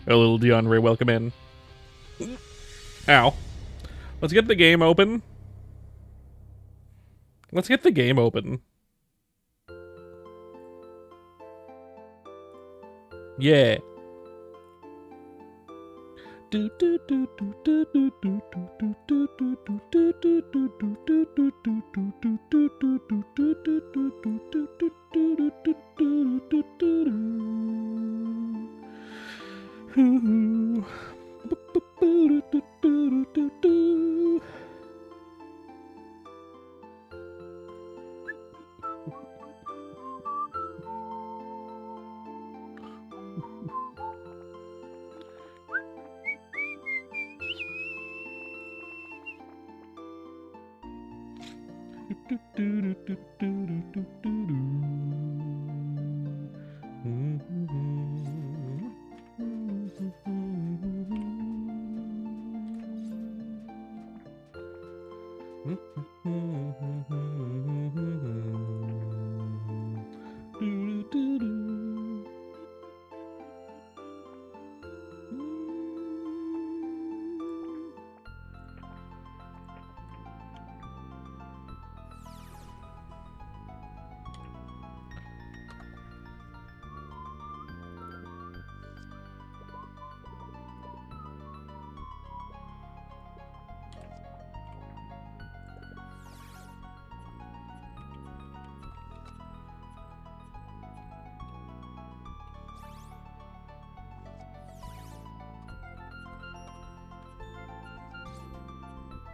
A little DeAndre, welcome in. Ow. Let's get the game open. Let's get the game open. Yeah.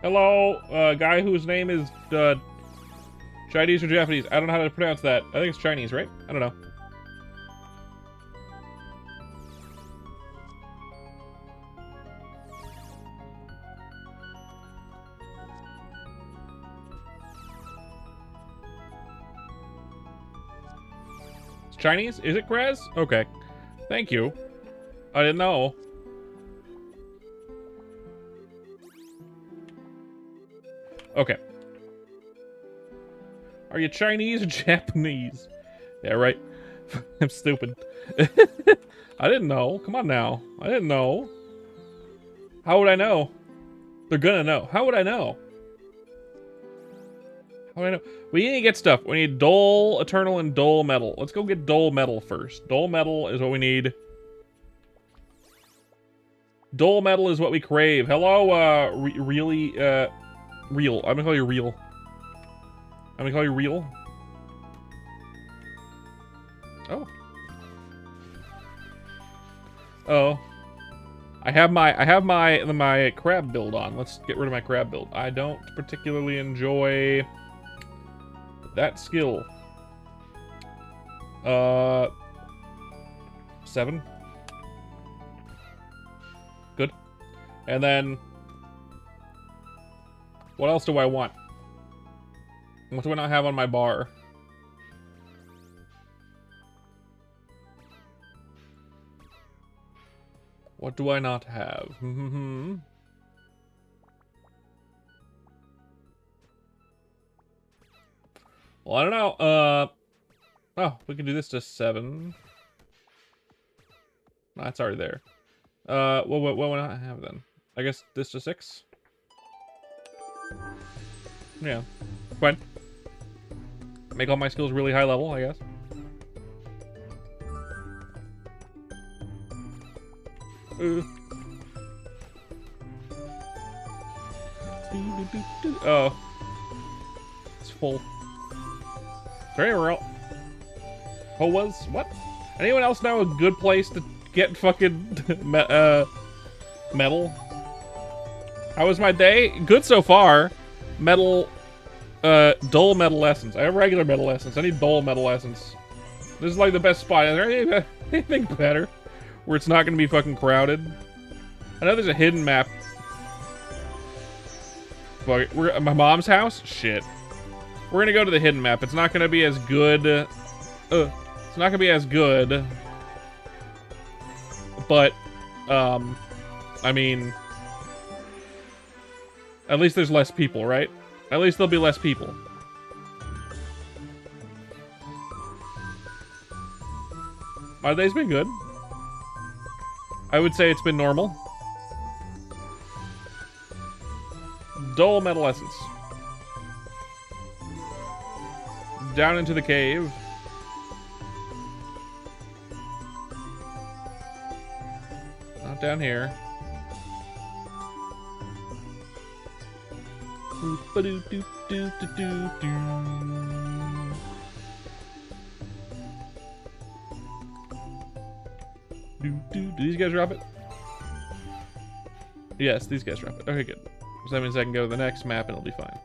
Hello, guy whose name is, Chinese or Japanese. I don't know how to pronounce that. I think it's Chinese, right? I don't know. It's Chinese? Is it, Krez? Okay. Thank you. I didn't know. Okay. Are you Chinese or Japanese? Yeah, right. I'm stupid. I didn't know. Come on now. I didn't know. How would I know? They're gonna know. How would I know? How would I know? We need to get stuff. We need Dole, Eternal, and Dole Metal. Let's go get Dole Metal first. Dole Metal is what we need. Dole Metal is what we crave. Hello, really, Real. I'm gonna call you Real. I'm gonna call you Real. Oh. Oh. I have my crab build on. Let's get rid of my crab build. I don't particularly enjoy that skill. 7. Good. And then what else do I want? What do I not have on my bar? What do I not have? Well, I don't know. Oh, we can do this to 7. No, that's already there. What would I have then? I guess this to 6? Yeah, fine. Make all my skills really high level, I guess. Oh. It's full. Very real. Oh, was? What? Anyone else know a good place to get fucking metal? How was my day? Good so far. Metal, dull metal essence. I have regular metal essence. I need dull metal essence. This is like the best spot. Is there anything better? Where it's not gonna be fucking crowded? I know there's a hidden map. Fuck it. We're at my mom's house? Shit. We're gonna go to the hidden map. It's not gonna be as good. It's not gonna be as good. But, I mean, at least there's less people, right? At least there'll be less people. My day's been good. I would say it's been normal. Dull metal essence. Down into the cave. Not down here. Do these guys drop it? Yes, these guys drop it. Okay, good. So that means I can go to the next map and it'll be fine.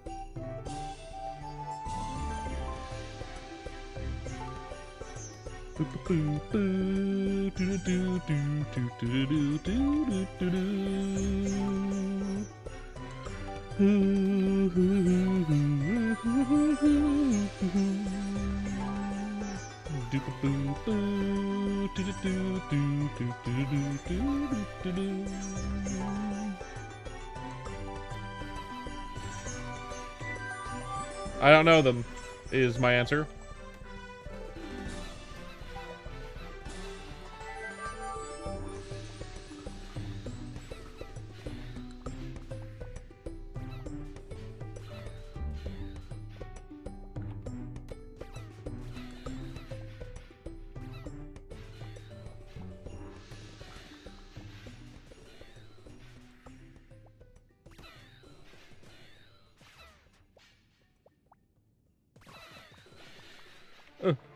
I don't know them, is my answer.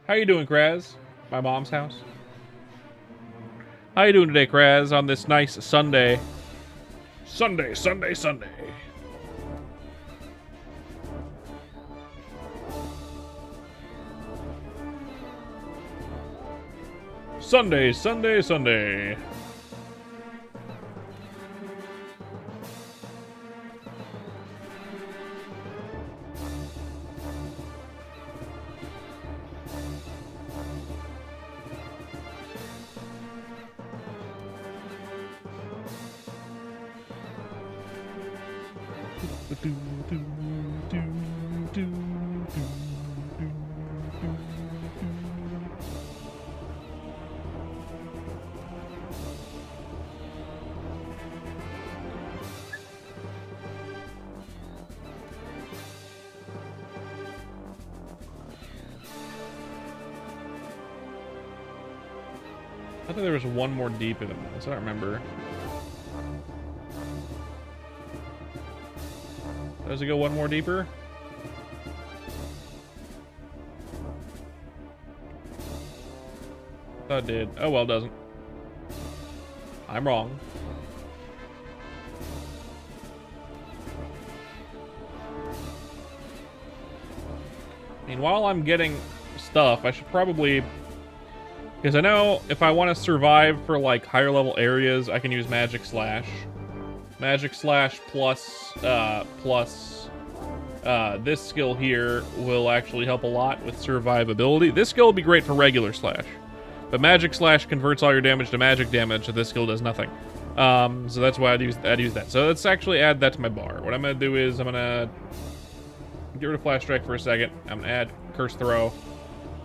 How you doing, Kraz? My mom's house. How you doing today, Kraz, on this nice Sunday? Sunday. Sunday, Sunday, Sunday. I thought there was one more deep in this. I don't remember. Does it go one more deeper? I thought it did. Oh well, it doesn't. I'm wrong. Meanwhile, I'm getting stuff. I should probably... Because I know if I want to survive for, like, higher level areas, I can use Magic Slash. Magic Slash plus this skill here will actually help a lot with survivability. This skill will be great for regular Slash. But Magic Slash converts all your damage to magic damage, so this skill does nothing. So that's why I'd use that. So let's actually add that to my bar. What I'm going to do is I'm going to get rid of Flash Strike for a second. I'm going to add Curse Throw.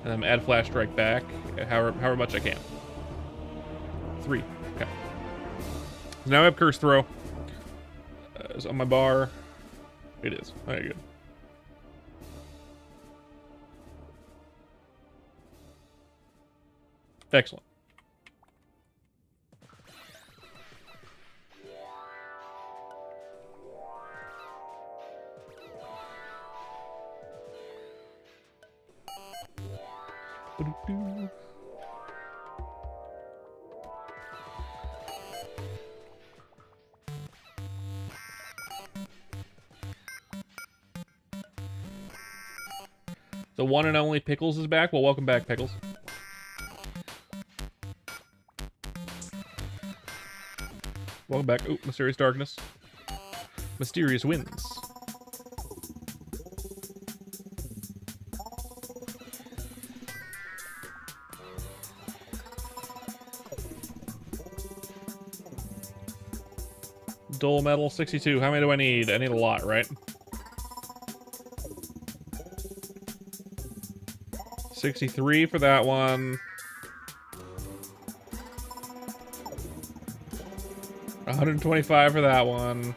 And then add Flash Strike back, however much I can. 3. Okay. So now I have Curse Throw. It's on my bar. It is. Okay, good. Excellent. The one and only Pickles is back. Well, welcome back, Pickles. Welcome back. Ooh, Mysterious Darkness. Mysterious Winds. Dull Metal 62. How many do I need? I need a lot, right? 63 for that one. 125 for that one.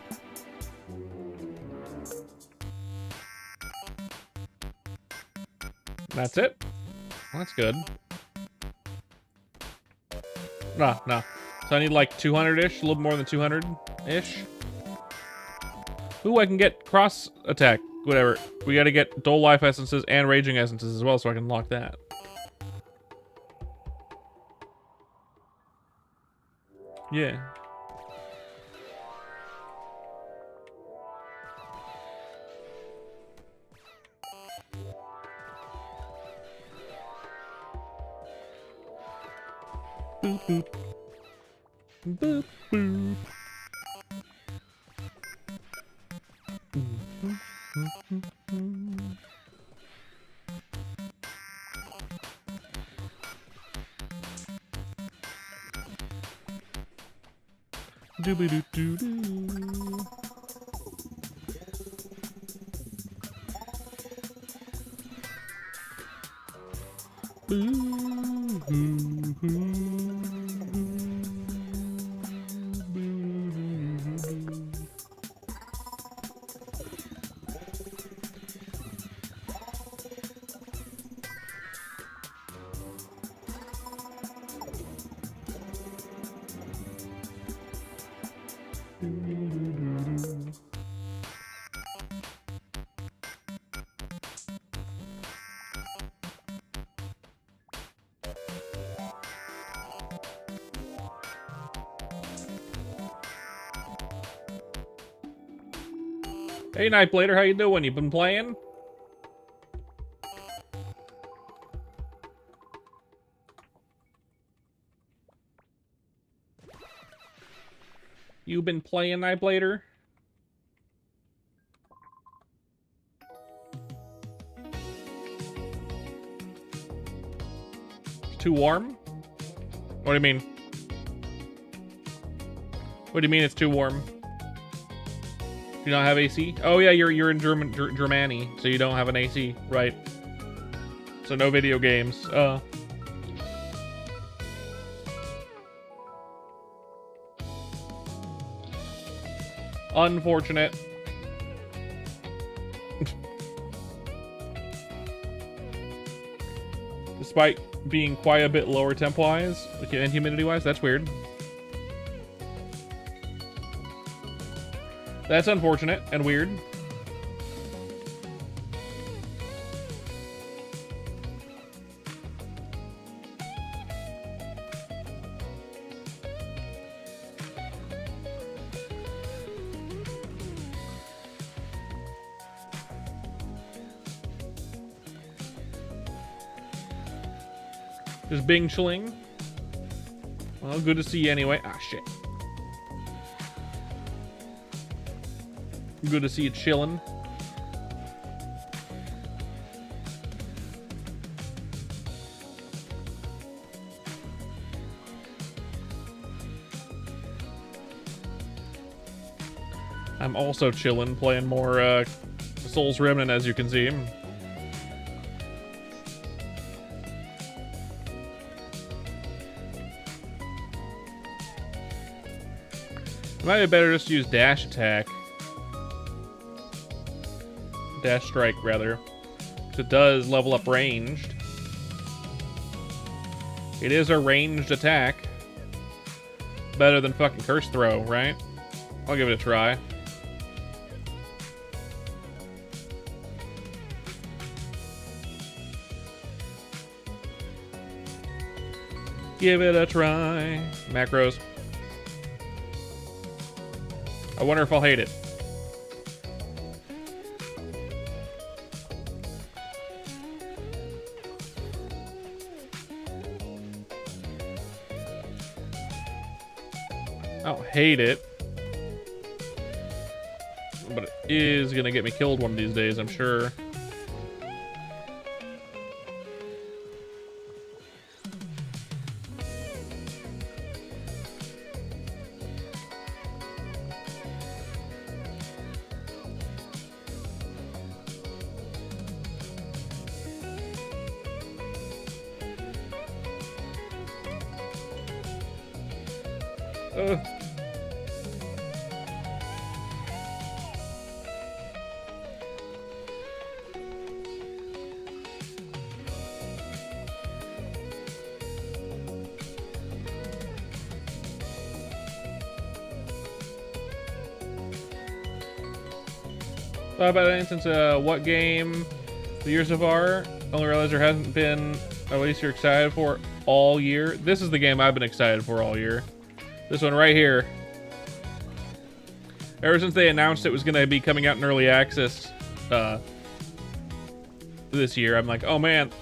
That's it. Well, that's good. No. So I need like 200-ish, a little more than 200-ish. Ooh, I can get cross attack. Whatever. We gotta get Dole Life Essences and Raging Essences as well, so I can lock that. Yeah. Boop, boop. Boop, boop. Doo-ba-doo-doo-doo. Hey, Nightblader, how you doing? You been playing? You been playing, Nightblader? Too warm? What do you mean? What do you mean it's too warm? Do you not have AC? Oh yeah, you're in Germany, so you don't have an AC, right? So no video games. Unfortunate. Despite being quite a bit lower temp-wise and humidity-wise, that's weird. That's unfortunate and weird. Just Bing chilling. Well, good to see you anyway. Ah, shit. Good to see you chilling. I'm also chilling, playing more Souls Remnant, as you can see. It might be better just to use dash attack. Dash strike, rather. Because it does level up ranged. It is a ranged attack. Better than fucking Curse Throw, right? I'll give it a try. Give it a try. Macros. I wonder if I'll hate it. I'll hate it. But it is gonna get me killed one of these days, I'm sure. Thought about it since what game the year so far? Only realized there hasn't been at least you're excited for all year. This is the game I've been excited for all year. This one right here. Ever since they announced it was going to be coming out in early access this year, I'm like, oh man,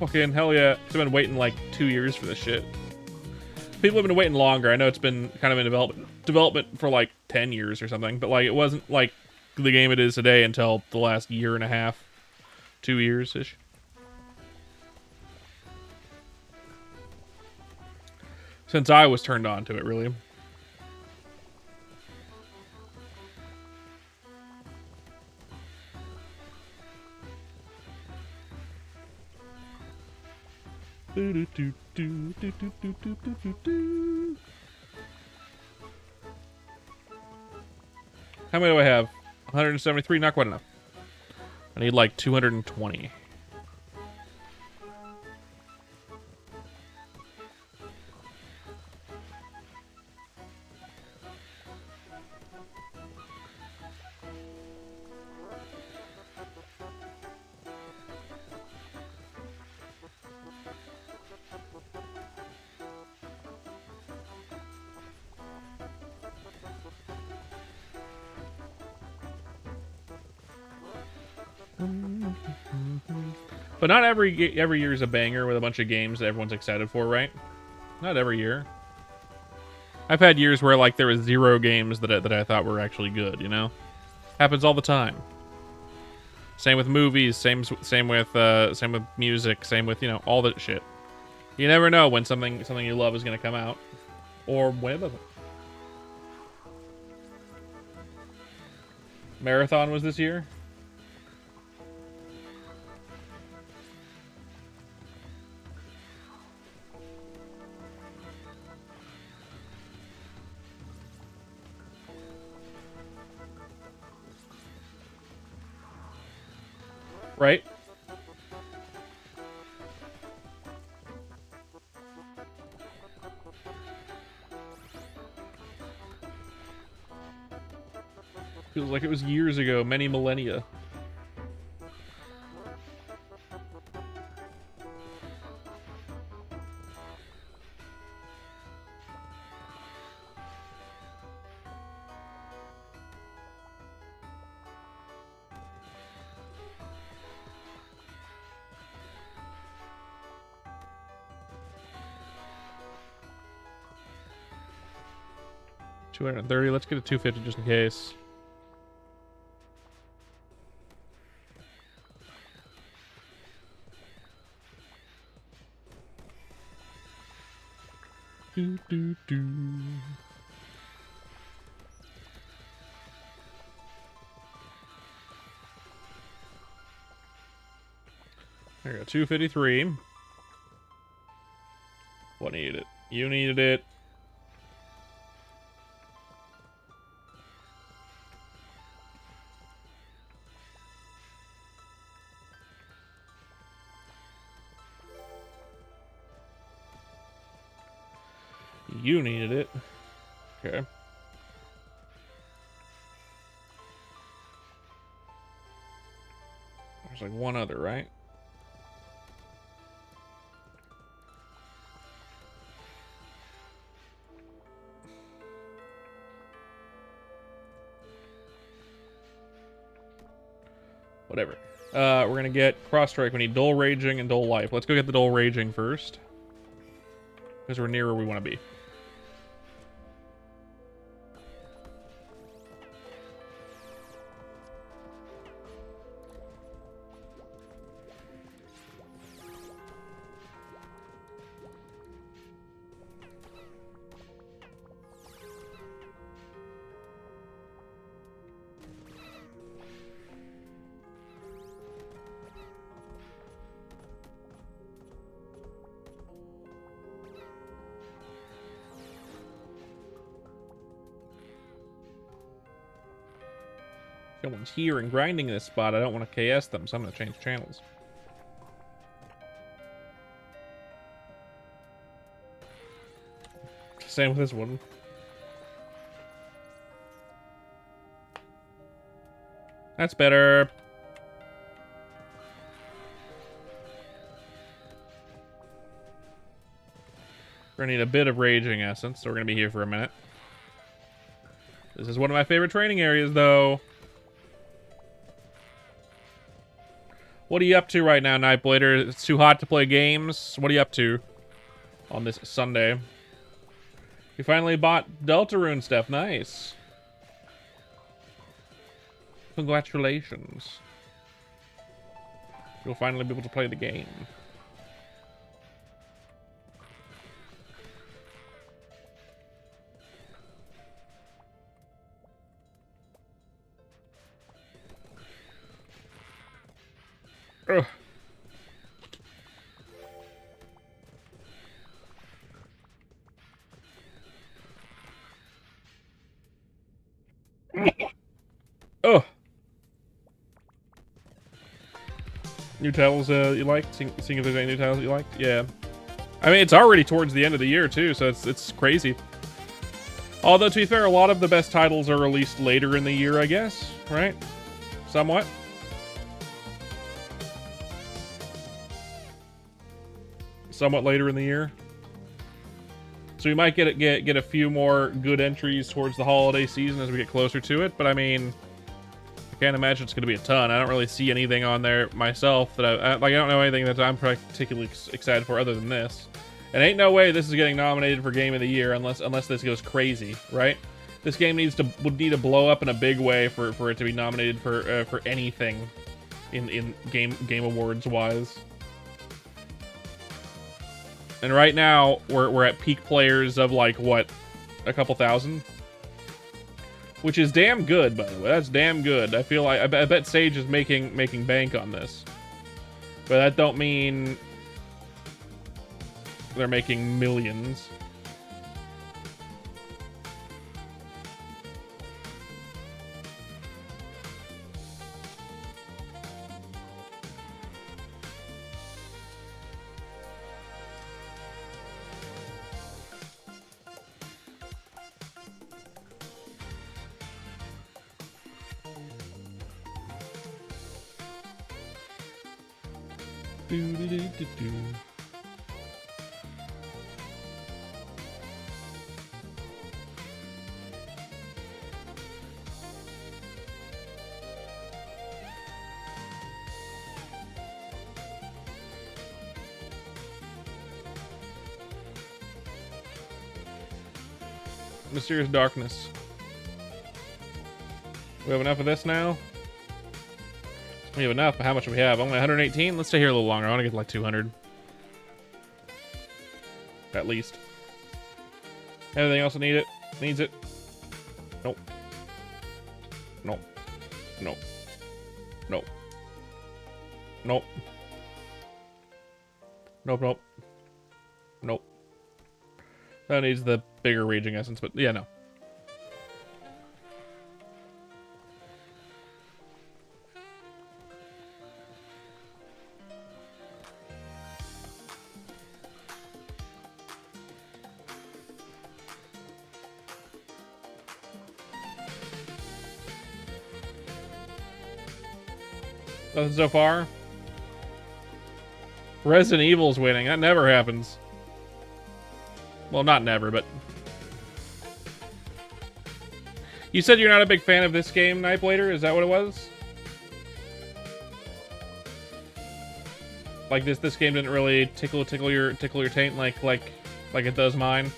fucking hell yeah. I've been waiting like 2 years for this shit. People have been waiting longer. I know it's been kind of in development for like 10 years or something, but like it wasn't like the game it is today until the last year and a half, 2 years-ish. Since I was turned on to it, really. How many do I have? 173, not quite enough. I need like 220. But not every year is a banger with a bunch of games that everyone's excited for, right? Not every year. I've had years where like there was 0 games that I thought were actually good, you know? Happens all the time. Same with movies, same with music, same with, you know, all that shit. You never know when something you love is going to come out or when it doesn't. Marathon was this year. Right? Feels like it was years ago, many millennia. $230. Let's get a 250 just in case. Do do do. There you go. 253. What needed it? You needed it. You needed it. Okay. There's like one other, right? Whatever. We're gonna get Cross Strike. We need Dull Raging and Dull Life. Let's go get the Dull Raging first. Because we're near where we want to be. Someone's here and grinding this spot. I don't want to KS them, so I'm going to change channels. Same with this one. That's better. We're gonna need a bit of raging essence, so we're gonna be here for a minute. This is one of my favorite training areas, though. What are you up to right now, Nightblader? It's too hot to play games. What are you up to on this Sunday? You finally bought Deltarune stuff. Nice. Congratulations. You'll finally be able to play the game. Ugh. Oh. New titles you liked? Seeing if there's any new titles you liked? Yeah. I mean, it's already towards the end of the year, too, so it's crazy. Although, to be fair, a lot of the best titles are released later in the year, I guess, right? Somewhat. Somewhat later in the year. So we might get a few more good entries towards the holiday season as we get closer to it, but I mean, I can't imagine it's going to be a ton. I don't really see anything on there myself that I don't know anything that I'm particularly excited for other than this. And ain't no way this is getting nominated for Game of the Year unless this goes crazy, right? This game would need to blow up in a big way for it to be nominated for anything in game awards wise. And right now we're at peak players of like what, a couple thousand, which is damn good, by the way. That's damn good. I feel like I bet Sage is making bank on this, but that don't mean they're making millions. Do. Mysterious Darkness. We have enough of this now? We have enough, but how much do we have? Only 118? Let's stay here a little longer. I want to get to like 200. At least. Anything else that needs it? Nope. Nope. Nope. Nope. Nope. Nope, nope. Nope. That needs the bigger Raging Essence, but yeah, no. Nothing so far. Resident Evil's winning. That never happens. Well, not never, but... You said you're not a big fan of this game, Nightblader? Is that what it was? Like this game didn't really tickle your taint like it does mine?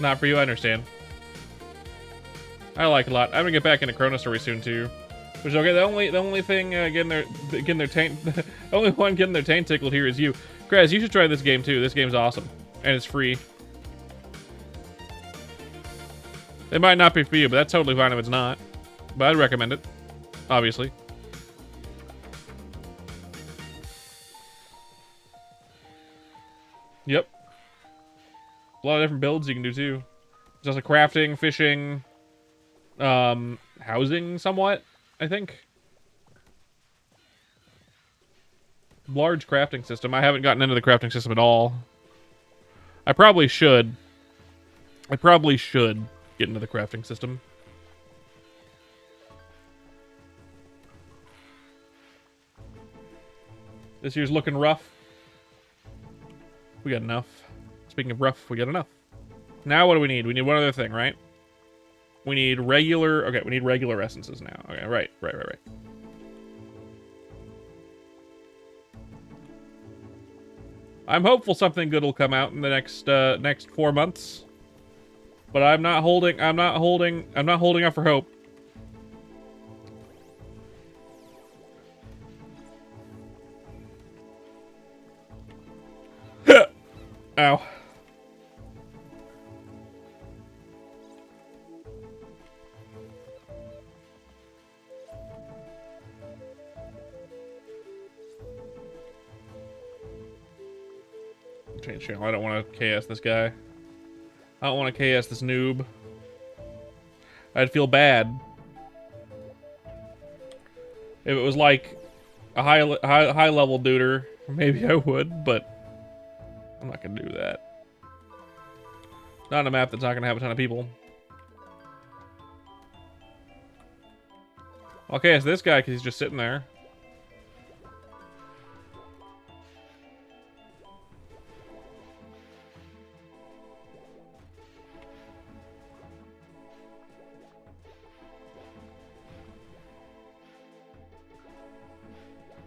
Not for you, I understand. I like it a lot. I'm gonna get back into Chrono Story soon too. Which okay, the only thing getting their taint the only one getting their taint tickled here is you. Kraz, you should try this game too. This game's awesome. And it's free. It might not be for you, but that's totally fine if it's not. But I'd recommend it. Obviously. Yep. A lot of different builds you can do too. Just like crafting, fishing, housing somewhat, I think. large crafting system. I haven't gotten into the crafting system at all. I probably should. I probably should get into the crafting system. This year's looking rough. We got enough. Speaking of rough, we got enough. Now what do we need? We need one other thing, right? We need regular... Okay, we need regular essences now. Okay, right. I'm hopeful something good will come out in the next 4 months. But I'm not holding out for hope. Ow. Change channel. I don't want to KS this guy. I don't want to KS this noob. I'd feel bad if it was like a high level duder. Maybe I would, but I'm not gonna do that. Not on a map that's not gonna have a ton of people. Okay, it's this guy because he's just sitting there.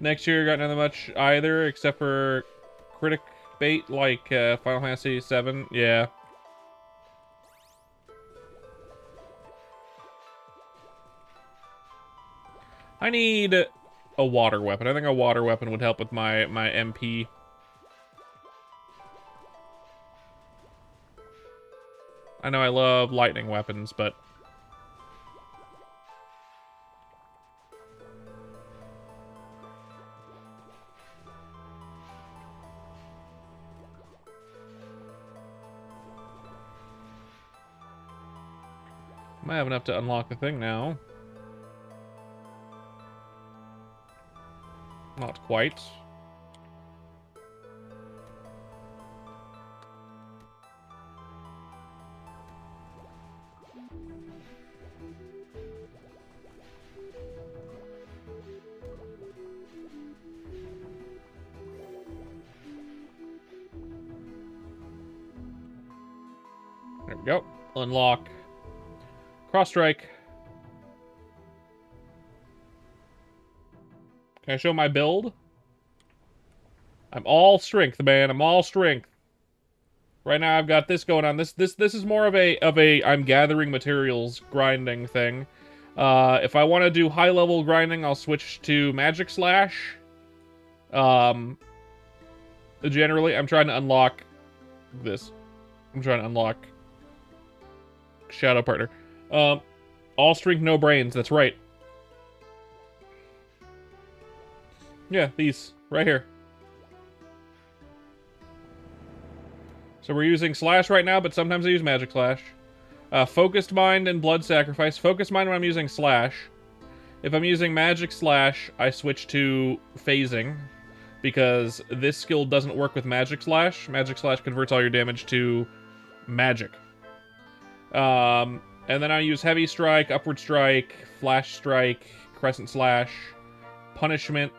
Next year, got nothing much either, except for critic bait like Final Fantasy VII. Yeah. I need a water weapon. I think a water weapon would help with my MP. I know I love lightning weapons, but... I might have enough to unlock the thing now. Not quite. There we go. Unlock. Cross strike. Can I show my build? I'm all strength, man. I'm all strength. Right now I've got this going on. This is more of a I'm gathering materials grinding thing. If I want to do high level grinding, I'll switch to Magic Slash. Generally, I'm trying to unlock this. I'm trying to unlock Shadow Partner. All strength, no brains. That's right. Yeah, these right here. So we're using Slash right now, but sometimes I use Magic Slash. Focused Mind and Blood Sacrifice. Focused Mind when I'm using Slash. If I'm using Magic Slash, I switch to Phasing, because this skill doesn't work with Magic Slash. Magic Slash converts all your damage to magic. And then I use Heavy Strike, Upward Strike, Flash Strike, Crescent Slash, Punishment,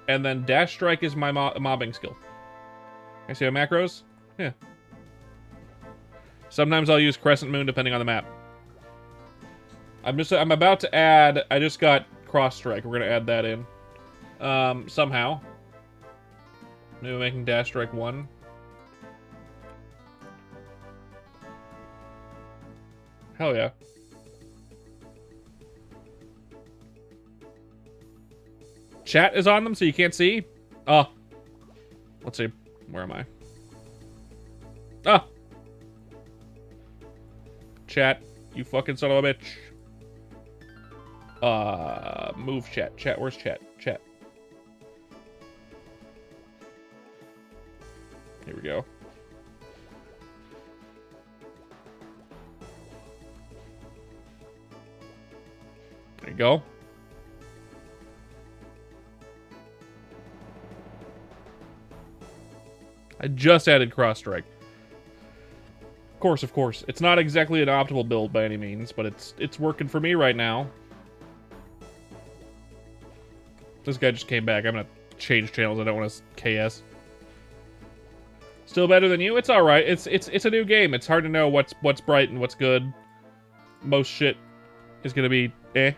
and then Dash Strike is my mobbing skill. Can I see my macros? Yeah. Sometimes I'll use Crescent Moon depending on the map. I'm about to add, I just got Cross Strike. We're gonna add that in. Somehow. Maybe making Dash Strike 1. Hell yeah. Chat is on them, so you can't see? Oh. Let's see. Where am I? Ah! Chat. You fucking son of a bitch. Move chat. Chat, where's chat? Chat. Here we go. There you go. I just added cross strike. Of course. It's not exactly an optimal build by any means, but it's working for me right now. This guy just came back. I'm gonna change channels. I don't want to KS. Still better than you? It's all right. It's a new game. It's hard to know what's bright and what's good. Most shit is gonna be eh.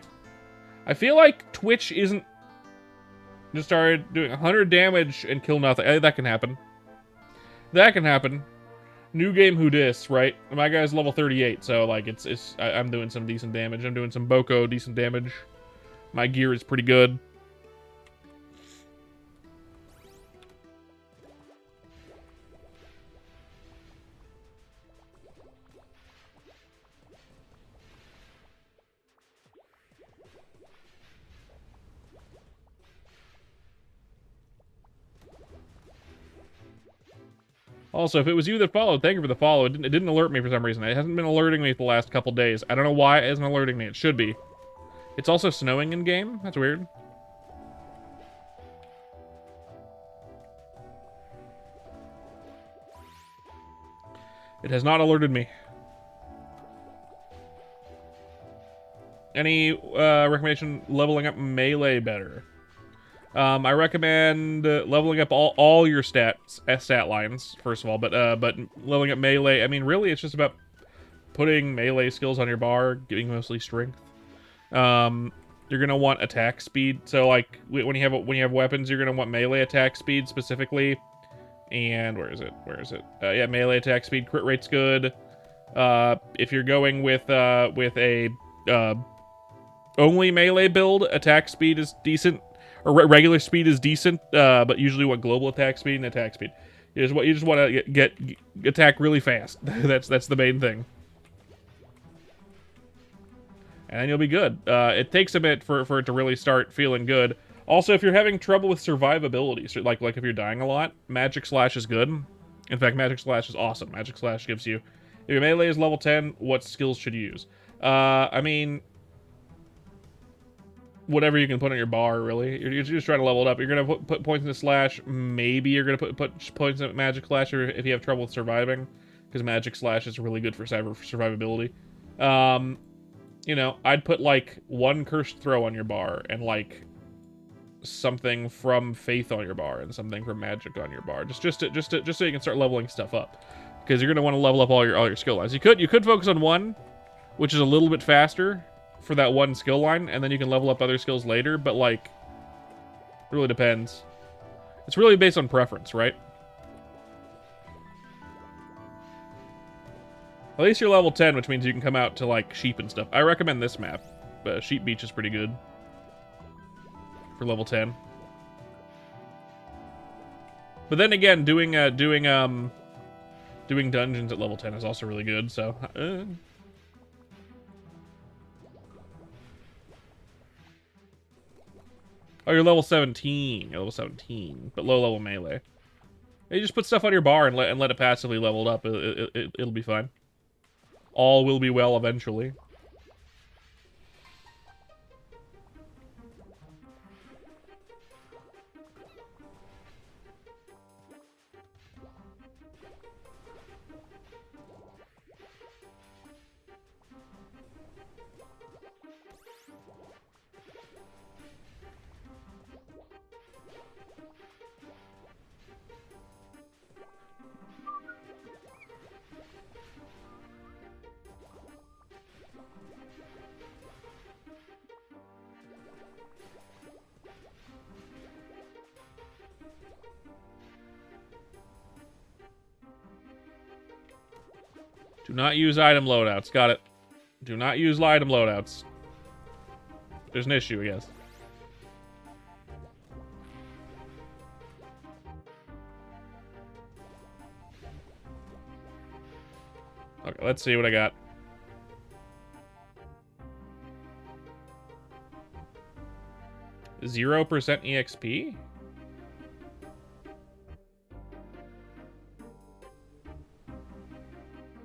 I feel like Twitch isn't just started doing 100 damage and kill nothing. That can happen. That can happen. New game who dis, right? My guy's level 38, so like I'm doing some decent damage. I'm doing some Boko decent damage. My gear is pretty good. Also, if it was you that followed, thank you for the follow. It didn't alert me for some reason. It hasn't been alerting me for the last couple days. I don't know why it isn't alerting me. It should be. It's also snowing in-game. That's weird. It has not alerted me. Any recommendation leveling up melee better? I recommend leveling up all your stat lines, first of all, but leveling up melee, I mean, really, it's just about putting melee skills on your bar, getting mostly strength. You're gonna want attack speed, so like when you have weapons, you're gonna want melee attack speed specifically. And where is it? Yeah, melee attack speed, crit rate's good. If you're going with a only melee build, attack speed is decent. Or regular speed is decent, but usually want global attack speed and attack speed. You just want to get attack really fast. that's the main thing, and then you'll be good. It takes a bit for it to really start feeling good. Also, if you're having trouble with survivability, so like if you're dying a lot, Magic Slash is good. In fact, Magic Slash is awesome. Magic Slash gives you, if your melee is level 10, what skills should you use? I mean, whatever you can put on your bar, really. You're just trying to level it up. You're going to put points into Slash. Maybe you're going to put points in Magic Slash if you have trouble with surviving, because Magic Slash is really good for survivability. You know, I'd put, like, 1 Cursed Throw on your bar, and, like, something from Faith on your bar, and something from Magic on your bar. Just so you can start leveling stuff up. Because you're going to want to level up all your skill lines. You could focus on one, which is a little bit faster, for that one skill line, and then you can level up other skills later, but like, it really depends. It's really based on preference, right? At least you're level 10, which means you can come out to like sheep and stuff. I recommend this map. Sheep Beach is pretty good for level 10. But then again, doing dungeons at level 10 is also really good, so Oh, you're level 17. You're level 17, but low level melee. You just put stuff on your bar and let it passively level up. It'll be fine. All will be well eventually. Do not use item loadouts. Got it. Do not use item loadouts. There's an issue, I guess. Okay, let's see what I got. %0 EXP?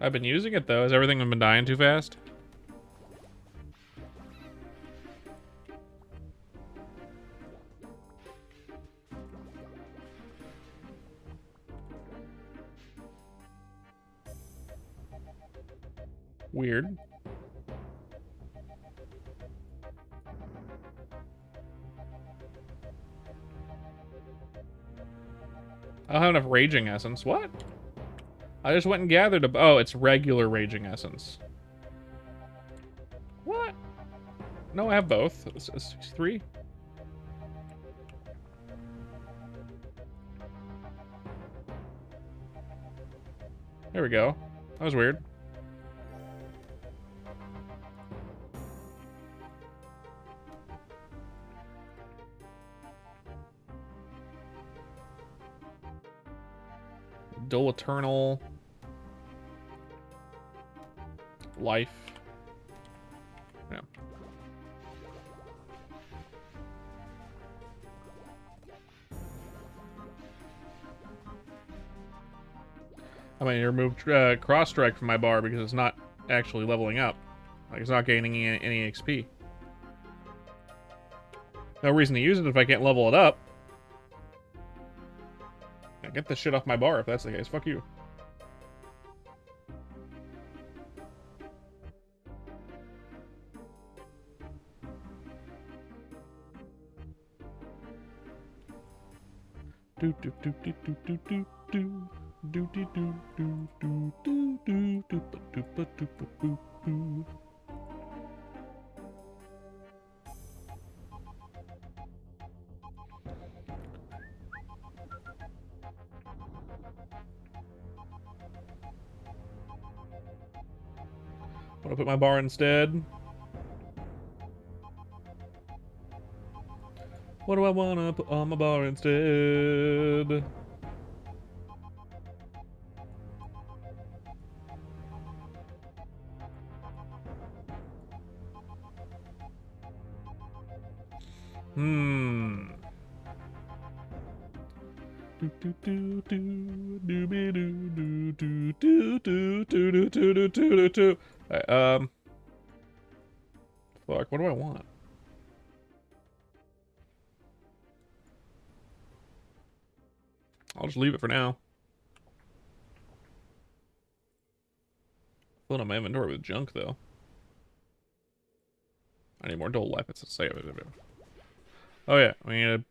I've been using it, though. Has everything been dying too fast? Weird. I don't have enough Raging Essence. What? I just went and gathered a... Oh, it's regular Raging Essence. What? No, I have both. It's 3. There we go. That was weird. Dual Eternal. Life. Yeah. I mean, you removed Cross Strike from my bar because it's not actually leveling up. Like, it's not gaining any XP. No reason to use it if I can't level it up. Yeah, get this shit off my bar if that's the case. Fuck you. Do do do do do do do do. Do do do do do do do do do do do do. Want to put my bar instead? What do I want to put on my bar instead? Do do do do do be do do do do do do do do do do. Fuck. What do I want? I'll just leave it for now. Filling up my inventory with junk though. I need more dual life. It's a save. Oh yeah, we need a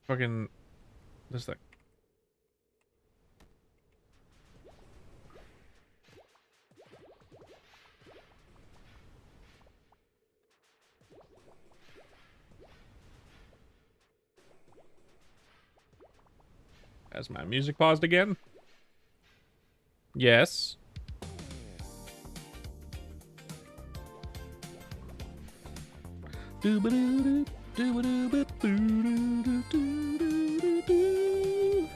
fucking this thing. Has my music paused again? Yes. Do-ba-doo-doo, do-ba-doo-ba-doo-doo-doo-doo-doo-doo.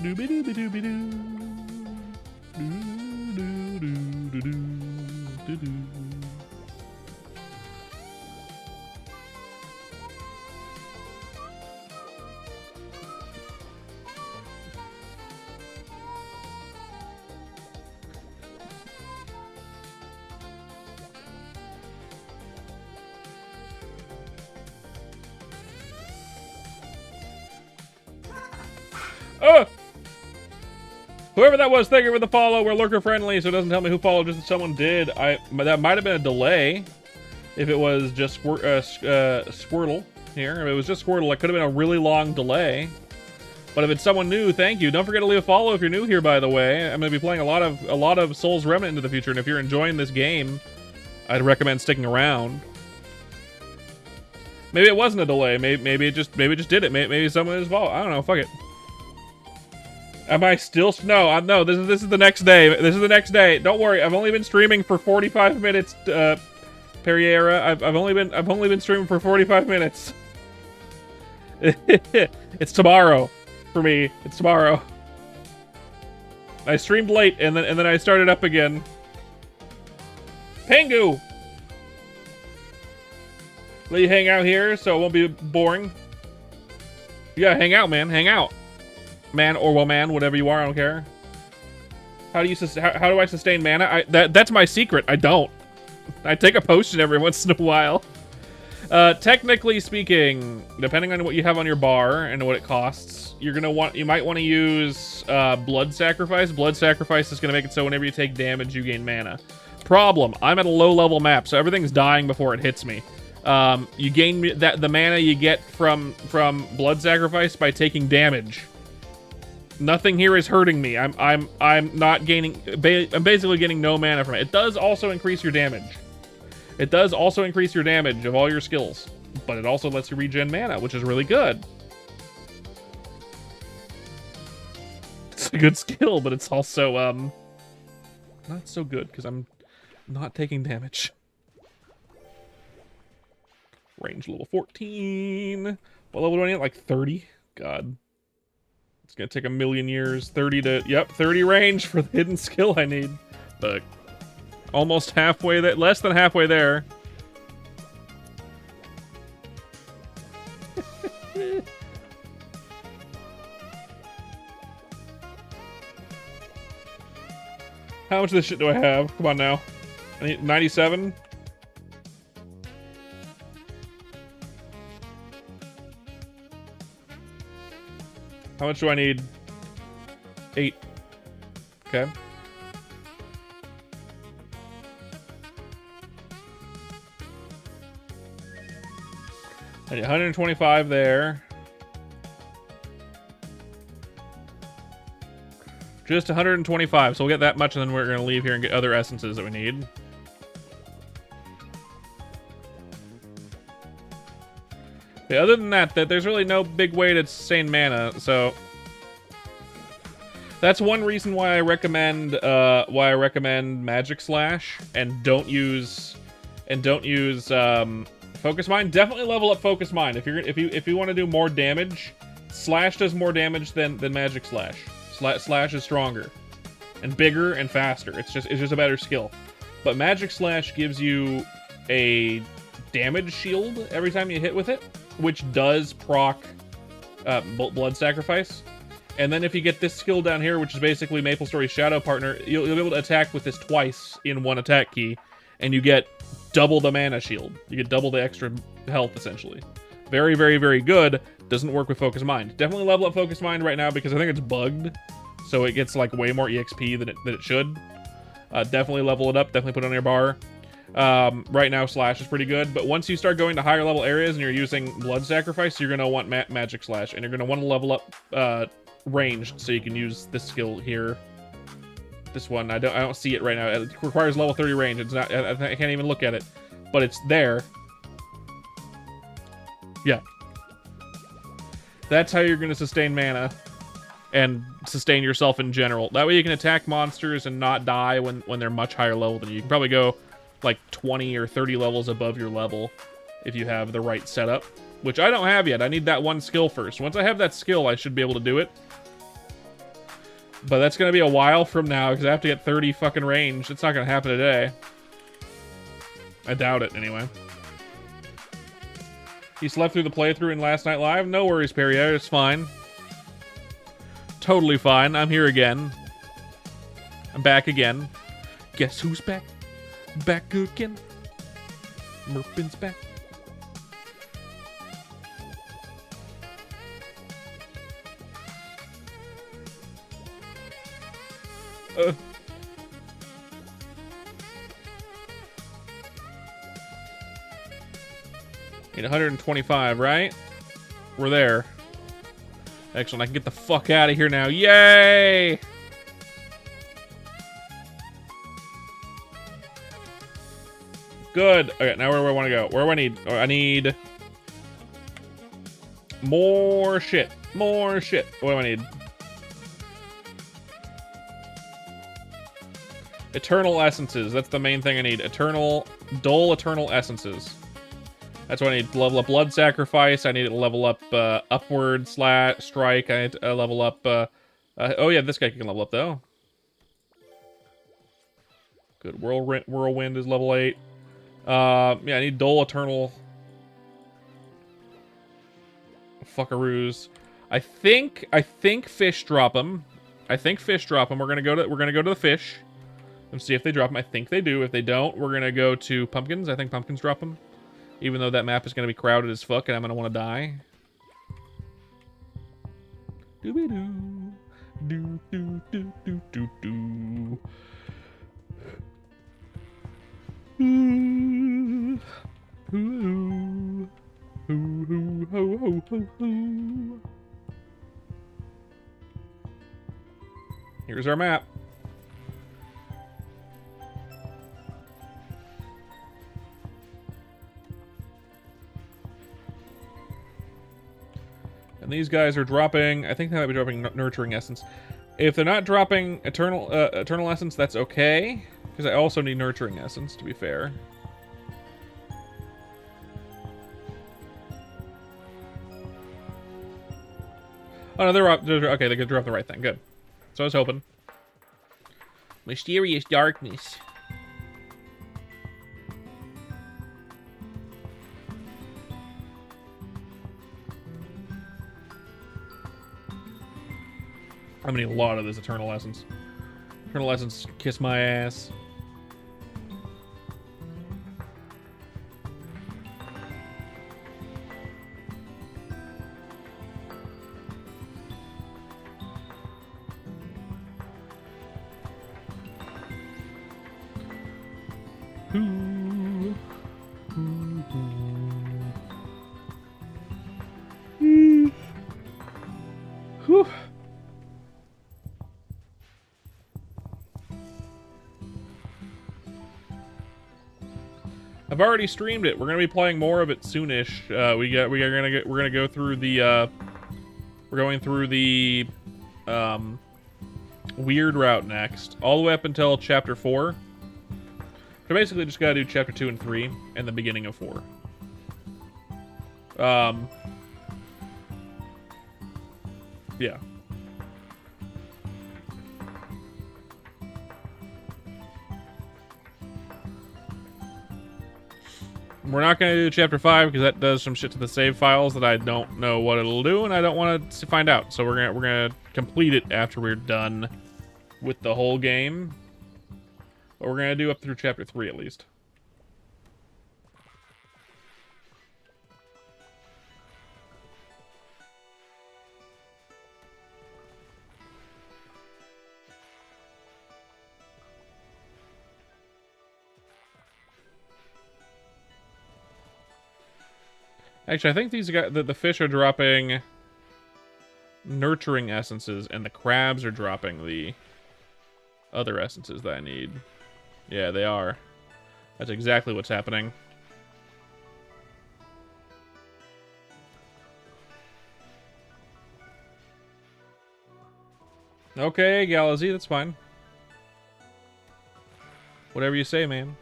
Dooby-dooby-dooby-doo. Doo-doo-doo-doo-doo-doo. Oh! Whoever that was, thank you for the follow. We're lurker friendly, so it doesn't tell me who followed, just that someone did. That might have been a delay. If it was just Squirtle here. If it was just Squirtle, it could have been a really long delay. But if it's someone new, thank you. Don't forget to leave a follow if you're new here, by the way. I'm going to be playing a lot of Souls Remnant into the future, and if you're enjoying this game, I'd recommend sticking around. Maybe it wasn't a delay. Maybe it just did it. Maybe someone is fault. I don't know. Fuck it. Am I still? No. No. This is the next day. This is the next day. Don't worry. I've only been streaming for 45 minutes. Perriera. I've only been streaming for 45 minutes. It's tomorrow for me. It's tomorrow. I streamed late and then I started up again. Pingu! Let you hang out here so it won't be boring. You gotta hang out, man. Hang out. Man or woman, whatever you are, I don't care. How do I sustain mana? That's my secret. I don't. I take a potion every once in a while. Technically speaking, depending on what you have on your bar and what it costs, you might want to use blood sacrifice. Blood sacrifice is gonna make it so whenever you take damage, you gain mana. Problem: I'm at a low level map, so everything's dying before it hits me. You gain the mana you get from blood sacrifice by taking damage. Nothing here is hurting me. I'm not gaining. I'm basically getting no mana from it. It does also increase your damage. It does also increase your damage of all your skills, but it also lets you regen mana, which is really good. It's a good skill, but it's also not so good because I'm not taking damage. Range level 14. What level do I need? Like 30? God. It's gonna take a million years. 30 to... Yep, 30 range for the hidden skill I need. But almost halfway there. Less than halfway there. How much of this shit do I have? Come on now. I need 97. How much do I need? 8. Okay. I need 125 there. Just 125, so we'll get that much, and then we're going to leave here and get other essences that we need. Yeah, other than that, there's really no big way to sustain mana, so that's one reason why I recommend Magic Slash and don't use Focus Mind. Definitely level up Focus Mind if you want to do more damage. Slash does more damage than Magic Slash. Slash is stronger and bigger and faster. It's just a better skill. But Magic Slash gives you a damage shield every time you hit with it, which does proc blood sacrifice. And then if you get this skill down here, which is basically MapleStory's Shadow Partner, you'll be able to attack with this twice in one attack key, and you get double the mana shield. You get double the extra health, essentially. Very, very, very good. Doesn't work with Focus Mind. Definitely level up Focus Mind right now because I think it's bugged, so it gets like way more EXP than it should. Definitely level it up. Definitely put it on your bar. Right now, Slash is pretty good, but once you start going to higher level areas and you're using Blood Sacrifice, you're gonna want Magic Slash, and you're gonna want to level up range so you can use this skill here. This one, I don't see it right now. It requires level 30 range. It's not. I can't even look at it, but it's there. Yeah. That's how you're gonna sustain mana and sustain yourself in general. That way you can attack monsters and not die when they're much higher level than you. You can probably go like 20 or 30 levels above your level if you have the right setup, which I don't have yet. I need that one skill first. Once I have that skill, I should be able to do it. But that's going to be a while from now because I have to get 30 fucking range. It's not going to happen today. I doubt it, anyway. He slept through the playthrough in Last Night Live? No worries, Perrier. It's fine. Totally fine. I'm here again. I'm back again. Guess who's back? Back again. Merpin's back. Need 125, right? We're there. Excellent. I can get the fuck out of here now. Yay! Good. Okay, now where do I want to go? Where do I need? Oh, I need More shit. More shit. What do I need? Eternal essences. That's the main thing I need. Dull eternal essences. That's what I need to level up Blood Sacrifice. I need to level up Upward Strike. I need to level up... oh yeah, this guy can level up though. Good. Whirlwind is level 8. Yeah, I need Dull Eternal... Fuckaroos. I think fish drop them. I think fish drop them. We're gonna go to the fish and see if they drop them. I think they do. If they don't, we're gonna go to pumpkins. I think pumpkins drop them. Even though that map is gonna be crowded as fuck and I'm gonna want to die. Doo-be-doo. Do do do do do do. Ooh. Ooh. Hoo, hoo, ho, ho, ho, ho. Here's our map. And these guys are dropping, I think they might be dropping Nurturing Essence. If they're not dropping Eternal Essence, that's okay. Because I also need Nurturing Essence, to be fair. Oh no, they're okay. They could drop the right thing. Good. So I was hoping. Mysterious darkness. I'm gonna need a lot of this Eternal Essence. Eternal Essence, kiss my ass. Whew. I've already streamed it. We're gonna be playing more of it soonish. We're gonna go through the we're going through the weird route next, all the way up until chapter 4. So basically, just gotta do chapter 2 and 3 and the beginning of 4. Yeah. We're not going to do chapter 5 because that does some shit to the save files that I don't know what it'll do, and I don't want to find out. So we're gonna complete it after we're done with the whole game. But we're gonna do up through chapter 3 at least. Actually, I think these guys, the fish are dropping nurturing essences, and the crabs are dropping the other essences that I need. Yeah, they are. That's exactly what's happening. Okay, Galaxy, that's fine. Whatever you say, man.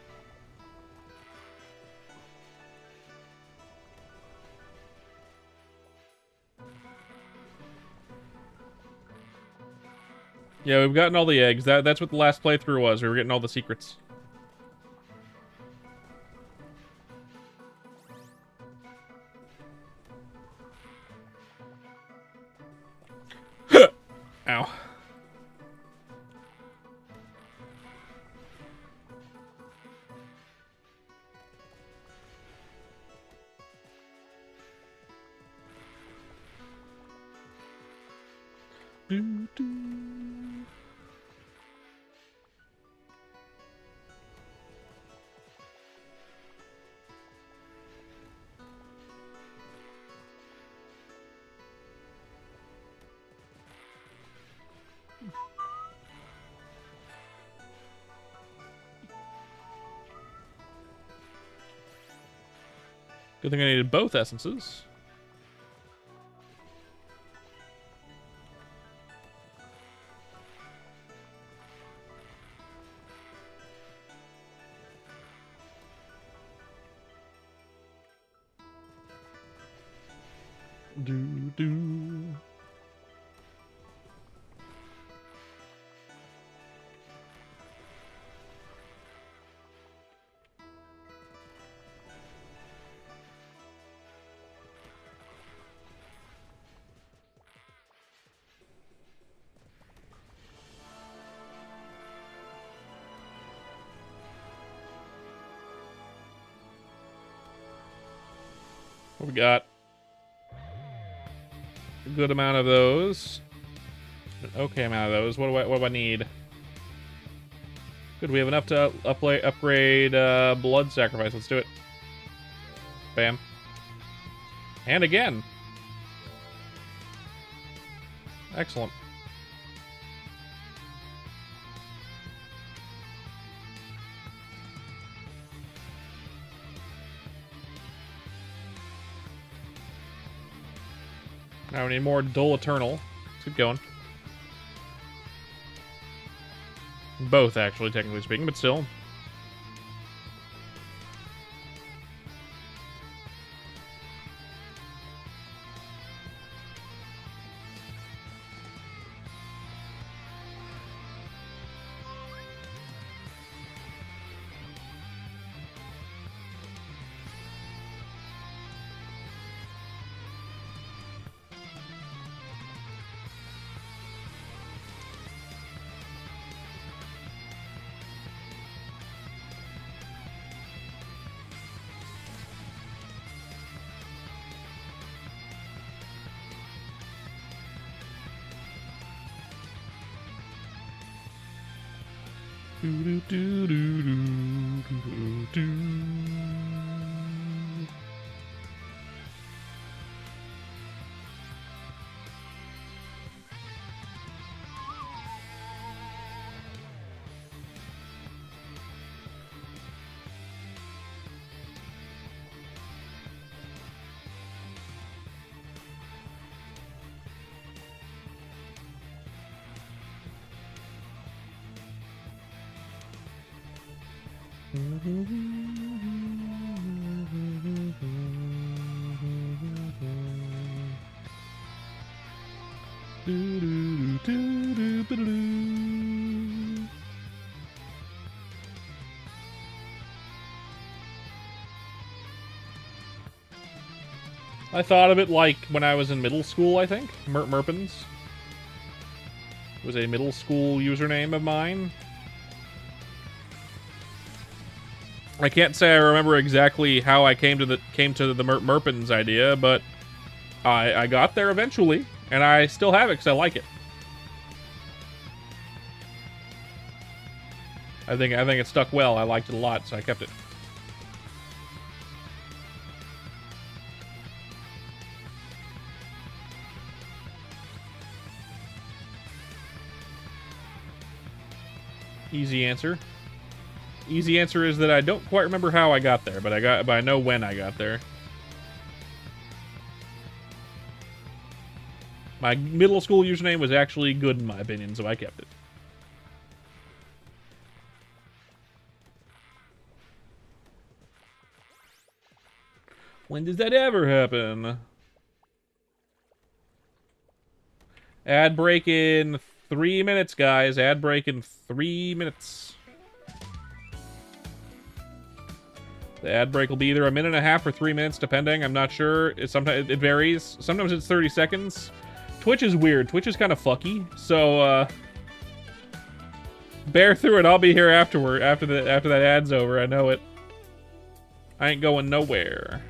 Yeah, we've gotten all the eggs. That's what the last playthrough was. We were getting all the secrets. Ow. Do, do. Good thing I needed both essences. Do do. What we got? A good amount of those. An okay amount of those. What do I need? Good, we have enough to upgrade blood sacrifice. Let's do it. Bam. And again. Excellent. Now we need more Dull Eternal. Let's keep going. Both, actually, technically speaking, but still. Do, do, do, do, do, do. I thought of it like when I was in middle school, I think. Merpins was a middle school username of mine. I can't say I remember exactly how I came to the Merpins idea, but I got there eventually, and I still have it because I like it. I think it stuck well. I liked it a lot, so I kept it. Easy answer. Easy answer is that I don't quite remember how I got there, but I know when I got there. My middle school username was actually good in my opinion, so I kept it. When does that ever happen? Ad break in 3 minutes, guys. Ad break in 3 minutes. The ad break will be either 1.5 minutes or 3 minutes, depending. I'm not sure. Sometimes it varies. Sometimes it's 30 seconds. Twitch is weird. Twitch is kind of fucky. So bear through it. I'll be here afterward. After that ad's over. I know it. I ain't going nowhere.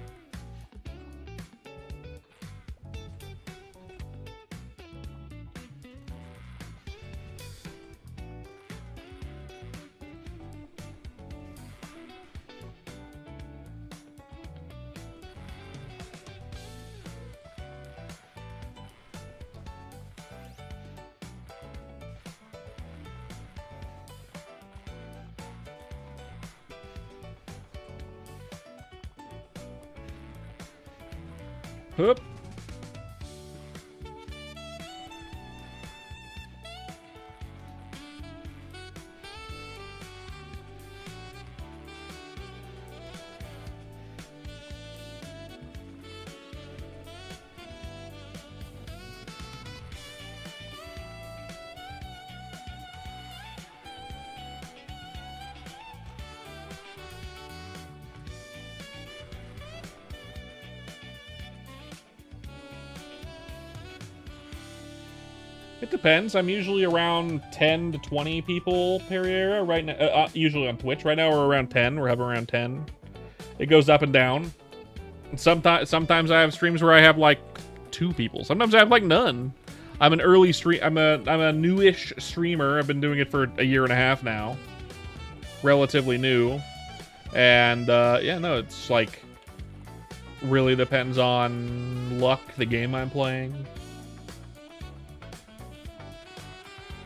Whoop. It depends. I'm usually around 10 to 20 people per area right now. Usually on Twitch. Right now we're around 10. We're having around 10. It goes up and down. And sometimes I have streams where I have like 2 people. Sometimes I have like none. I'm an early stream. I'm a newish streamer. I've been doing it for a year and a half now. Relatively new. And yeah, no, it's like really depends on luck, the game I'm playing.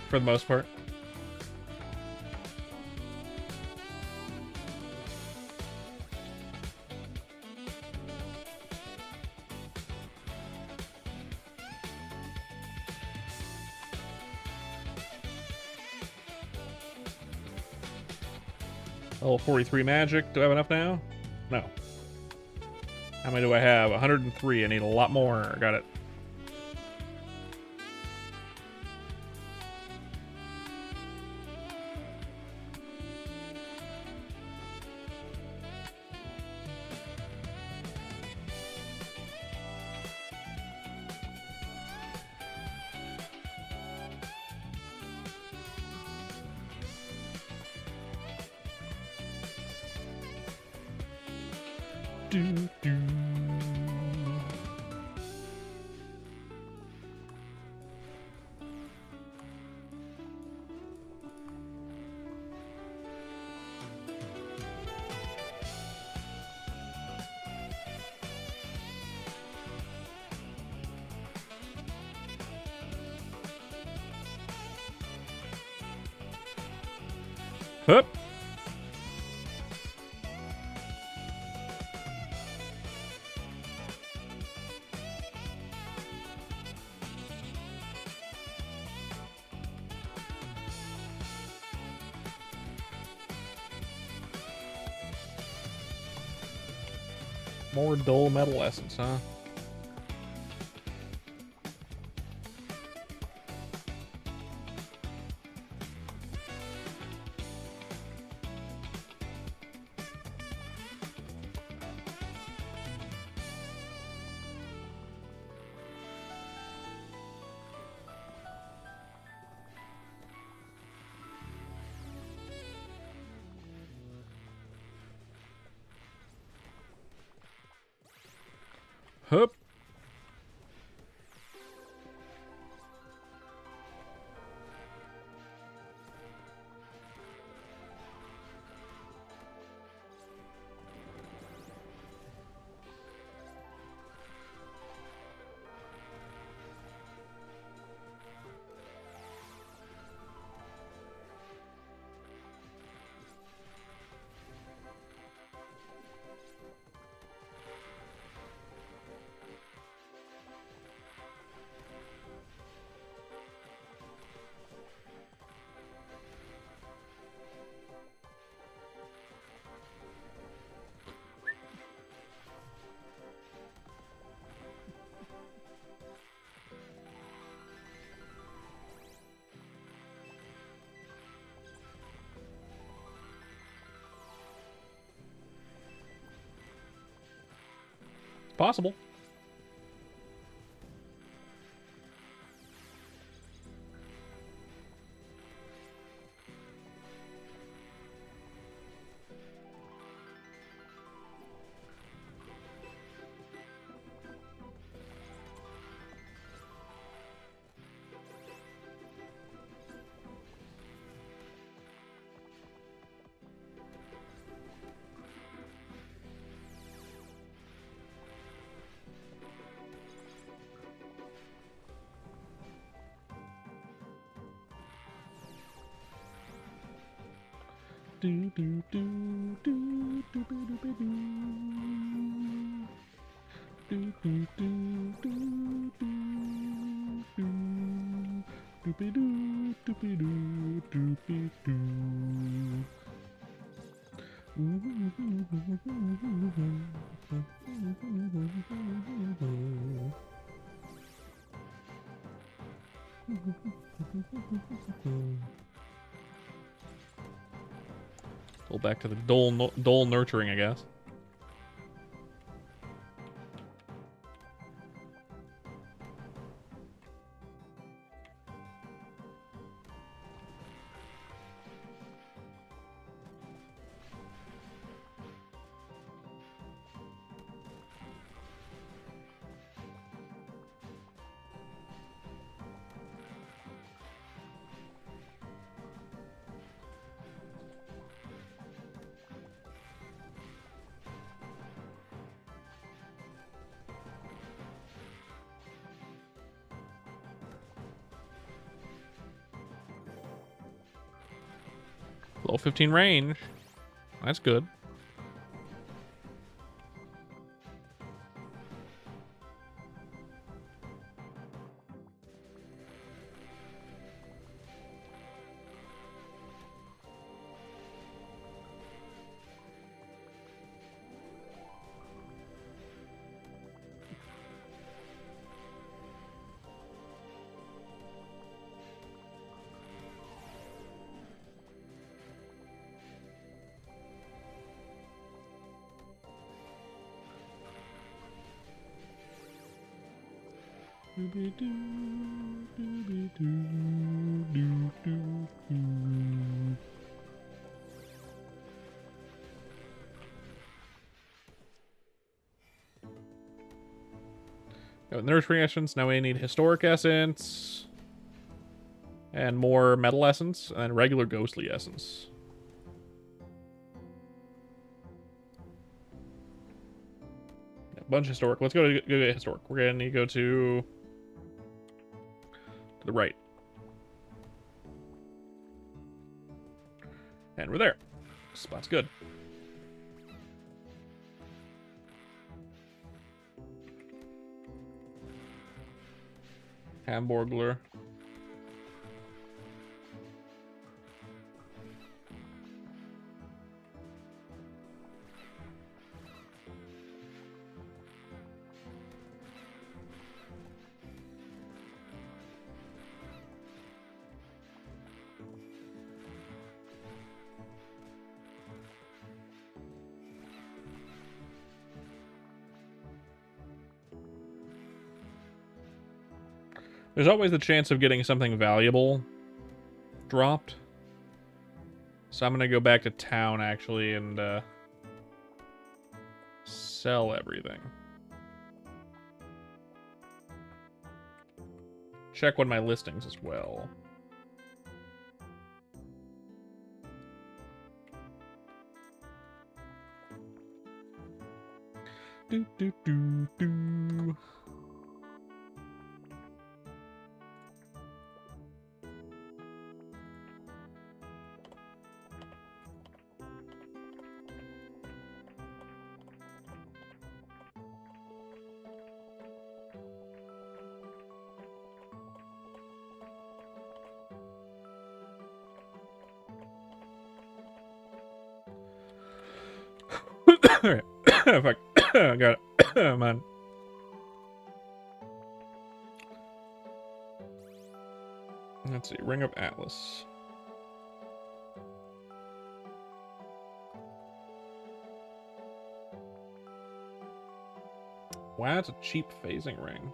For the most part. Level 43 magic. Do I have enough now? No. How many do I have? 103. I need a lot more. Got it. Hup. More dull metal essence, huh? Hup. Possible. Do do do do do do do do do do do do do do do do do do do. Go back to the dull nurturing, I guess. Level 15 range. That's good. Got nursery essence. Now we need historic essence. And more metal essence. And regular ghostly essence. A bunch of historic. Let's go get historic. We're gonna need to go to the right. And we're there. Spot's good. Hamburglar. There's always the chance of getting something valuable dropped. So I'm going to go back to town, actually, and sell everything. Check one of my listings as well. Do, do, do, do. Alright. Fuck. I got it. Oh, man. Let's see. Ring of Atlas. Wow, that's a cheap phasing ring.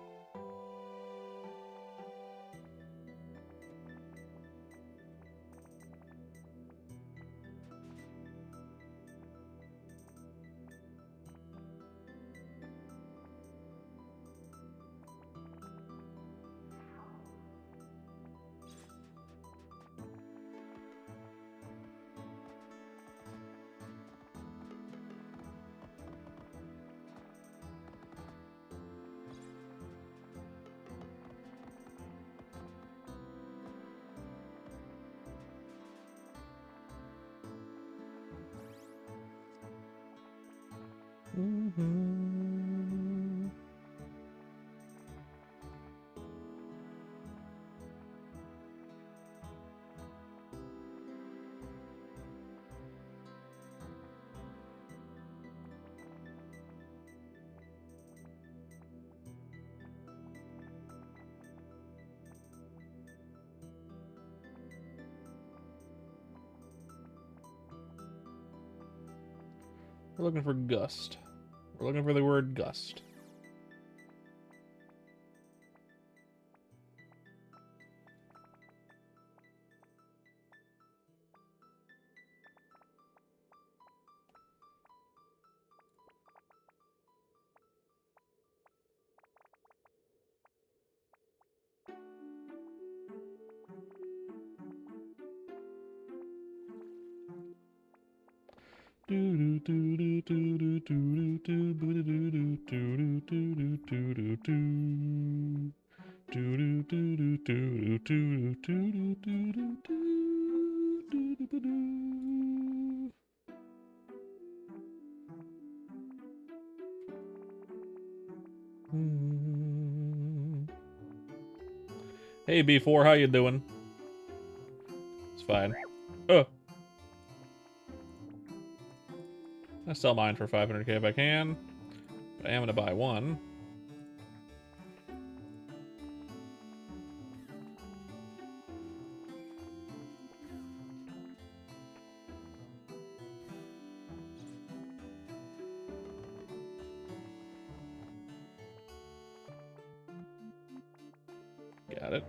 Mm-hmm. We're looking for gust. We're looking for the word gust. Hey B4, how you doing? It's fine. Oh. I sell mine for 500k if I can. But I am gonna buy one. Got it.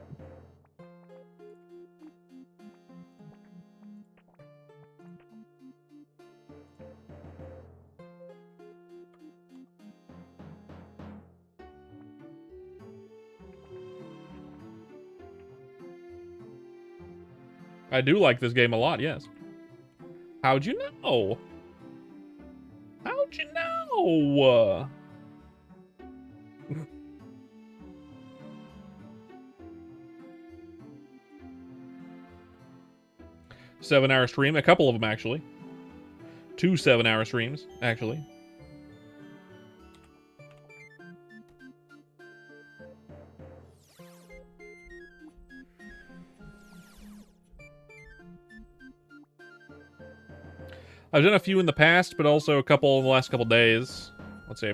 I do like this game a lot, yes. How'd you know? How'd you know? 7-hour stream, a couple of them actually. 2 7-hour streams, actually. I've done a few in the past, but also a couple in the last couple days. Let's see.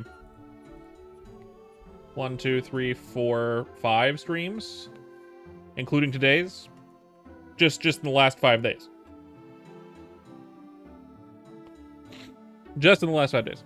1, 2, 3, 4, 5 streams, including today's. Just in the last 5 days. Just in the last 5 days.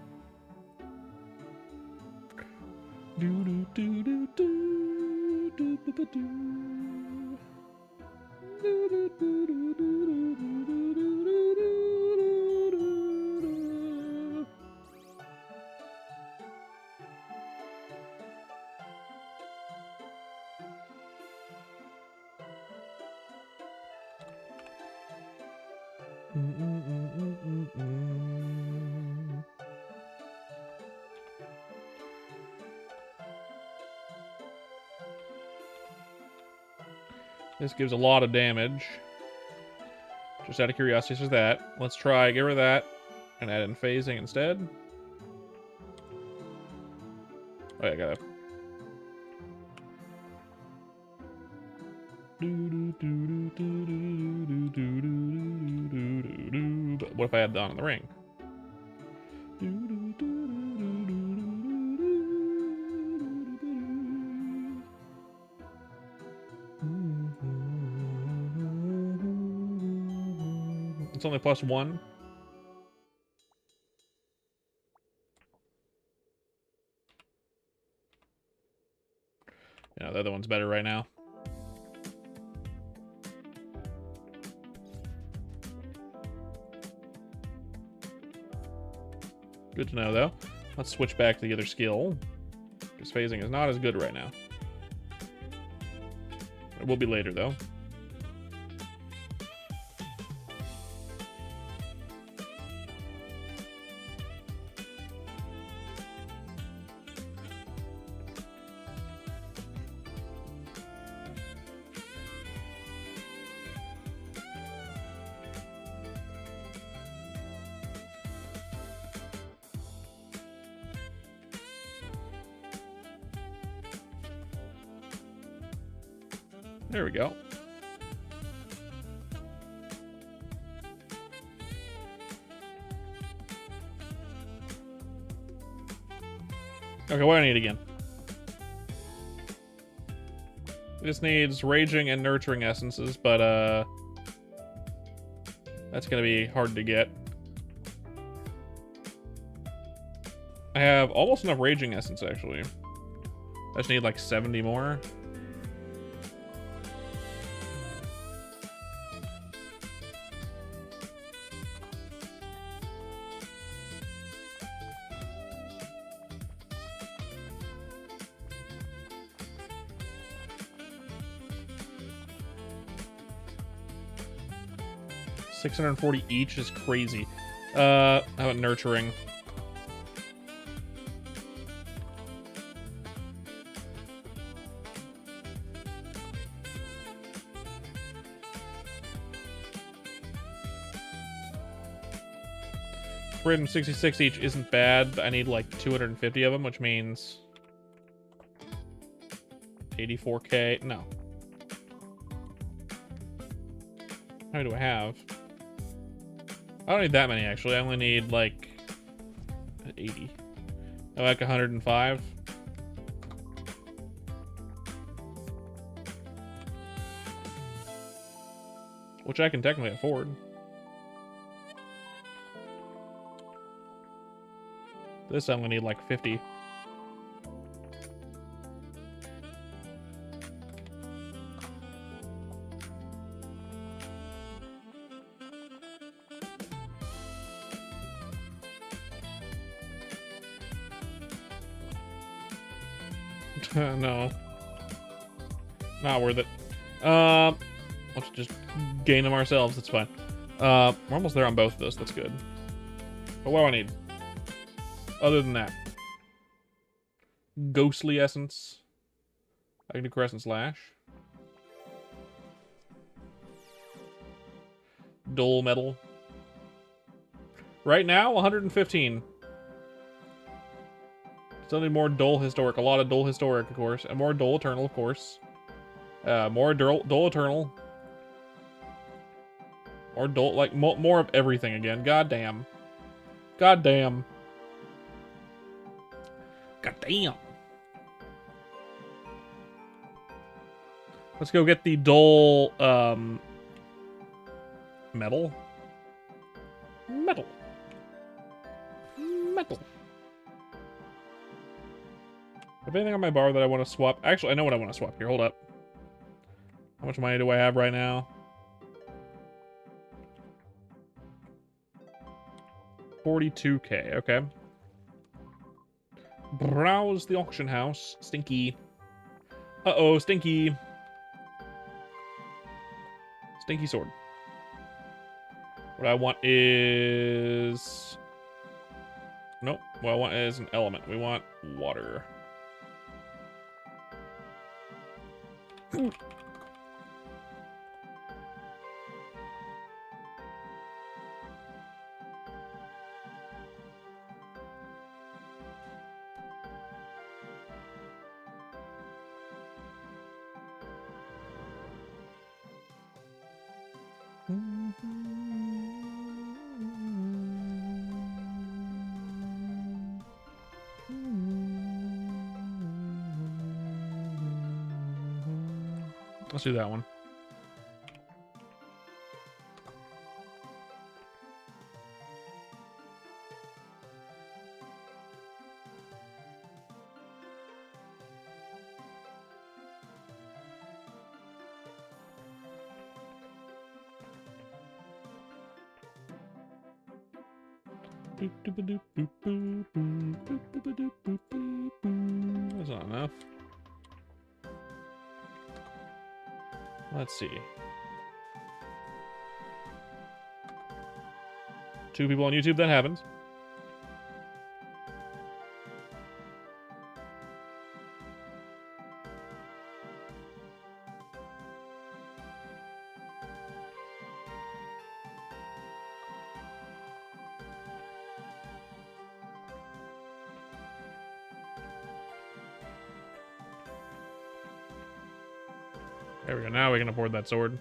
This gives a lot of damage. Just out of curiosity, just that. Let's try get rid of that and add in phasing instead. Oh yeah, I gotta. But what if I add Dawn in the Ring? It's only +1. Yeah, the other one's better right now. Good to know, though. Let's switch back to the other skill, because phasing is not as good right now. It will be later, though. There we go. Okay, what do I need again? This needs raging and nurturing essences, but that's gonna be hard to get. I have almost enough raging essence actually. I just need like 70 more. $640 each is crazy. How about nurturing? 366 each isn't bad. I need like 250 of them, which means 84k. No. How many do I have? I don't need that many, actually. I only need like 80. Oh, like 105. Which I can technically afford. This I'm gonna need like 50. No. Not worth it. Let's just gain them ourselves. That's fine. We're almost there on both of those. That's good. But what do I need? Other than that. Ghostly Essence. I can do Crescent Slash. Dull Metal. Right now, 115. Still need more Dull Historic. A lot of Dull Historic, of course. And more Dull Eternal, of course. More Dull Eternal. Or Dull, like, more of everything again. God damn. God damn. God damn. Let's go get the Dull, Metal. Metal. Metal. Have anything on my bar that I want to swap? Actually, I know what I want to swap here. Hold up. How much money do I have right now? 42k. Okay. Browse the auction house. Stinky. Uh-oh, Stinky. Stinky sword. What I want is... Nope. What I want is an element. We want water. Ooh. Let's do that one. That's not enough. Let's see. 2 people on YouTube, that happens. There we go. Now we can afford that sword.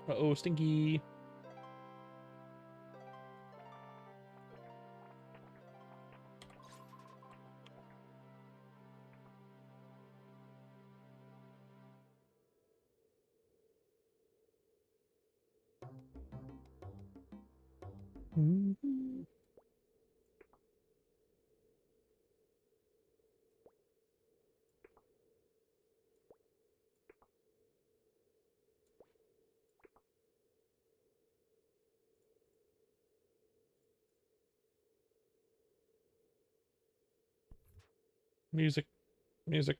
Uh-oh, Stinky. Music. Music.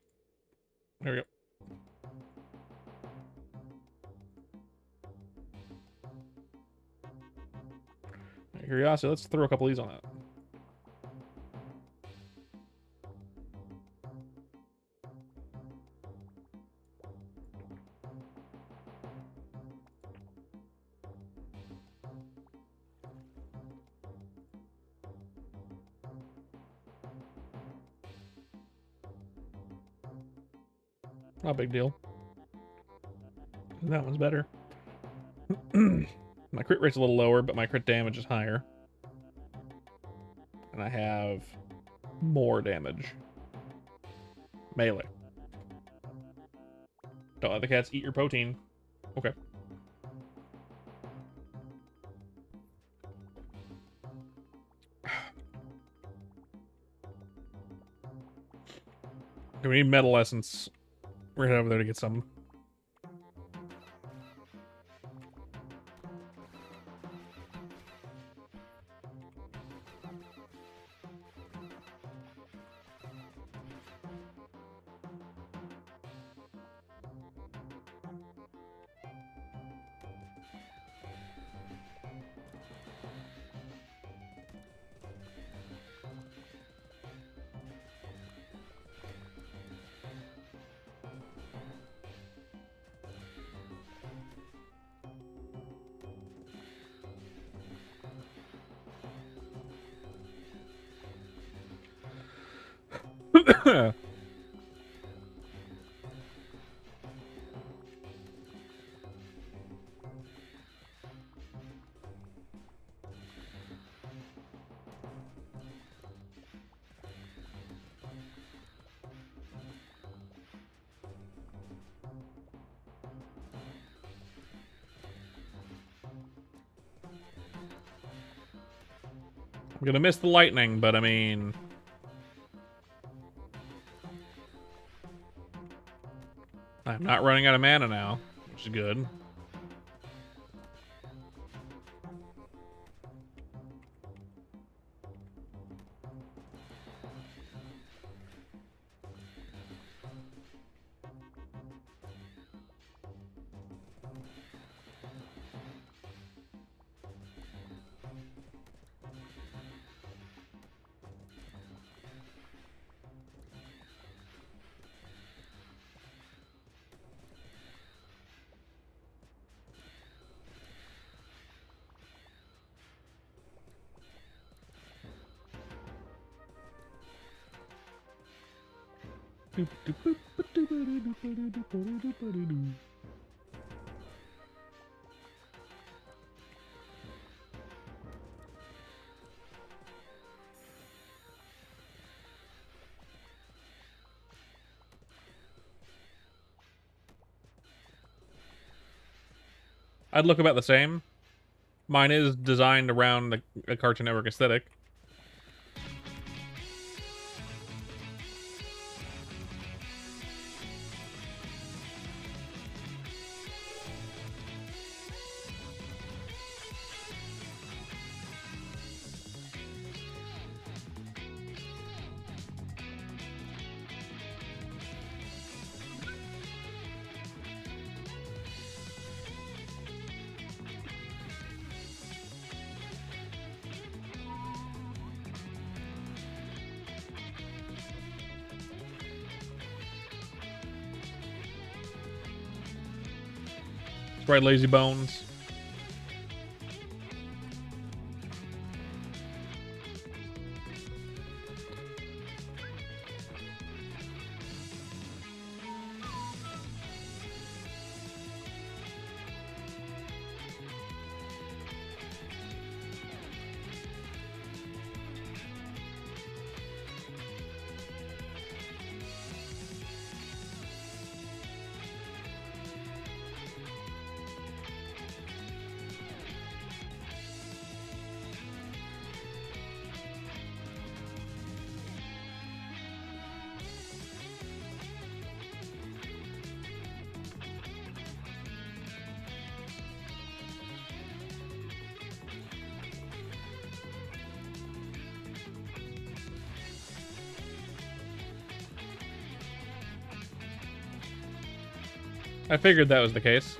There we go. Curiosity, let's throw a couple of these on that. Not a big deal. That one's better. My crit rate's a little lower, but my crit damage is higher. And I have more damage. Melee. Don't let the cats eat your protein. Okay. Do we need metal essence? We're heading over there to get some. I'm gonna miss the lightning, but I mean... I'm not running out of mana now, which is good. I'd look about the same. Mine is designed around a Cartoon Network aesthetic. That's right, lazy bones. I figured that was the case.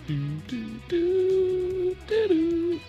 Do, do, do, do, do.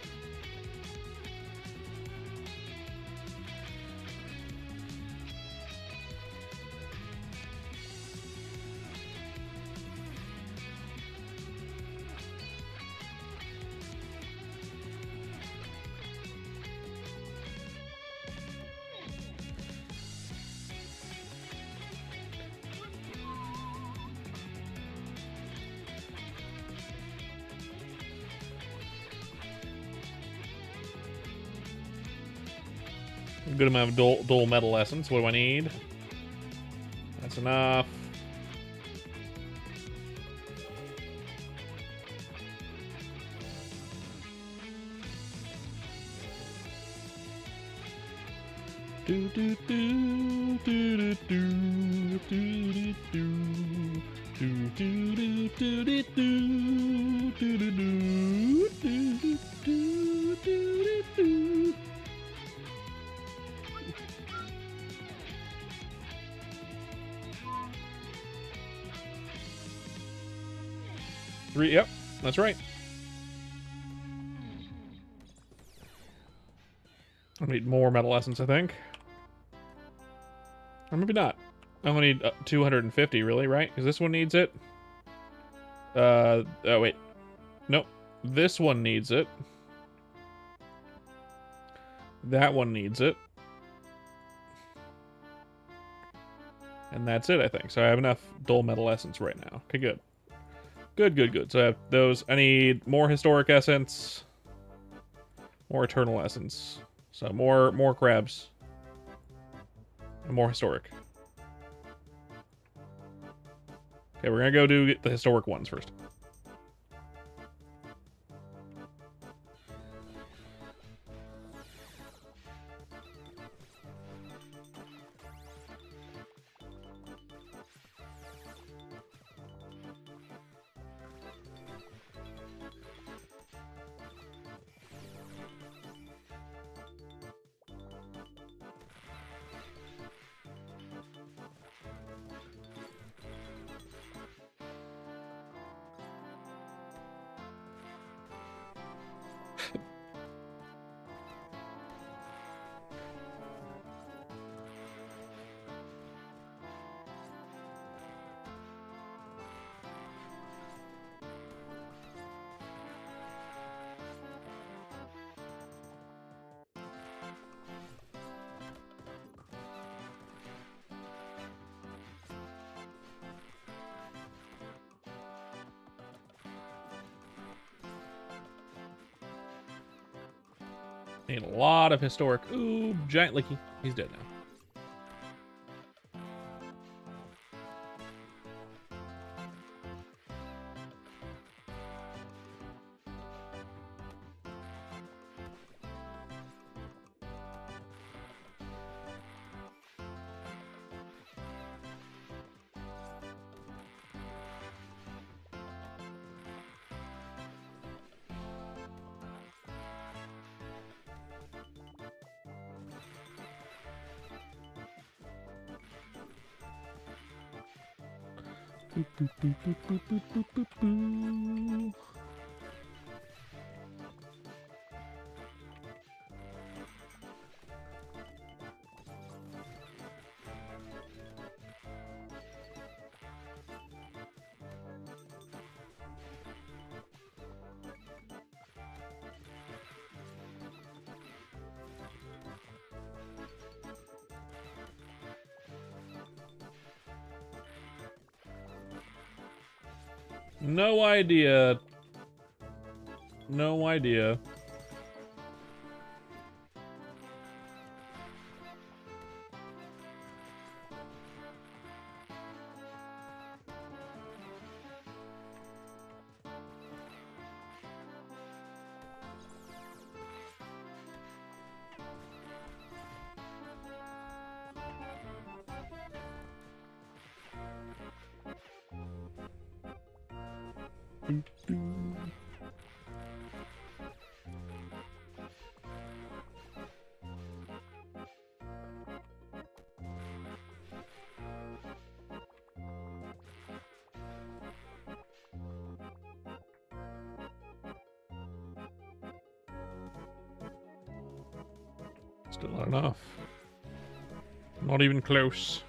Good amount of dual metal essence. What do I need? That's enough. Do do do do do do do do do do do do do do do do. Three, yep, that's right. I need more metal essence, I think. Or maybe not. I only need 250, really, right? Because this one needs it. Oh, wait. Nope. This one needs it. That one needs it. And that's it, I think. So I have enough dull metal essence right now. Okay, good. Good, good, good. So I have those. I need more historic essence. More eternal essence. So more crabs. And more historic. Okay, we're gonna go do the historic ones first. Need a lot of historic. Ooh, giant Licky. He's dead now. Boop, boop, boop, boop, boop, boop, boop, boop, boop. No idea. No idea. Doo, doo. Still not enough. Not even close.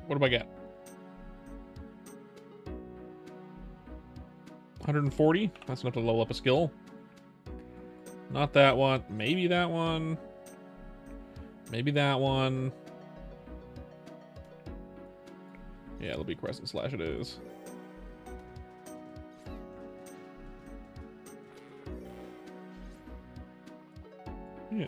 What do I get? 140? That's enough to level up a skill. Not that one. Maybe that one. Maybe that one. Yeah, it'll be Crescent Slash it is. Yeah.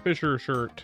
Fisher shirt.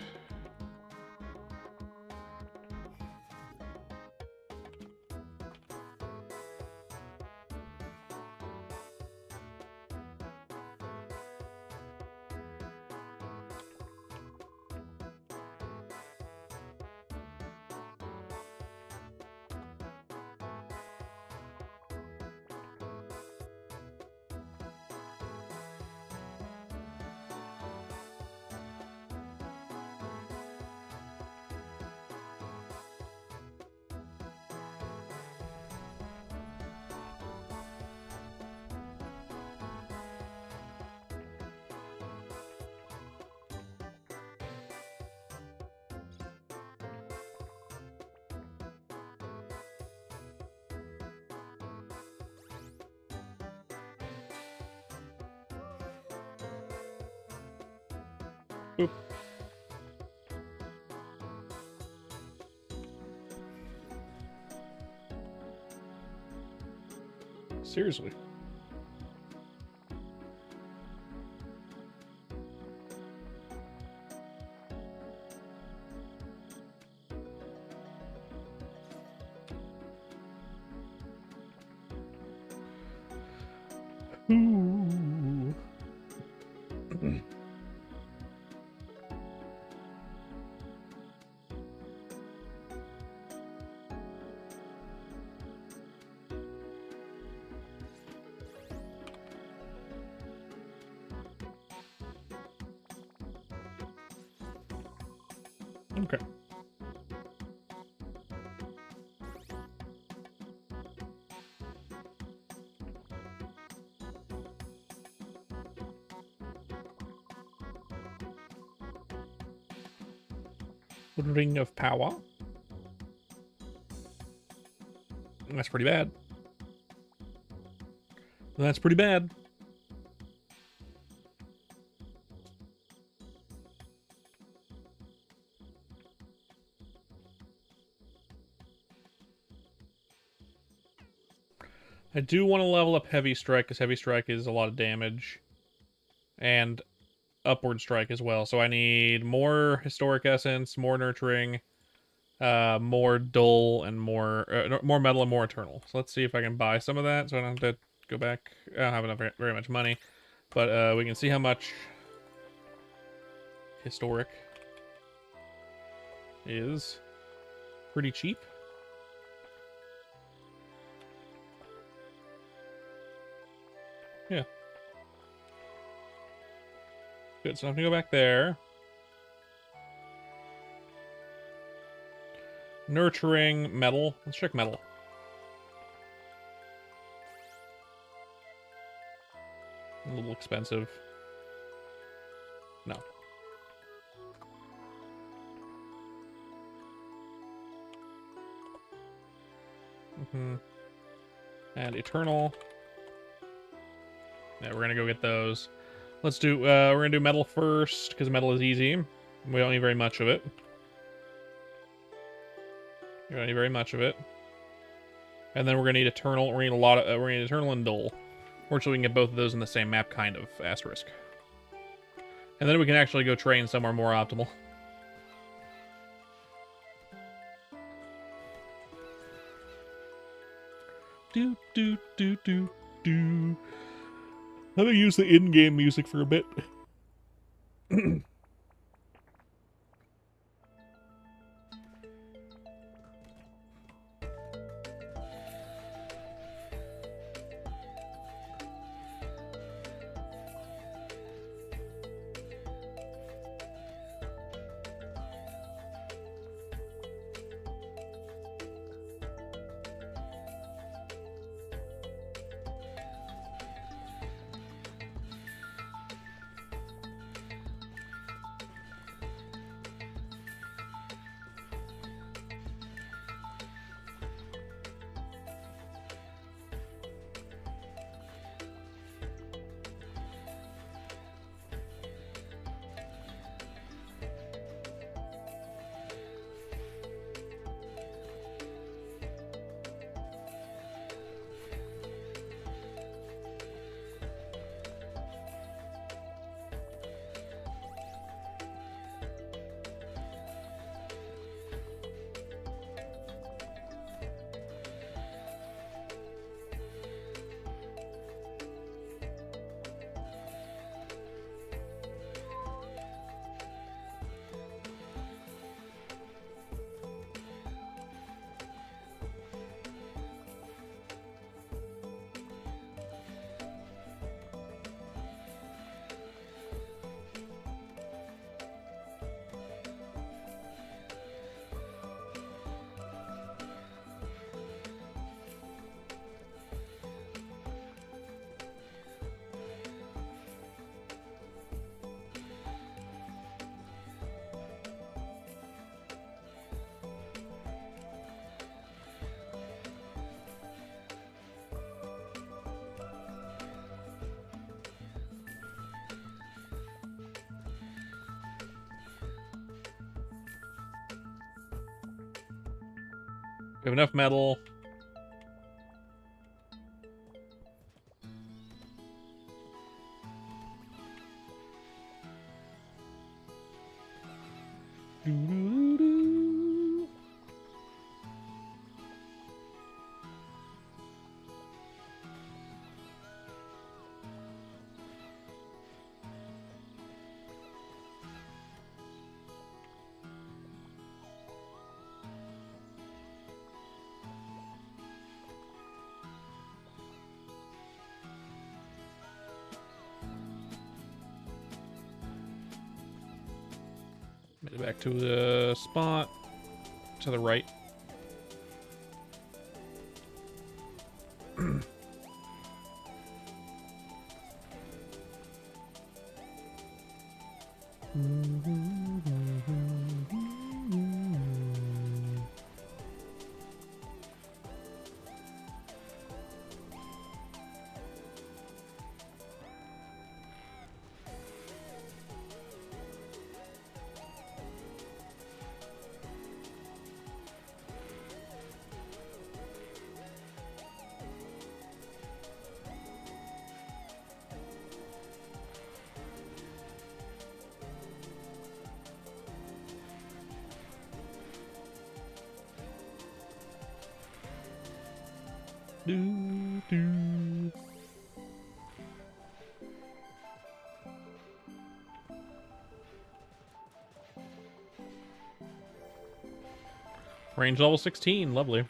Boop. Seriously. Ooh. Okay. Ring of Power. That's pretty bad. That's pretty bad. I do want to level up Heavy Strike, because Heavy Strike is a lot of damage. And Upward Strike as well. So I need more Historic Essence, more Nurturing, more Dull, and more Metal and more Eternal. So let's see if I can buy some of that, so I don't have to go back. I don't have enough very much money. But we can see how much Historic is. Pretty cheap. Yeah. Good, so I'm gonna go back there. Nurturing, Metal. Let's check Metal. A little expensive. No. And Eternal. Yeah, we're gonna go get those. Let's do, we're gonna do Metal first, because Metal is easy. We don't need very much of it. We don't need very much of it. And then we're gonna need Eternal. We're gonna need a lot of, we're gonna need Eternal and Dull. Fortunately, we can get both of those in the same map, kind of, asterisk. And then we can actually go train somewhere more optimal. Do, do, do, do, do. Let me use the in-game music for a bit. We have enough metal. Made it back to the spot to the right. Do, do. Range level 16, lovely.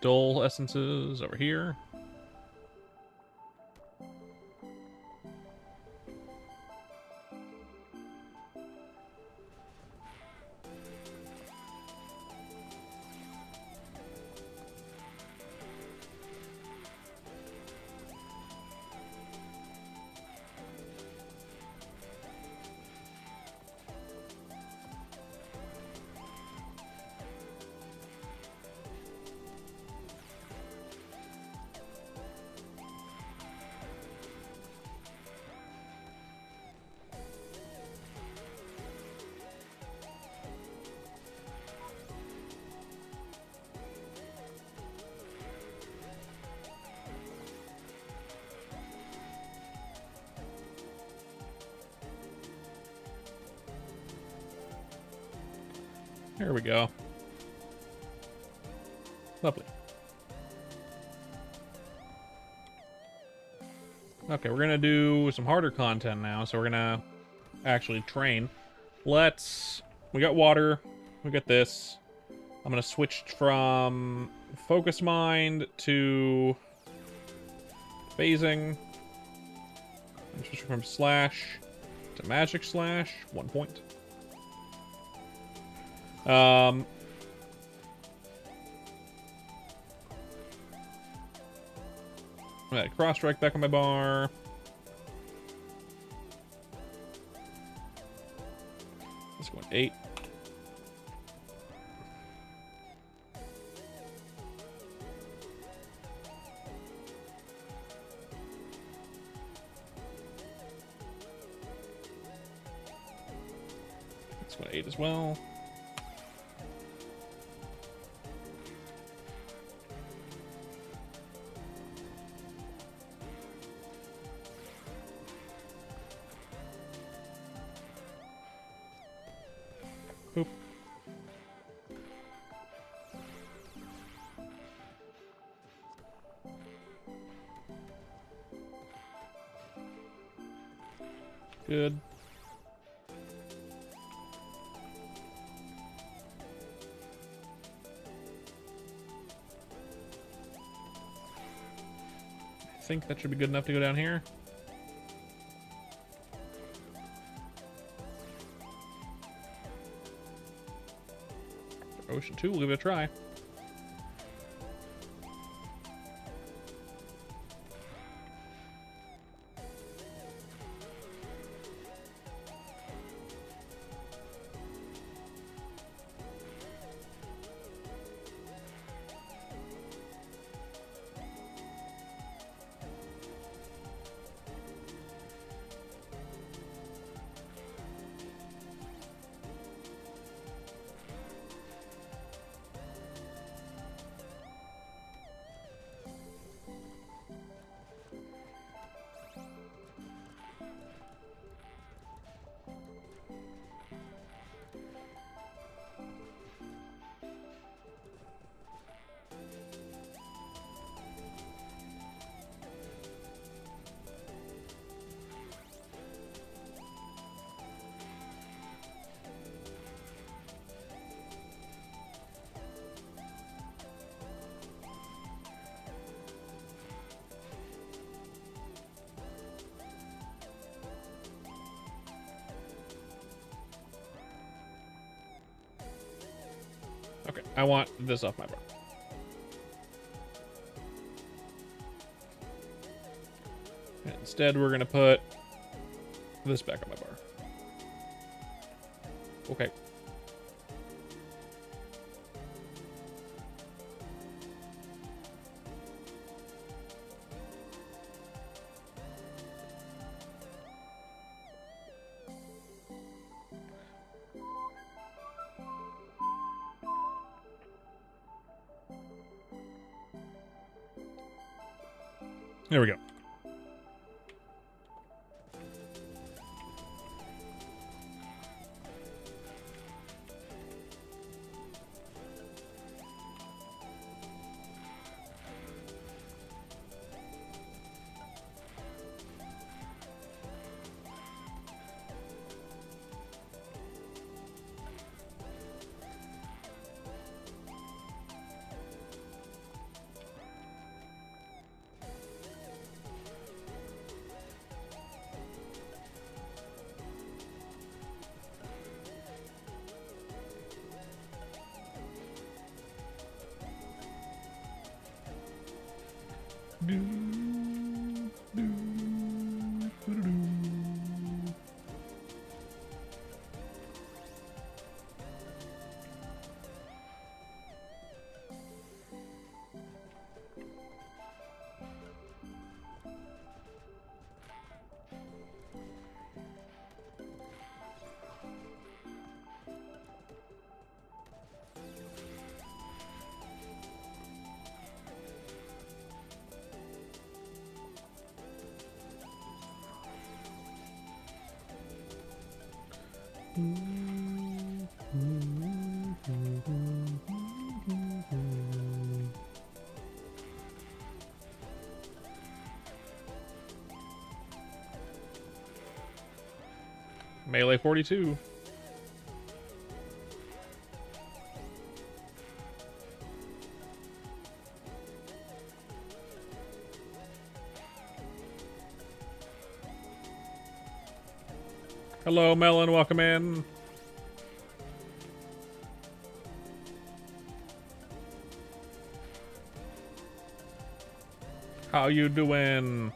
Dull essences over here. There we go. Lovely. Okay, we're gonna do some harder content now, so we're gonna actually train. We got water, we got this. I'm gonna switch from Focus Mind to Phasing. I'm switching from Slash to Magic Slash, 1 point. I got Cross Strike back on my bar. Let's go 8. This one 8 as well. Boop. Good. I think that should be good enough to go down here. Ocean 2, we'll give it a try. Okay, I want this off my bar. And instead, we're going to put this back on my bar. Okay. There we go. Melee 42. Hello, Melon. Welcome in. How you doing?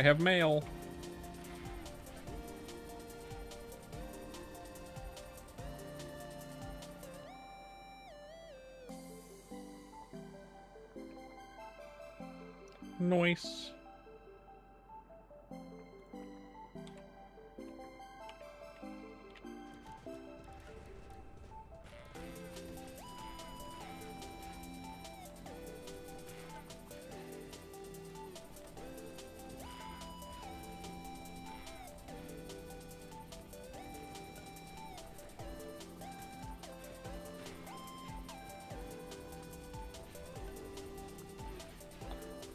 I have mail. Nice.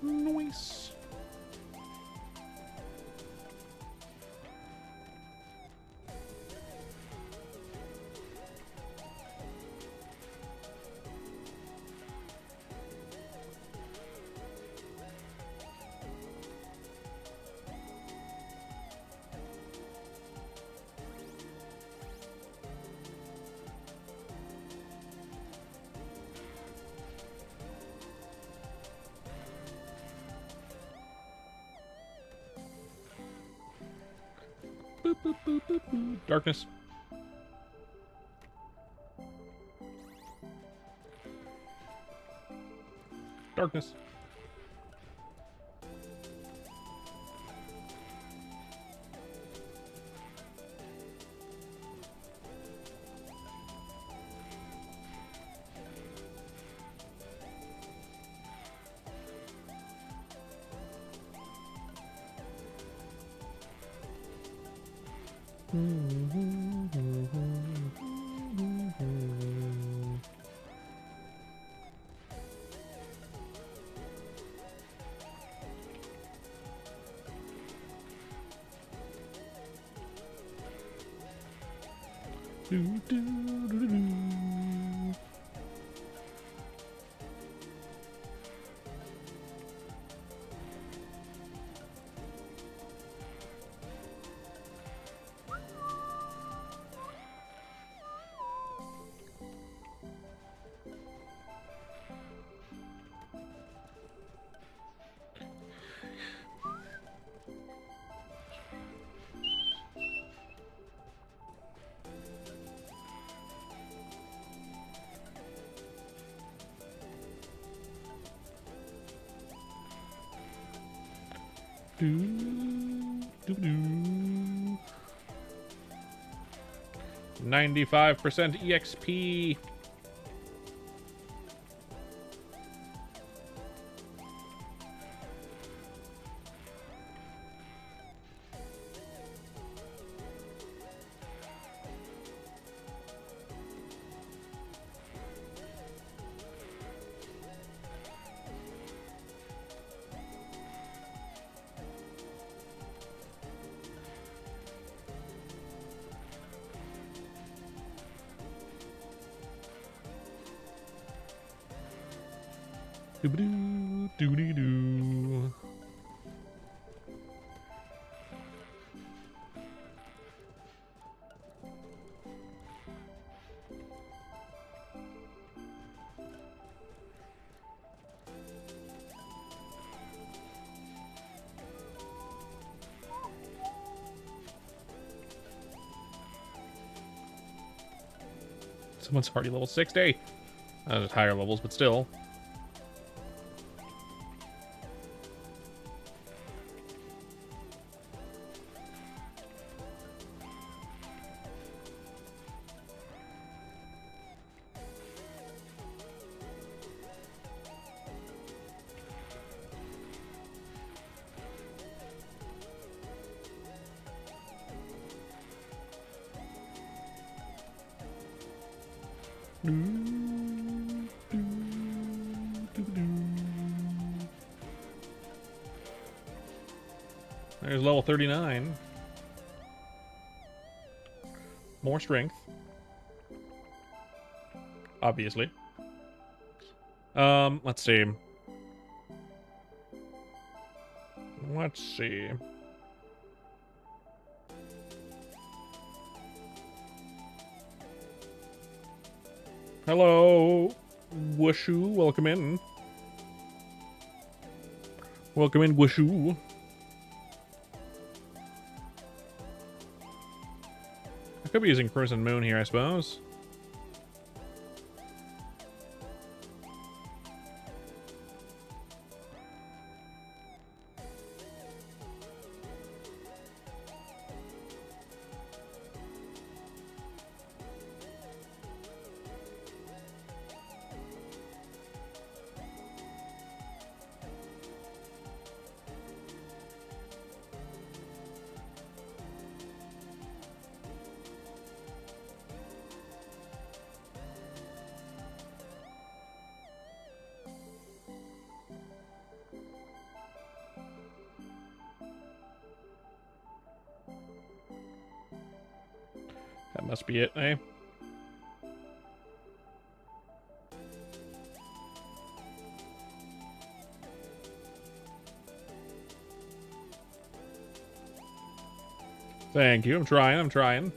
Nice. Boop, boop, boop, boop, boop. Darkness. Darkness. Do, do, do, do. Do, do, do. 95% EXP. Doobadoo, doobadoo. Someone's already level 60. At higher levels, but still. There's level 39. More strength. Obviously. Let's see. Let's see. Hello, Wushu. Welcome in. Welcome in, Wushu. I could be using Crimson Moon here, I suppose. That must be it, eh? Thank you. I'm trying.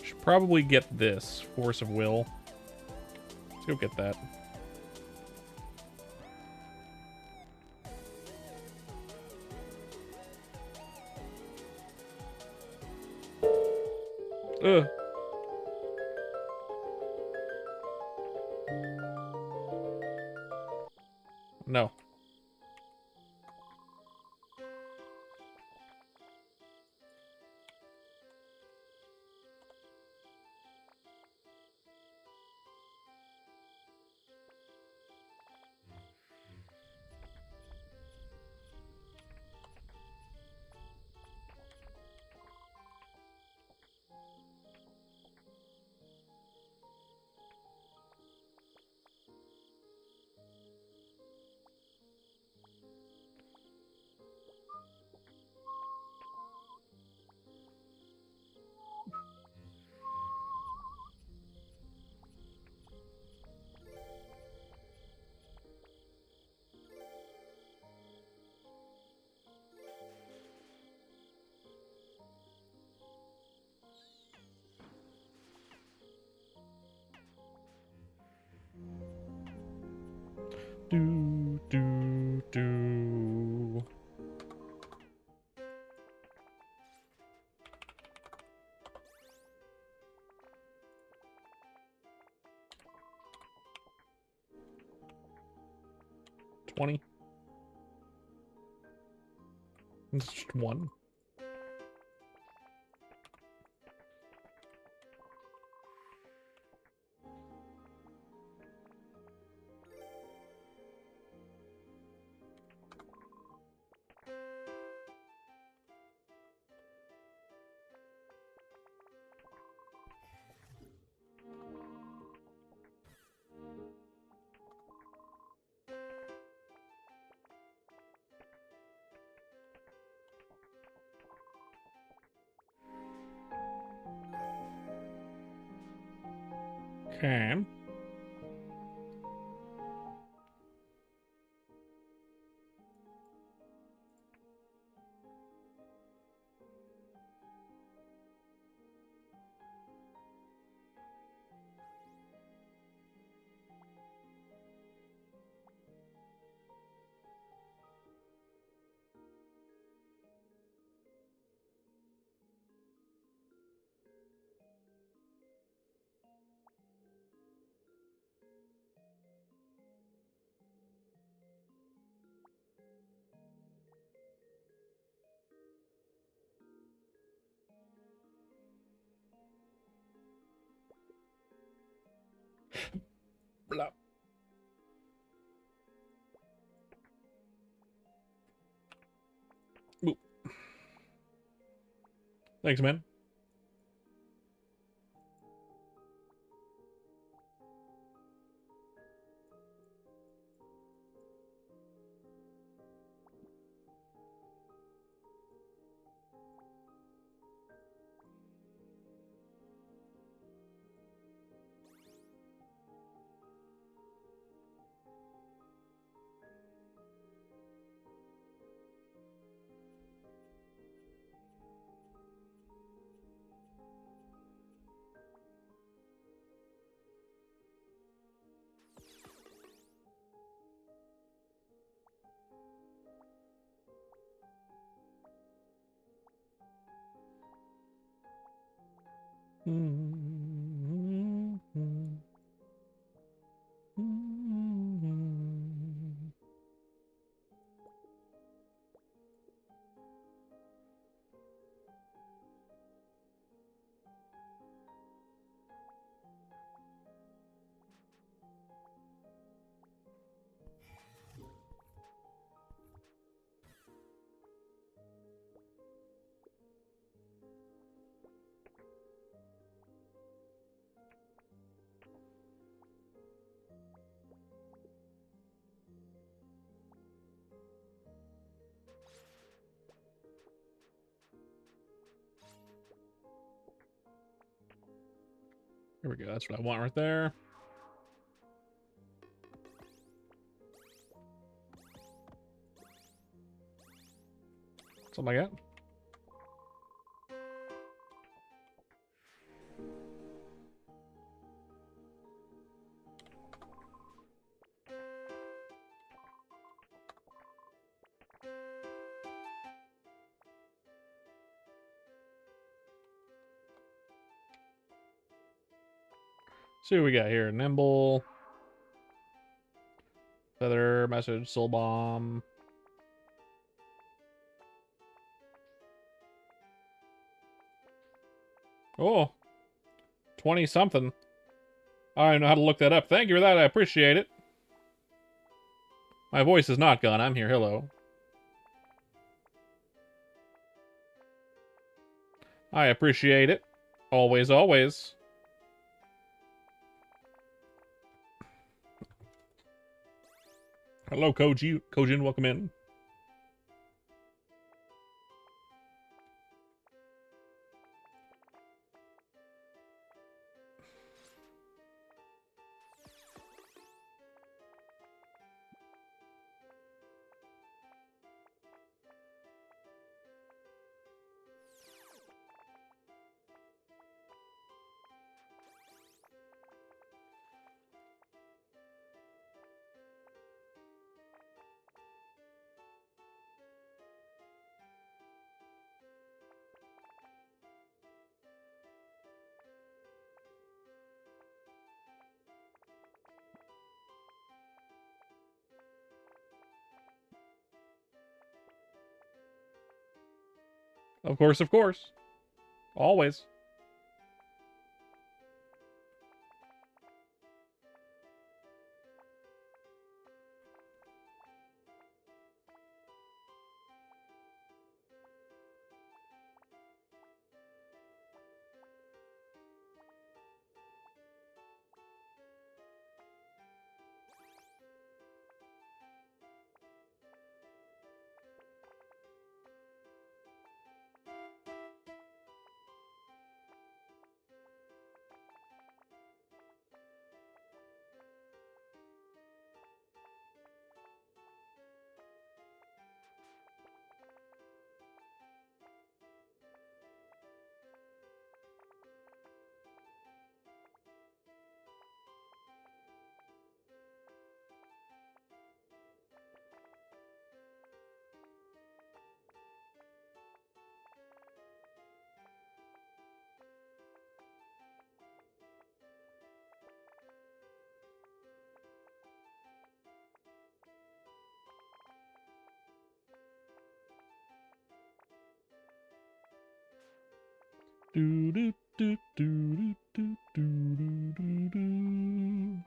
Should probably get this. Force of Will. Let's go get that. Ugh. No. Do. 20. It's just one. Okay. Blah. Boop. Thanks, man. Here we go. That's what I want right there. Something like that. See what we got here. Nimble. Feather, message, soul bomb. Oh. 20 something. I don't know how to look that up. Thank you for that. I appreciate it. My voice is not gone. I'm here. Hello. I appreciate it. Always, always. Hello, Koji. Kojin, welcome in. Of course, of course. Always. Do do do do do do do do do.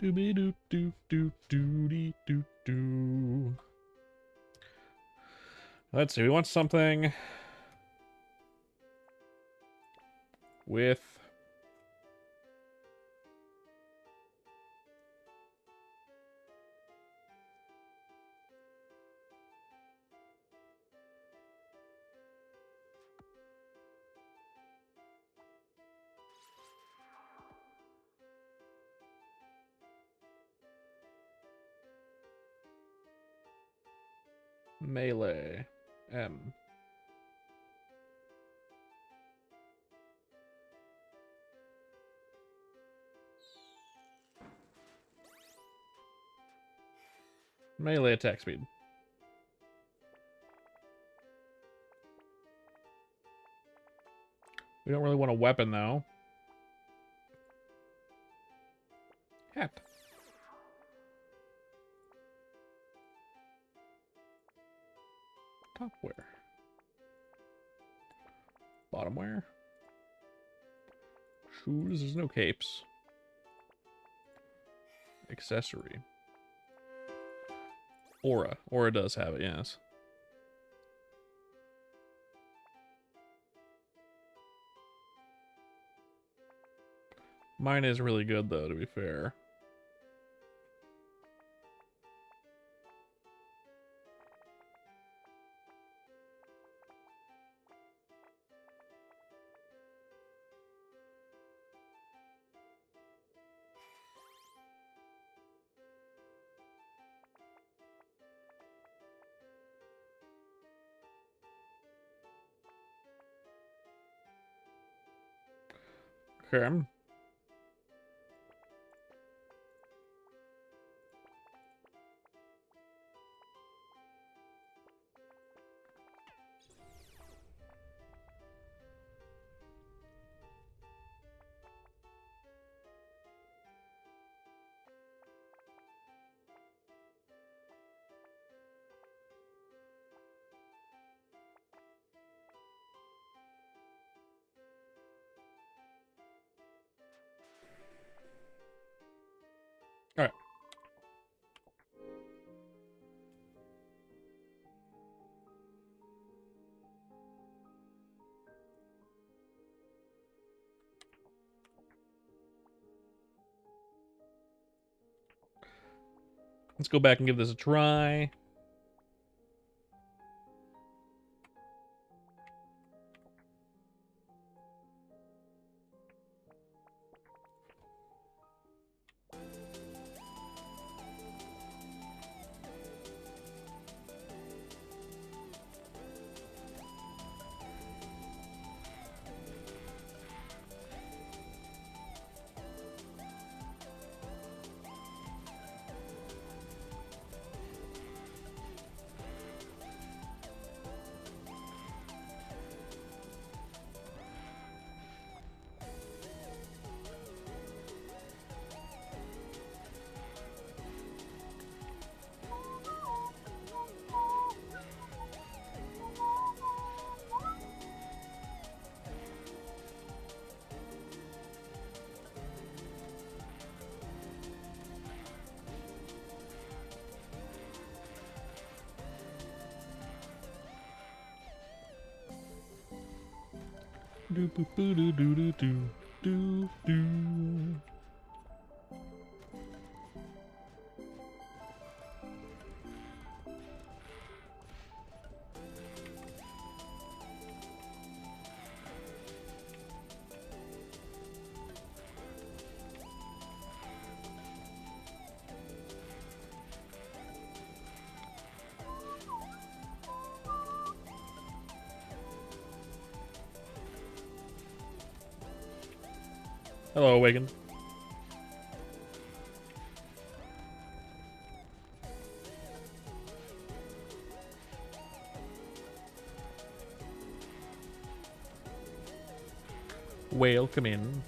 Dooby doo doo doo doo dee doo doo. Let's see. We want something with melee. M. Melee attack speed. We don't really want a weapon, though. Hat. Top wear. Bottom wear. Shoes. There's no capes. Accessory. Aura. Aura does have it, yes. Mine is really good, though, to be fair. Okay. All right. Let's go back and give this a try. Do boo boo do do do do do do. Hello, Awaken. Whale, come in.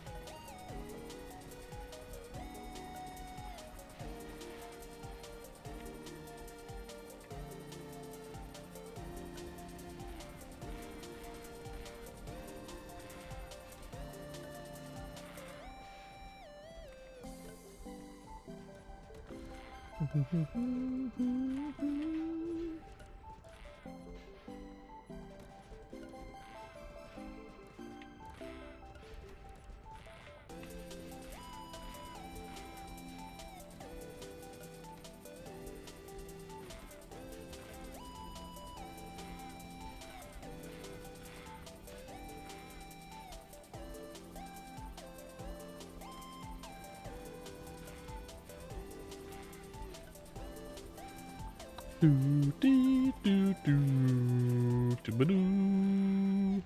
Do, do, do, do, do-ba-doo.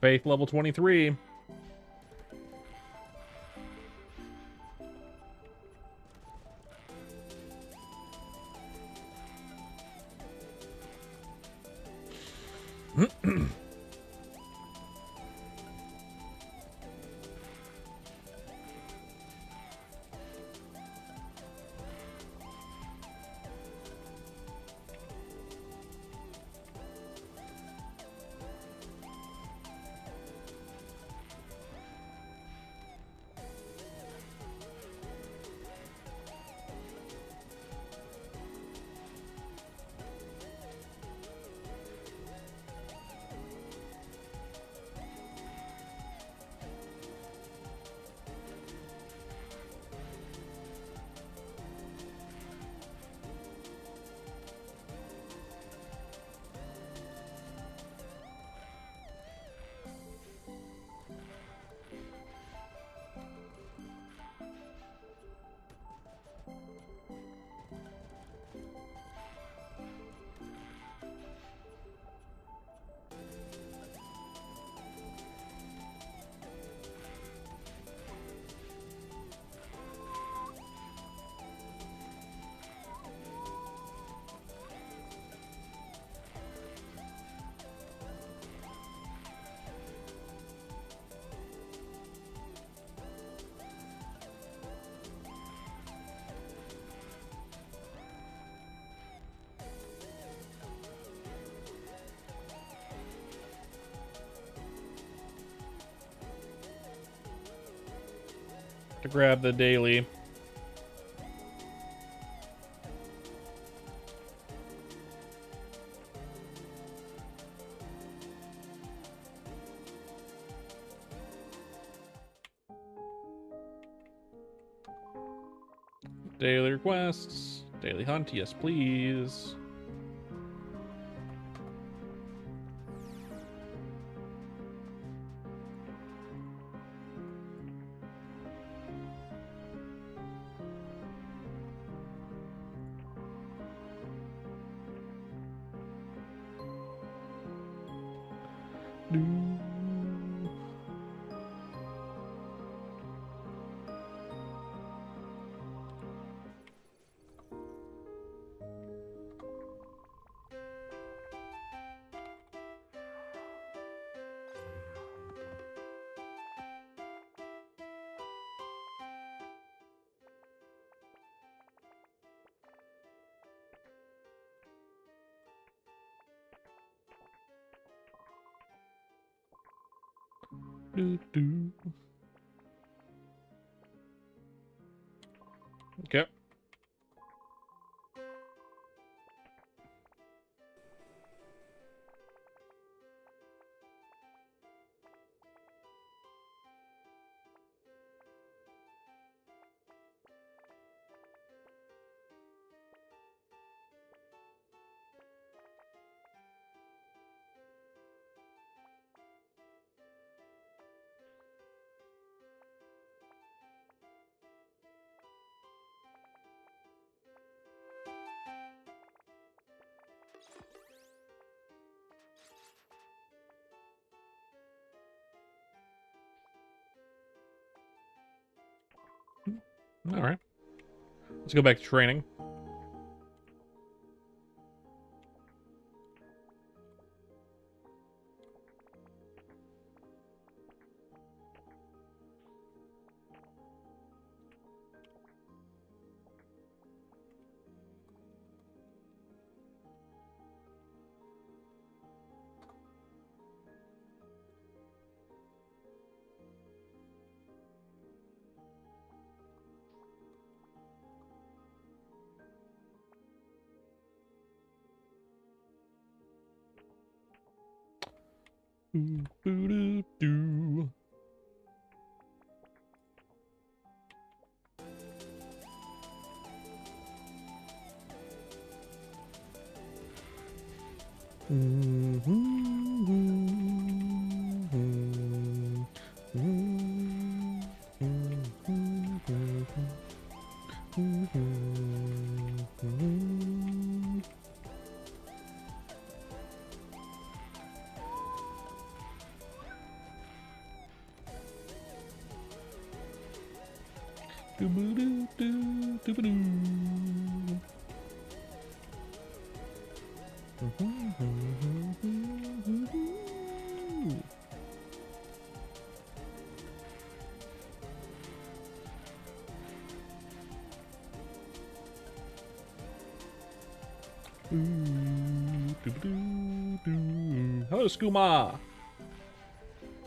Faith level 23. To grab the daily. Daily requests. Daily hunt, yes please. Okay. All right. Let's go back to training. Boo-doo-doo. Hello, Skooma.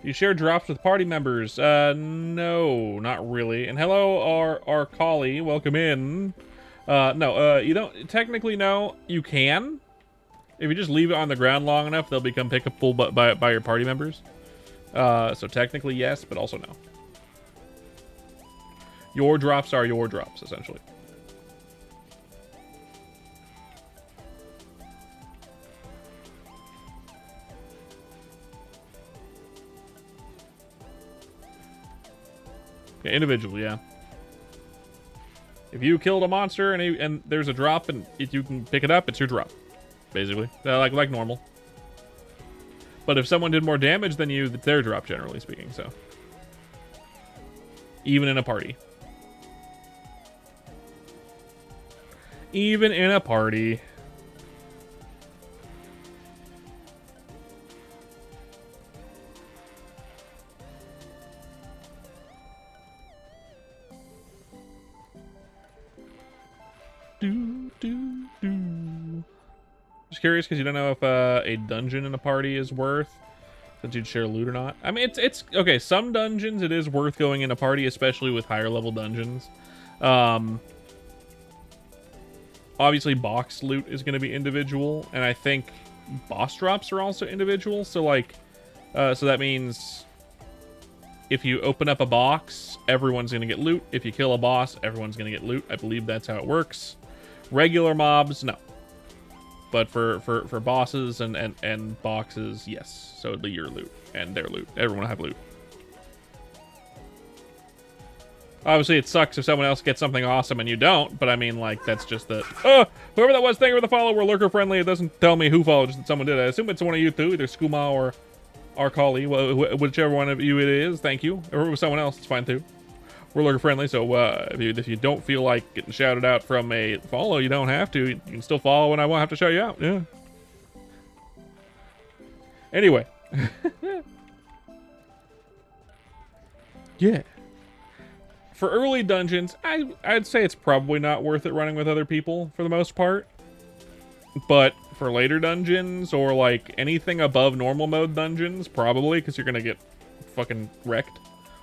You share drops with party members? No, not really. And hello, our collie. Welcome in. No, you don't. Technically, no. You can. If you just leave it on the ground long enough, they'll become pickable by your party members. So technically, yes, but also no. Your drops are your drops, essentially. Yeah, individual, yeah. If you killed a monster and there's a drop and if you can pick it up, it's your drop, basically. Like normal. But if someone did more damage than you, it's their drop, generally speaking. So, even in a party. Even in a party. Just curious because you don't know if a dungeon in a party is worth, since you'd share loot or not. I mean, it's okay. Some dungeons it is worth going in a party, especially with higher level dungeons. Obviously, box loot is going to be individual, and I think boss drops are also individual. So like, so that means if you open up a box, everyone's going to get loot. If you kill a boss, everyone's going to get loot. I believe that's how it works. Regular mobs, no. But for bosses and boxes, yes. So it'd be your loot and their loot. Everyone will have loot. Obviously, it sucks if someone else gets something awesome and you don't, but I mean, like, that's just the... Oh! Whoever that was, thank you for the follow. We're lurker friendly. It doesn't tell me who followed, just that someone did. I assume it's one of you two, either Skooma or Arcali, whichever one of you it is. Thank you. Or if it was someone else, it's fine too. We're lurker friendly, so if you don't feel like getting shouted out from a follow, you don't have to. You can still follow and I won't have to shout you out. Yeah. Anyway. Yeah. For early dungeons, I'd say it's probably not worth it running with other people for the most part. But for later dungeons or like anything above normal mode dungeons, probably, because you're going to get fucking wrecked.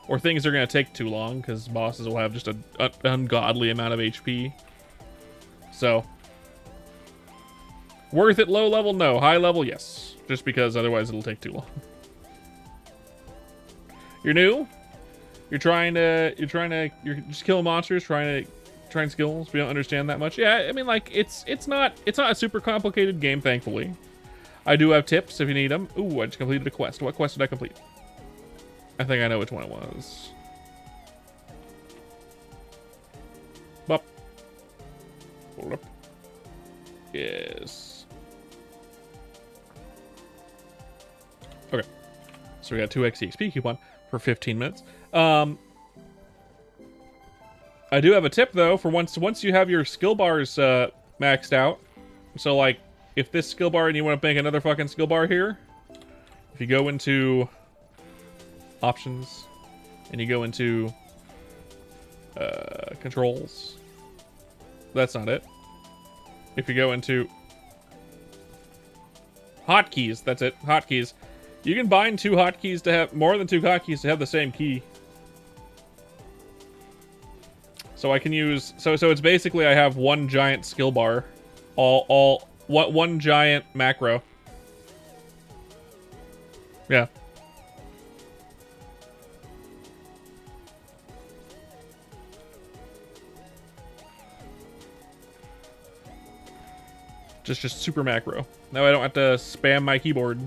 Or things are going to take too long because bosses will have just an ungodly amount of HP. So, worth it low level? No. High level? Yes. Just because otherwise it'll take too long. You're new? You're just killing monsters, trying skills. We don't understand that much. Yeah, I mean, like, it's not a super complicated game, thankfully. I do have tips if you need them. Ooh, I just completed a quest. What quest did I complete? I think I know which one it was. Bop. Hold up. Yes. Okay. So we got 2x EXP coupon for 15 minutes. I do have a tip though for once you have your skill bars maxed out. So like, if this skill bar and you want to make another fucking skill bar here, if you go into options and you go into controls, that's not it. If you go into hotkeys, that's it, hotkeys. You can bind two hotkeys to have more than two hotkeys to have the same key. So I can use so it's basically I have one giant skill bar, one giant macro. Yeah. Just super macro. Now I don't have to spam my keyboard.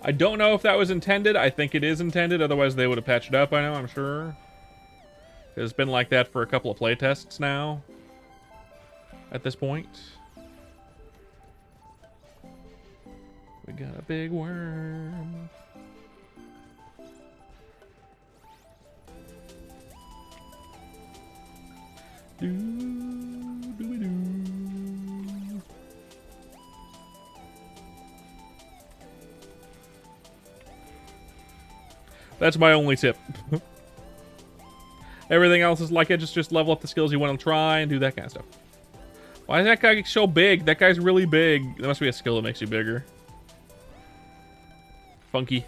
I don't know if that was intended. I think it is intended. Otherwise, they would have patched it up by now, I'm sure. It's been like that for a couple of playtests now. At this point. We got a big worm. That's my only tip. Everything else is like it. Just level up the skills you want to try and do that kind of stuff. Why is that guy so big? That guy's really big. There must be a skill that makes you bigger. Funky.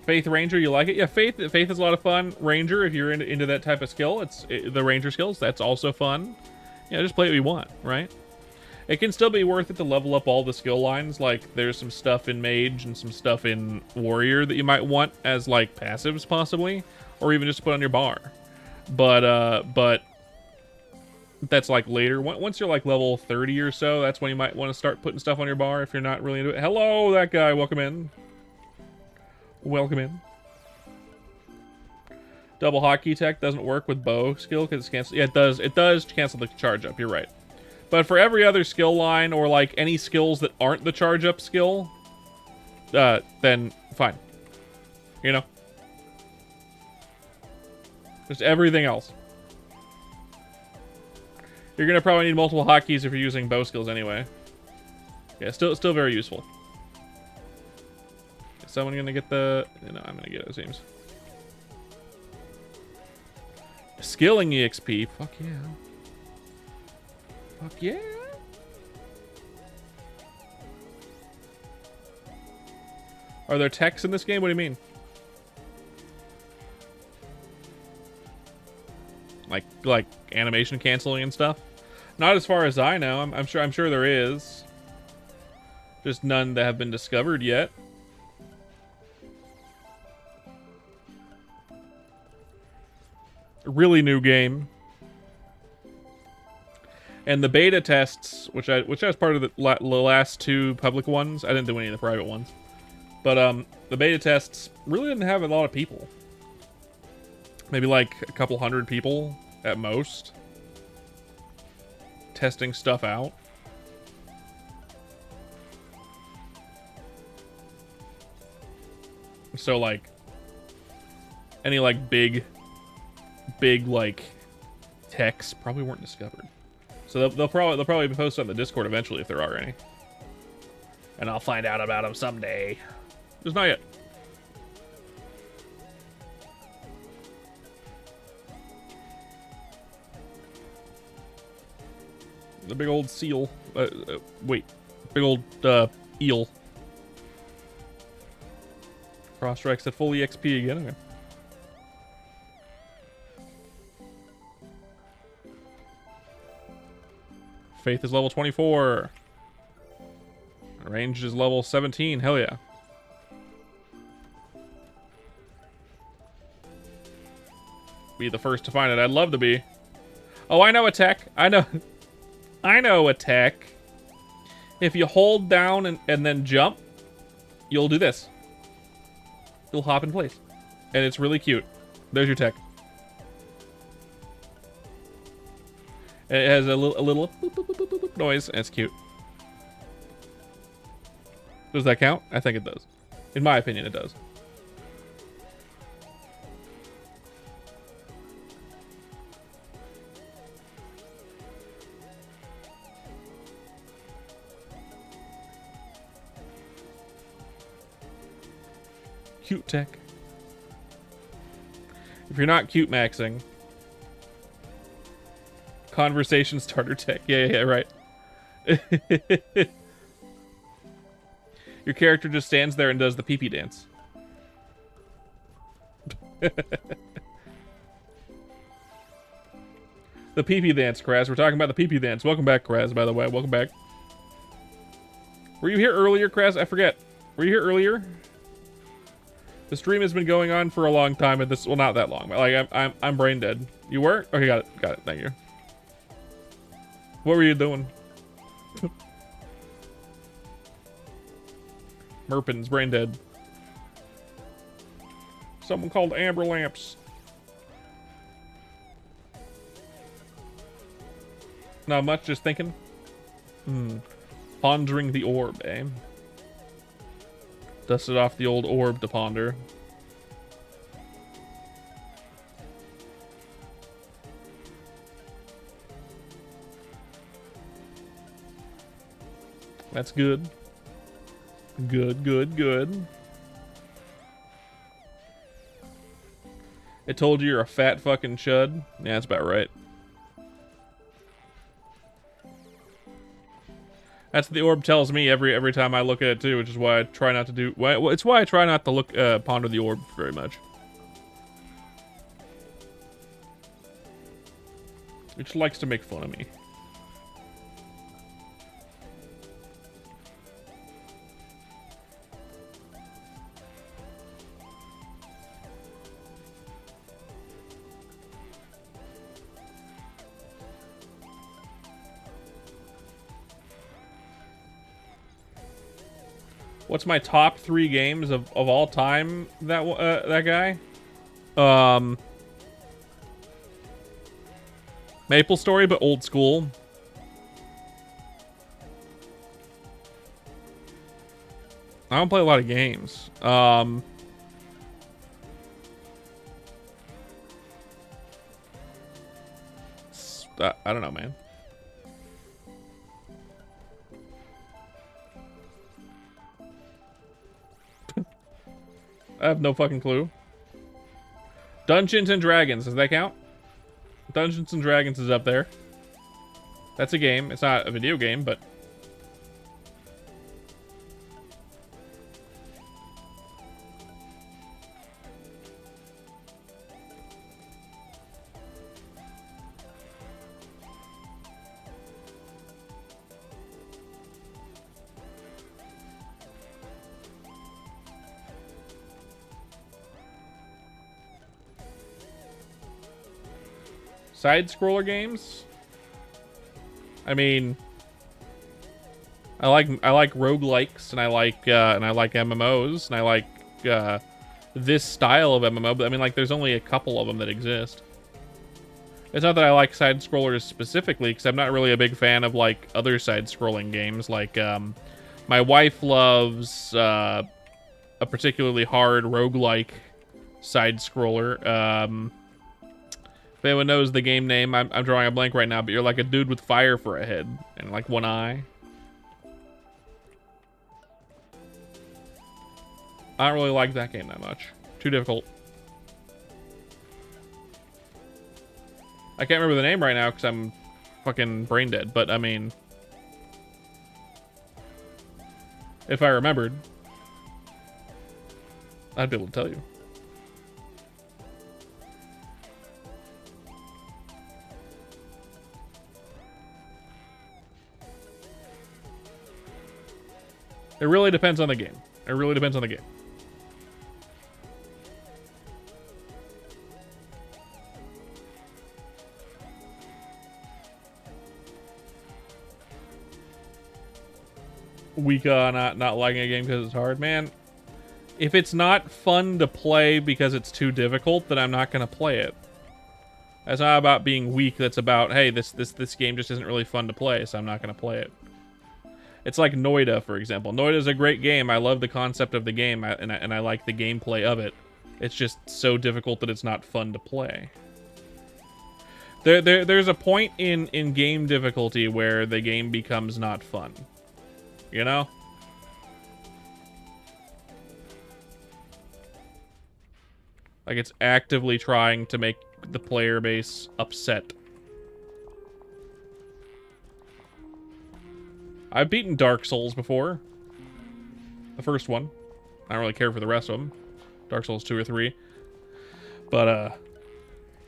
Faith Ranger, you like it? Yeah, Faith is a lot of fun. Ranger, if you're into that type of skill, the Ranger skills. That's also fun. Yeah, just play what you want, right? It can still be worth it to level up all the skill lines. Like, there's some stuff in Mage and some stuff in Warrior that you might want as, like, passives, possibly. Or even just to put on your bar. But that's, like, later. Once you're, like, level 30 or so, that's when you might want to start putting stuff on your bar if you're not really into it. Hello, that guy. Welcome in. Welcome in. Double hotkey tech doesn't work with bow skill because it's canceled. Yeah, it does. It does cancel the charge up. You're right. But for every other skill line or like any skills that aren't the charge up skill, then fine. You know? Just everything else. You're gonna probably need multiple hotkeys if you're using bow skills anyway. Yeah, still very useful. Is someone gonna get the... No, I'm gonna get it, it seems. Skilling EXP. Fuck yeah. Fuck yeah. Are there techs in this game? What do you mean? Like animation canceling and stuff? Not as far as I know. I'm sure there is. Just none that have been discovered yet. A really new game. And the beta tests, which I was part of the last two public ones. I didn't do any of the private ones. But the beta tests really didn't have a lot of people. Maybe like a couple hundred people at most. Testing stuff out. So like any like big like techs probably weren't discovered. So they'll probably be posted on the Discord eventually if there are any. And I'll find out about them someday. Just not yet. The big old seal. Wait. Big old eel. Cross strikes at full EXP again. Okay. Faith is level 24. Range is level 17. Hell yeah. Be the first to find it. I'd love to be. Oh, I know a tech. I know a tech. If you hold down and then jump, you'll do this. You'll hop in place. And it's really cute. There's your tech. And it has a little boop, boop, boop, boop, boop noise, and it's cute. Does that count? I think it does. In my opinion, it does. Cute tech. If you're not cute maxing, conversation starter tech. Yeah, right. Your character just stands there and does the pee-pee dance. The pee-pee dance, Kraz. We're talking about the pee-pee dance. Welcome back, Kraz, by the way. Welcome back. Were you here earlier, Kraz? I forget. Were you here earlier? The stream has been going on for a long time, and this, well, not that long, but like I'm brain dead. You were? Okay, got it. Thank you. What were you doing? Merpin's brain dead. Someone called Amber Lamps. Not much, just thinking. Pondering the orb, eh? Dusted off the old orb to ponder. That's good. Good. It told you you're a fat fucking chud? Yeah, that's about right. That's what the orb tells me every time I look at it too, which is why I try not to do. Well, it's why I try not to look ponder the orb very much. It just likes to make fun of me. What's my top 3 games of all time? That guy. Maple Story, but old school. I don't play a lot of games. I don't know, man. I have no fucking clue. Dungeons and Dragons, does that count? Dungeons and Dragons is up there. That's a game. It's not a video game, but... Side-scroller games? I mean, I like roguelikes, and I like MMOs, and I like this style of MMO, but I mean, like, there's only a couple of them that exist. It's not that I like side-scrollers specifically, because I'm not really a big fan of, like, other side-scrolling games. Like, my wife loves a particularly hard roguelike side-scroller. If anyone knows the game name, I'm drawing a blank right now, but you're like a dude with fire for a head and like one eye. I don't really like that game that much. Too difficult. I can't remember the name right now because I'm fucking brain dead, but I mean, if I remembered, I'd be able to tell you. It really depends on the game. It really depends on the game. Weak not liking a game because it's hard, man. If it's not fun to play because it's too difficult, then I'm not gonna play it. That's not about being weak. That's about, hey, this game just isn't really fun to play, so I'm not gonna play it. It's like Noida, for example. Noida is a great game. I love the concept of the game, and I like the gameplay of it. It's just so difficult that it's not fun to play. There's a point in game difficulty where the game becomes not fun. You know? Like it's actively trying to make the player base upset. I've beaten Dark Souls before. The first one. I don't really care for the rest of them. Dark Souls 2 or 3. But,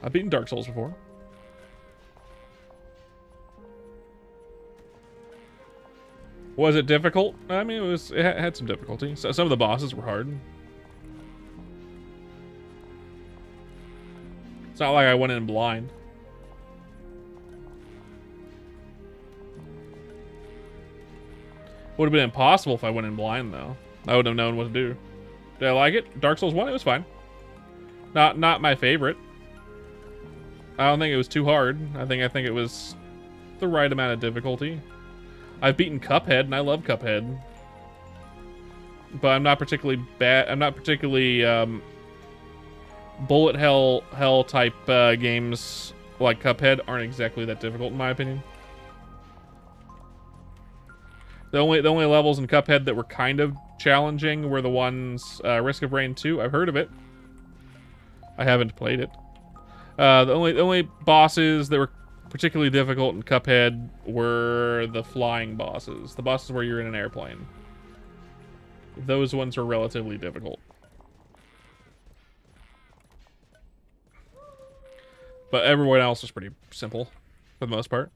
I've beaten Dark Souls before. Was it difficult? I mean, it had some difficulty. So some of the bosses were hard. It's not like I went in blind. Would have been impossible if I went in blind, though. I wouldn't have known what to do. Did I like it? Dark Souls 1, it was fine. Not my favorite. I don't think it was too hard. I think it was the right amount of difficulty. I've beaten Cuphead, and I love Cuphead. But I'm not particularly bad. I'm not particularly bullet hell type games like Cuphead aren't exactly that difficult in my opinion. The only levels in Cuphead that were kind of challenging were the ones Risk of Rain 2. I've heard of it. I haven't played it. The only bosses that were particularly difficult in Cuphead were the flying bosses. The bosses where you're in an airplane. Those ones are relatively difficult. But everyone else is pretty simple, for the most part.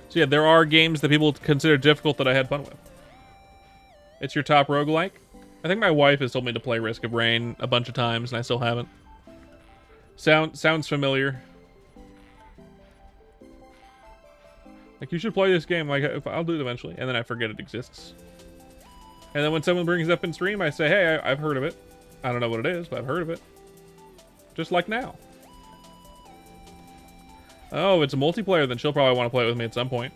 So yeah, there are games that people consider difficult that I had fun with. It's your top roguelike? I think my wife has told me to play Risk of Rain a bunch of times, and I still haven't. Sounds familiar. Like, you should play this game. Like, I'll do it eventually. And then I forget it exists. And then when someone brings it up in stream, I say, hey, I've heard of it. I don't know what it is, but I've heard of it. Just like now. Oh, it's a multiplayer, then she'll probably want to play it with me at some point.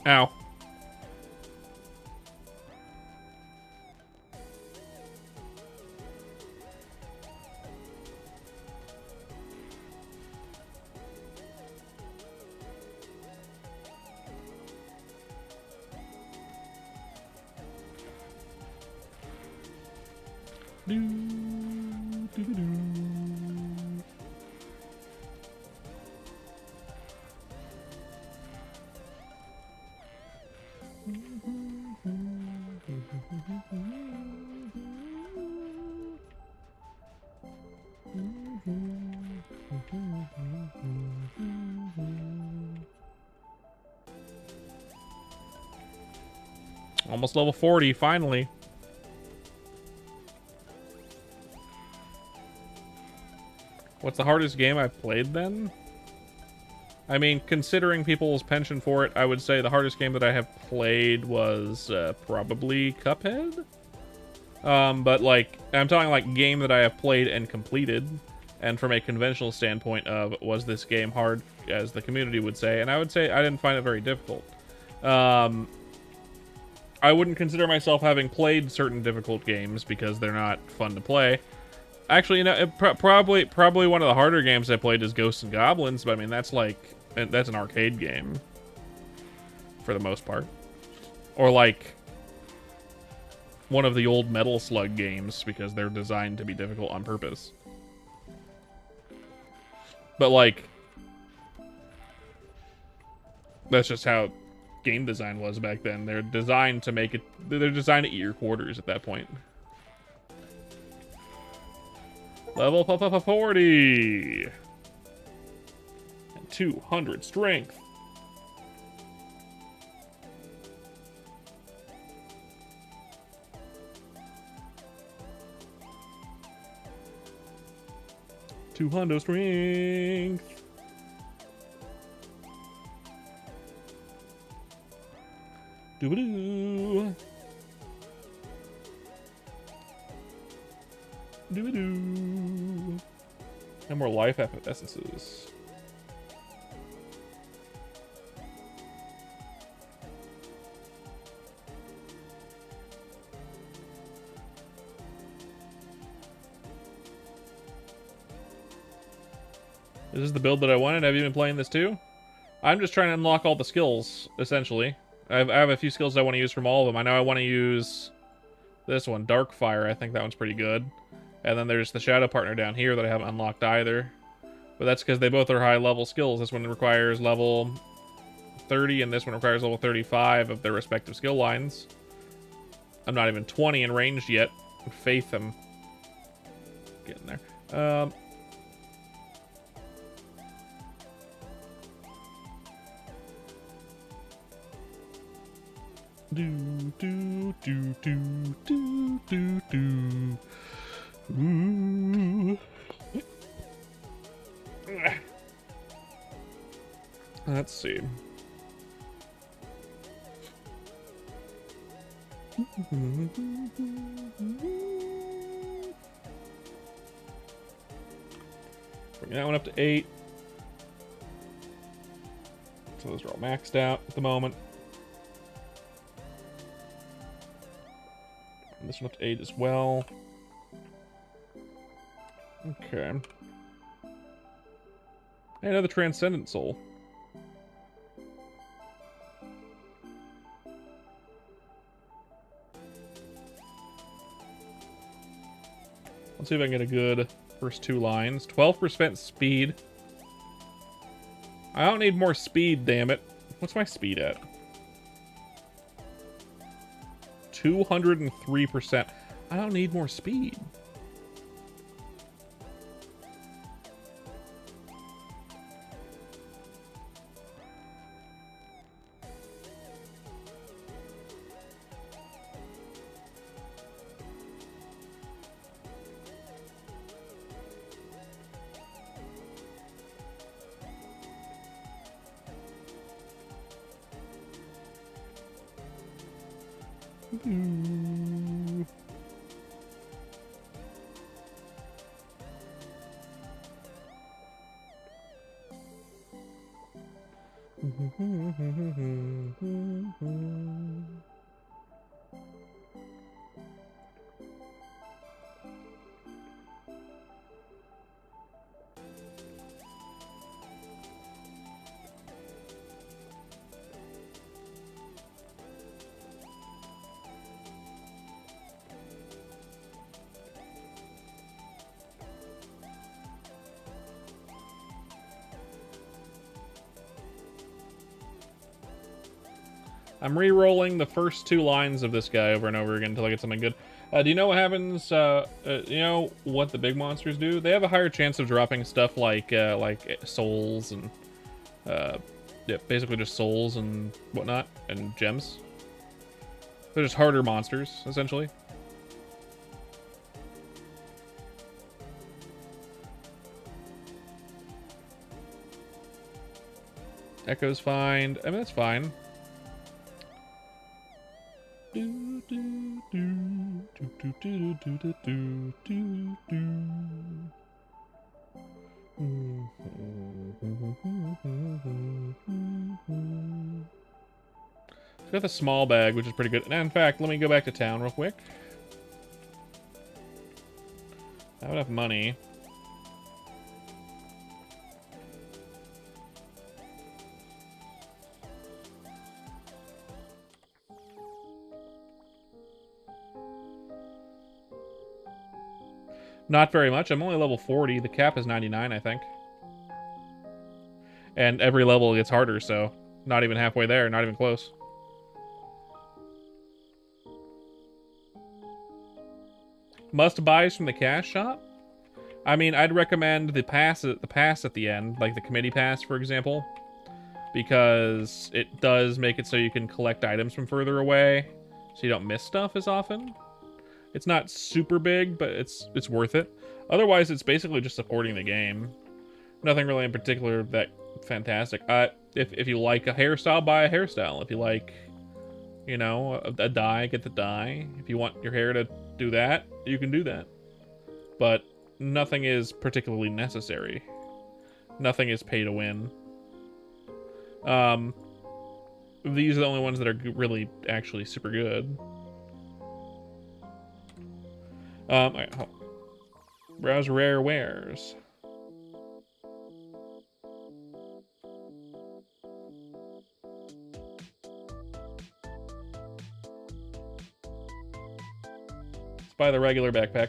Ow. Almost level 40, finally. What's the hardest game I've played then? I mean, considering people's penchant for it, I would say the hardest game that I have played was probably Cuphead. But like, I'm talking like game that I have played and completed. And from a conventional standpoint of, was this game hard, as the community would say? And I would say I didn't find it very difficult. I wouldn't consider myself having played certain difficult games because they're not fun to play. Actually, you know, probably one of the harder games I played is Ghosts and Goblins, but I mean, that's an arcade game for the most part. Or like one of the old Metal Slug games because they're designed to be difficult on purpose. But like, that's just how game design was back then. They're designed to make it, they're designed to eat your quarters at that point. Level up 40. And 200 strength. $200 strength. Doo-ba-doo. Doo-ba-doo. No more life essences. This is the build that I wanted. Have you been playing this too? I'm just trying to unlock all the skills, essentially. I have a few skills I want to use from all of them. I know I want to use this one, Darkfire. I think that one's pretty good. And then there's the Shadow Partner down here that I haven't unlocked either. But that's because they both are high-level skills. This one requires level 30, and this one requires level 35 of their respective skill lines. I'm not even 20 in ranged yet. Faith, I'm getting there. Do do do do do do do. Ooh. Let's see. Bring that one up to 8. So those are all maxed out at the moment. And this one up to 8 as well. Okay. Hey, another Transcendent Soul. Let's see if I can get a good first 2 lines. 12% speed. I don't need more speed, damn it. What's my speed at? 203%. I don't need more speed. I'm re-rolling the first 2 lines of this guy over and over again until I get something good. Do you know what happens? You know what the big monsters do? They have a higher chance of dropping stuff like souls and yeah, basically just souls and whatnot and gems. They're just harder monsters, essentially. Echo's fine. I mean, that's fine. Do do do do do do do do do do. It's got the small bag, which is pretty good. And in fact, let me go back to town real quick. I have enough money. Not very much. I'm only level 40. The cap is 99, I think. And every level gets harder, so not even halfway there. Not even close. Must buys from the cash shop? I mean, I'd recommend the pass at the end, like the committee pass, for example, because it does make it so you can collect items from further away, so you don't miss stuff as often. It's not super big, but it's worth it. Otherwise, it's basically just supporting the game. Nothing really in particular that fantastic. If you like a hairstyle, buy a hairstyle. If you like, You know, a dye, get the dye. If you want your hair to do that, you can do that. But nothing is particularly necessary. Nothing is pay to win. These are the only ones that are really actually super good. Alright, browse rare wares. Let's buy the regular backpack.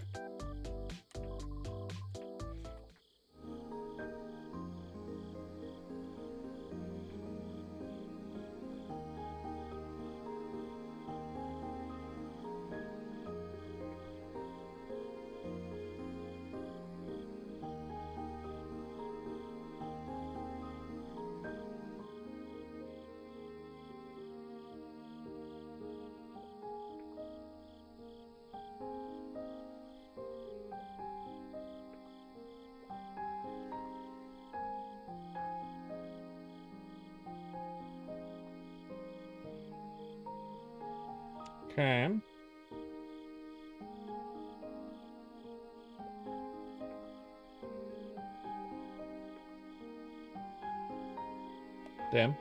Okay. Damn.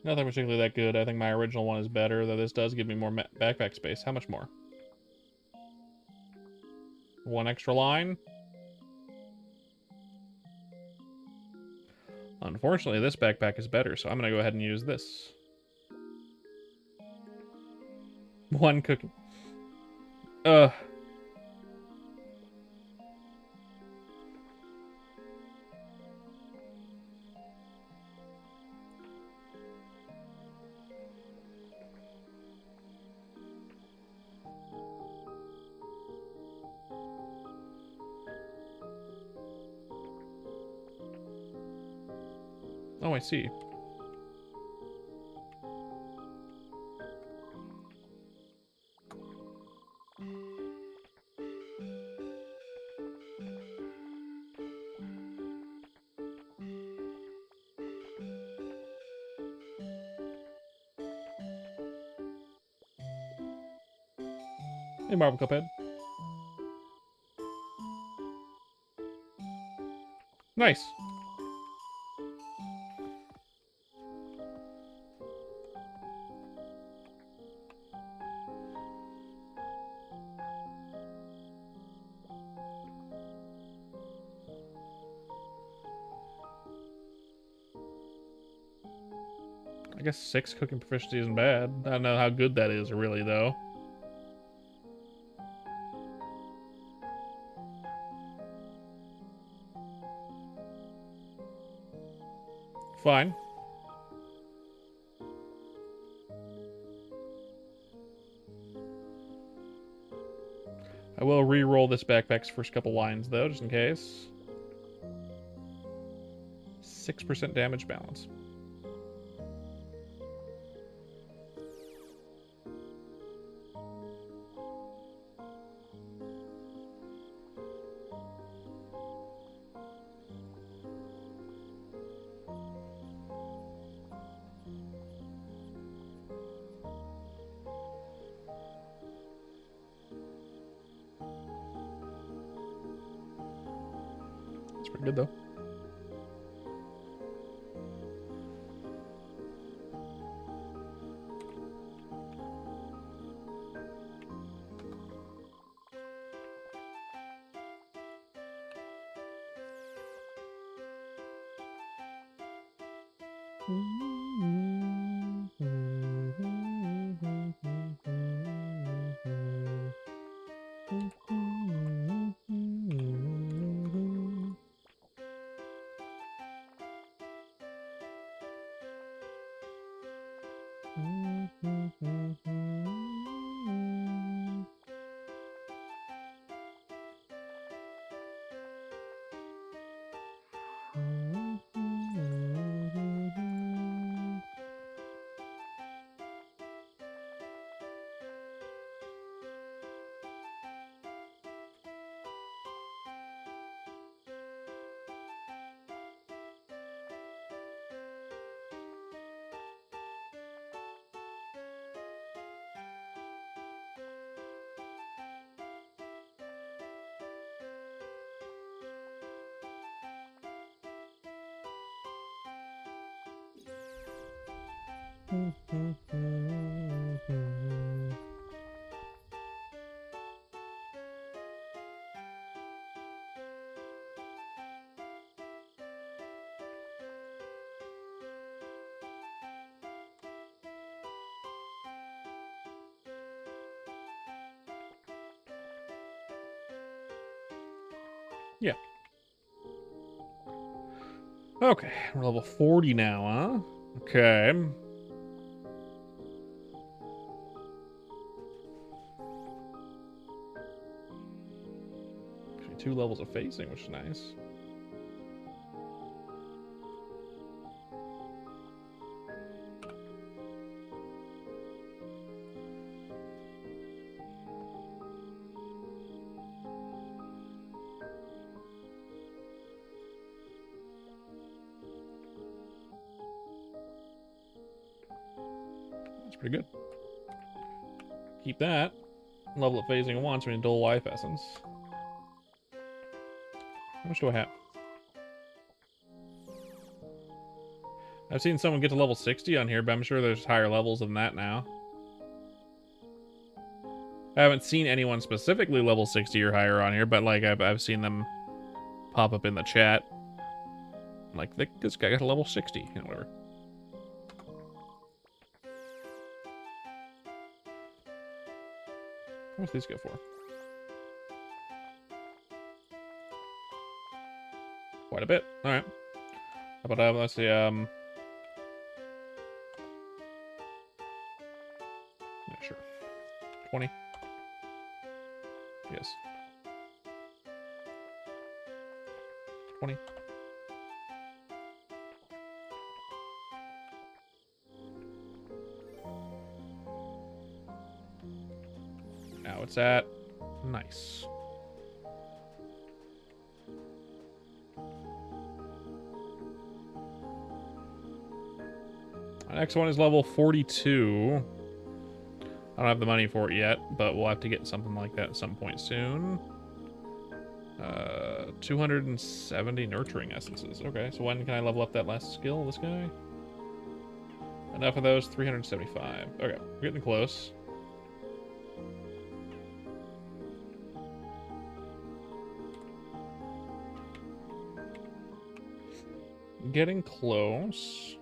Nothing particularly that good. I think my original one is better, though this does give me more backpack space. How much more? One extra line? Unfortunately, this backpack is better, so I'm gonna go ahead and use this. One cookie. Ugh. Oh, I see. Hey, Marble Cuphead. Nice. I guess 6 cooking proficiency isn't bad. I don't know how good that is, really, though. Fine. I will re-roll this backpack's first couple lines, though, just in case. 6% damage balance. It's pretty good, though. Yeah. Okay, we're level 40 now, huh? Okay. Actually, 2 levels of phasing, which is nice. That's pretty good. Keep that. Level of phasing once, we need dual life essence. How much do I have? I've seen someone get to level 60 on here, but I'm sure there's higher levels than that now. I haven't seen anyone specifically level 60 or higher on here, but like I've seen them pop up in the chat. Like, this guy got to level 60, you know, whatever. How much these go for? Quite a bit. Alright. How about, let's see, yeah, sure. 20. Yes. 20. Now it's at nice. Our next one is level 42. I don't have the money for it yet, but we'll have to get something like that at some point soon. 270 nurturing essences. Okay, so when can I level up that last skill, this guy? Enough of those, 375. Okay, we're getting close. Getting close.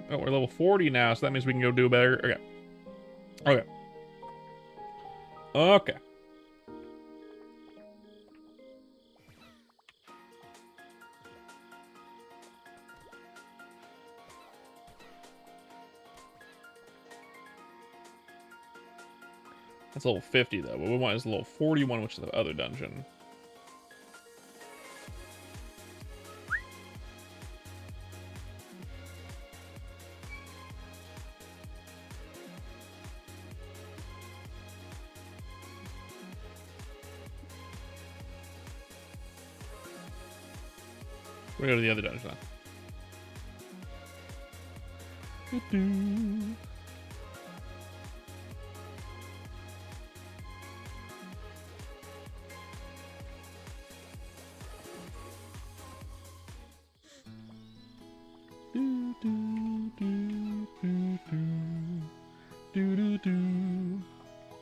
Oh, we're level 40 now, so that means we can go do better. Okay. Okay. Okay. That's level 50, though. What we want is level 41, which is the other dungeon. We go to the other dungeon now.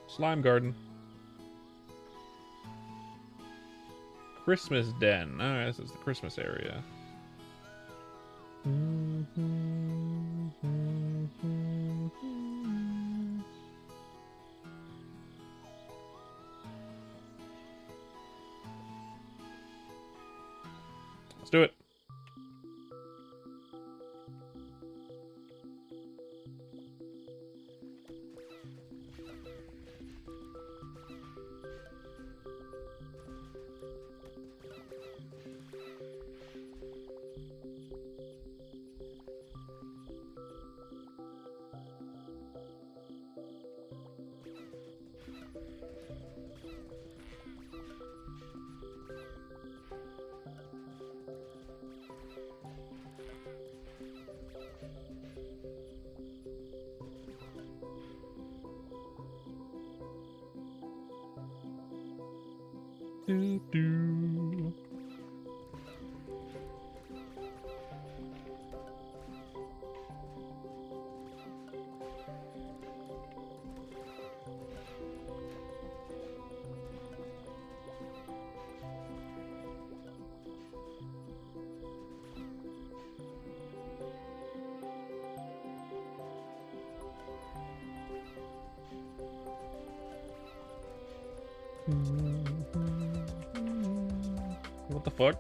Slime Garden. Christmas Den. Alright, this is the Christmas area. Let's do it. Do, do. What the fuck?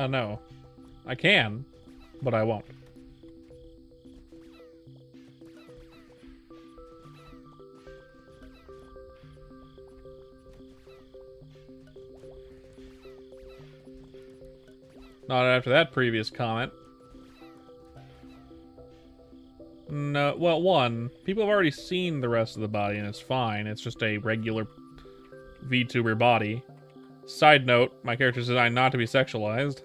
No. I can, but I won't. Not after that previous comment. No, well, one, people have already seen the rest of the body and it's fine. It's just a regular VTuber body. Side note, my character's designed not to be sexualized.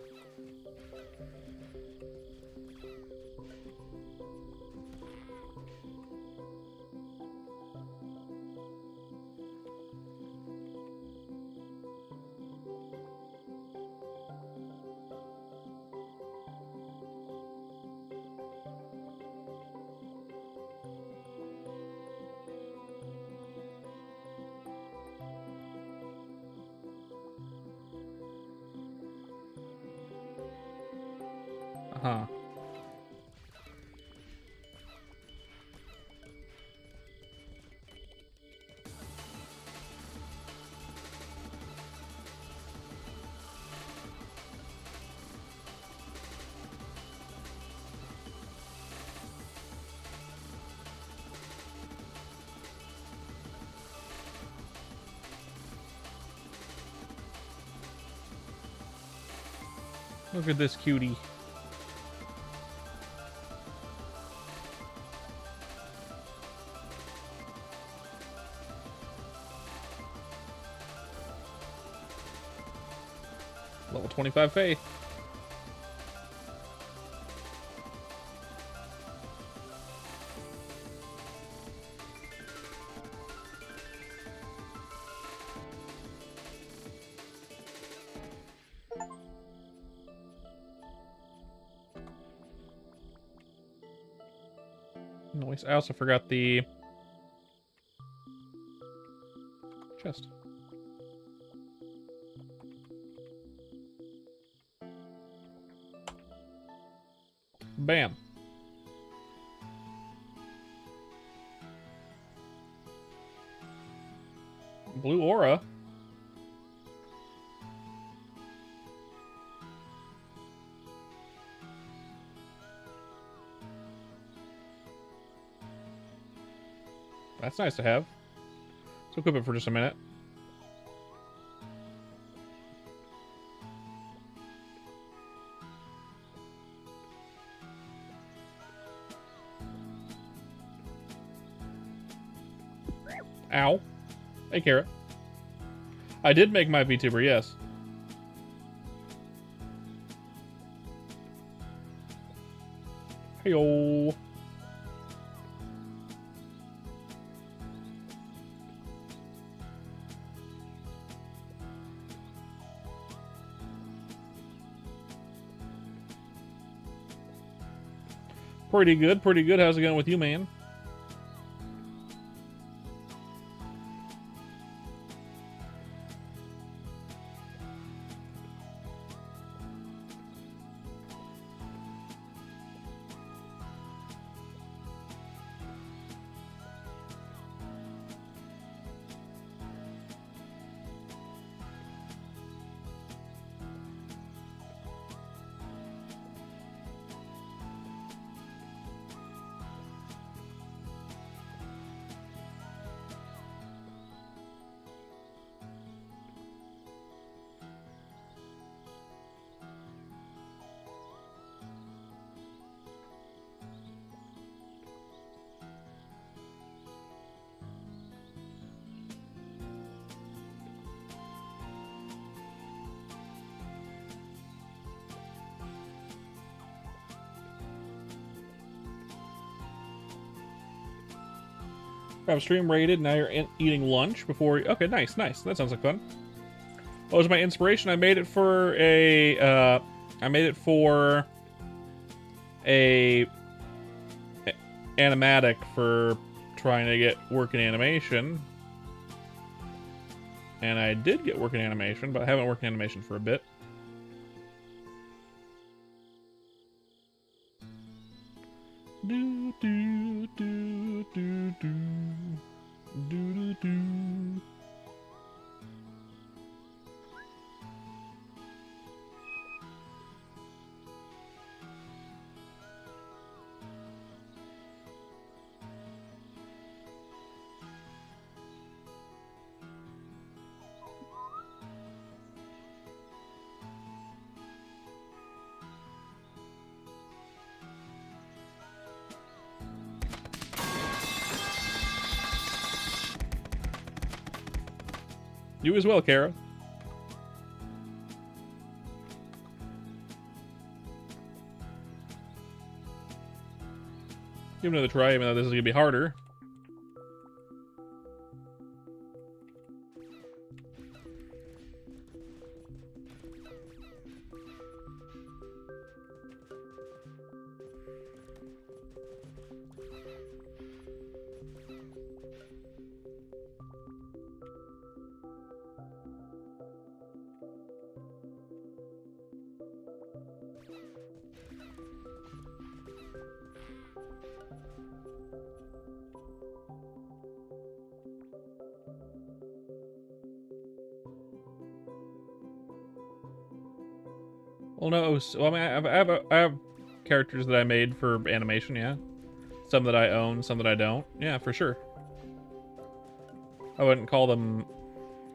Huh. Look at this cutie. Level 25 faith. Noise. I also forgot the chest. Bam. Blue aura. That's nice to have. Let's equip it for just a minute. Ow. Hey, Carrot. I did make my VTuber, yes. Hey-o. Pretty good, pretty good. How's it going with you, man? I'm stream rated. Now you're eating lunch before. Okay, nice. That sounds like fun. What was my inspiration? I made it for a. I made it for a animatic for trying to get work in animation. And I did get work in animation, but I haven't worked in animation for a bit. Do do do do do do do do. You as well, Kara. Give it another try, even though this is going to be harder. Well, no. So, I mean, I have characters that I made for animation. Yeah, some that I own, some that I don't. Yeah, for sure. I wouldn't call them.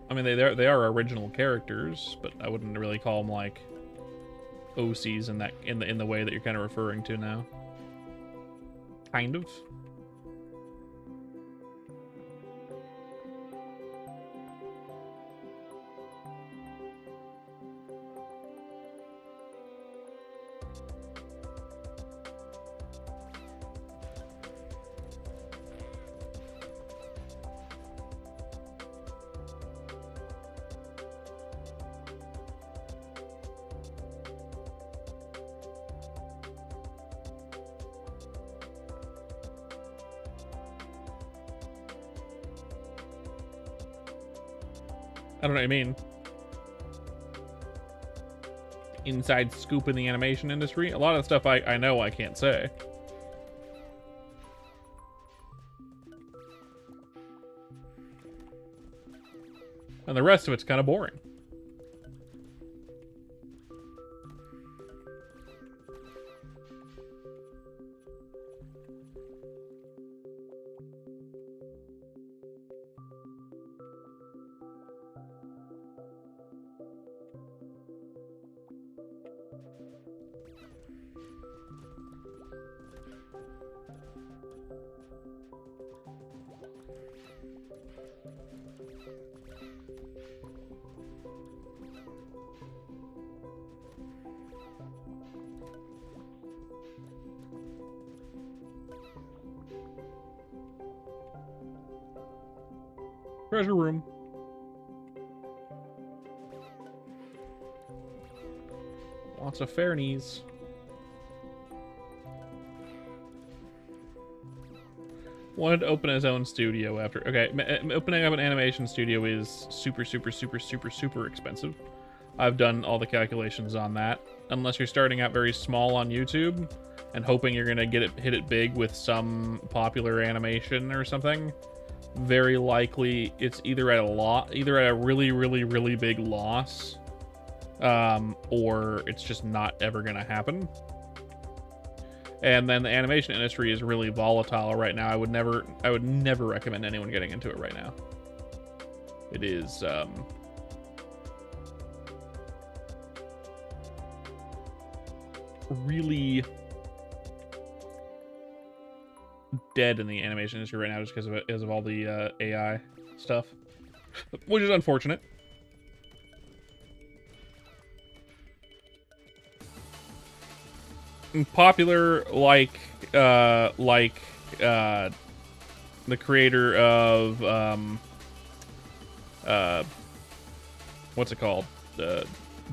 I mean, they are original characters, but I wouldn't really call them like OCs in the way that you're kind of referring to now. Kind of. I don't know what you mean. Inside scoop in the animation industry? A lot of the stuff I know I can't say. And the rest of it's kind of boring. Treasure room. Lots of fairnies. Wanted to open his own studio after. Okay, opening up an animation studio is super expensive. I've done all the calculations on that. Unless you're starting out very small on YouTube and hoping you're gonna hit it big with some popular animation or something, very likely it's either at a really big loss, or it's just not ever gonna happen. And then the animation industry is really volatile right now. I would never recommend anyone getting into it right now. It is really dead in the animation industry right now just because of all the AI stuff, which is unfortunate. And popular like the creator of what's it called?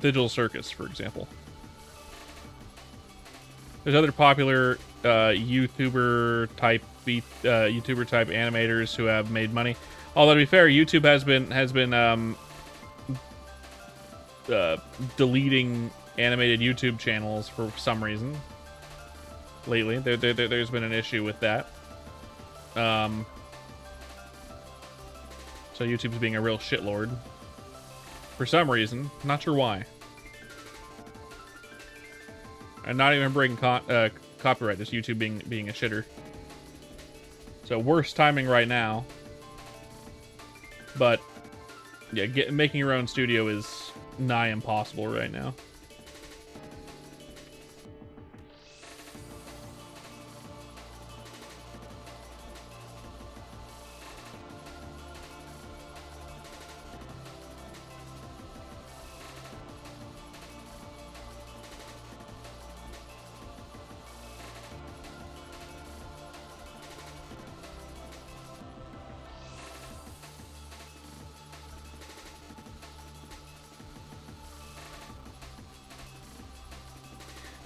Digital Circus, for example. There's other popular YouTuber type animators who have made money. Although to be fair, YouTube has been deleting animated YouTube channels for some reason lately. There's been an issue with that. So YouTube's being a real shitlord for some reason. Not sure why. And not even breaking copyright, just YouTube being a shitter. So worst timing right now. But yeah, making your own studio is nigh impossible right now.